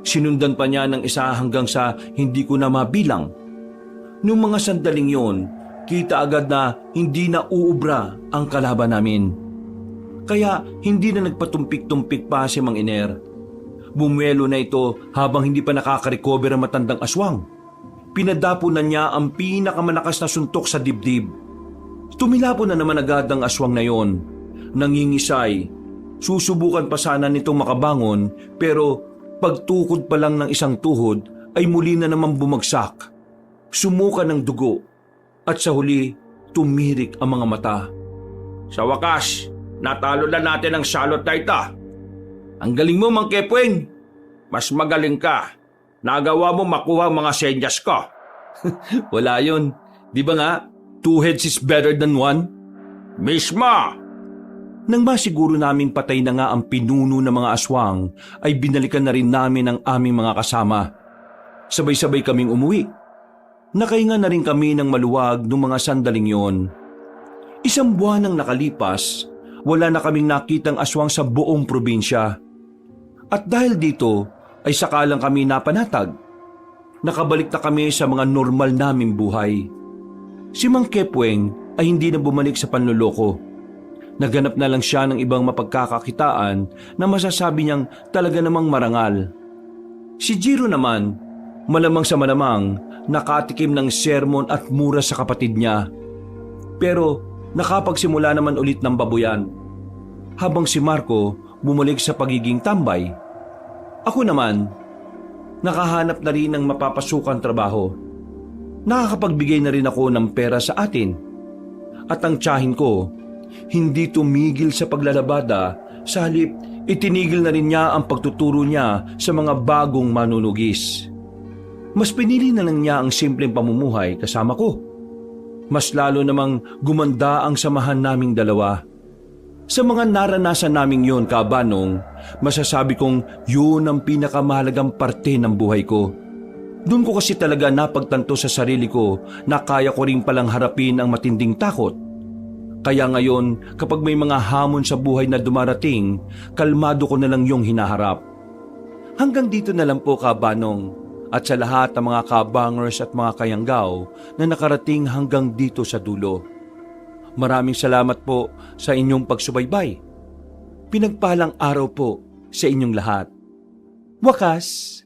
Sinundan pa niya ng isa hanggang sa hindi ko na mabilang. Noong mga sandaling yon, kita agad na hindi na uubra ang kalaban namin. Kaya hindi na nagpatumpik-tumpik pa si Mang Iner. Bumuelo na ito habang hindi pa nakaka-recover ang matandang aswang. Pinadapo na niya ang pinakamalakas na suntok sa dibdib. Tumilapo na naman agad ang aswang na yon. Nangingisay. Susubukan pa sana nitong makabangon pero pagtukod pa lang ng isang tuhod ay muli na naman bumagsak. Sumuka ng dugo at sa huli tumirik ang mga mata. Sa wakas, natalo na natin ang salot na ito. Ang galing mo, Mang Kepweng. Mas magaling ka. Nagawa mo makuha ang mga senyas ko. Wala yun. Di ba nga, two heads is better than one? Mismo! Nang masiguro naming patay na nga ang pinuno ng mga aswang, ay binalikan na rin namin ang aming mga kasama. Sabay-sabay kaming umuwi. Nakahinga na rin kami ng maluwag noong mga sandaling yon. Isang buwan nang nakalipas, wala na kaming nakitang aswang sa buong probinsya. At dahil dito, ay sakalang kami napanatag. Nakabalik na kami sa mga normal naming buhay. Si Mang Kepweng ay hindi na bumalik sa panloloko. Naghanap na lang siya ng ibang mapagkakakitaan na masasabi niyang talaga namang marangal. Si Jiro naman, malamang sa malamang, nakatikim ng sermon at mura sa kapatid niya. Pero nakapagsimula naman ulit ng babuyan. Habang si Marco bumalik sa pagiging tambay. Ako naman, nakahanap na rin ng mapapasukang trabaho. Nakakapagbigay na rin ako ng pera sa atin. At ang tiyahin ko, hindi tumigil sa paglalabada, sa halip itinigil na rin niya ang pagtuturo niya sa mga bagong manunugis. Mas pinili na lang niya ang simpleng pamumuhay kasama ko. Mas lalo namang gumanda ang samahan naming dalawa. Sa mga naranasan naming yon, Kabanong, masasabi kong yun ang pinakamahalagang parte ng buhay ko. Doon ko kasi talaga napagtanto sa sarili ko na kaya ko rin palang harapin ang matinding takot. Kaya ngayon, kapag may mga hamon sa buhay na dumarating, kalmado ko na lang yung hinaharap. Hanggang dito na lang po, Kabanong, at sa lahat ng mga kabangers at mga kayanggaw na nakarating hanggang dito sa dulo. Maraming salamat po sa inyong pagsubaybay. Pinagpalang araw po sa inyong lahat. Wakas!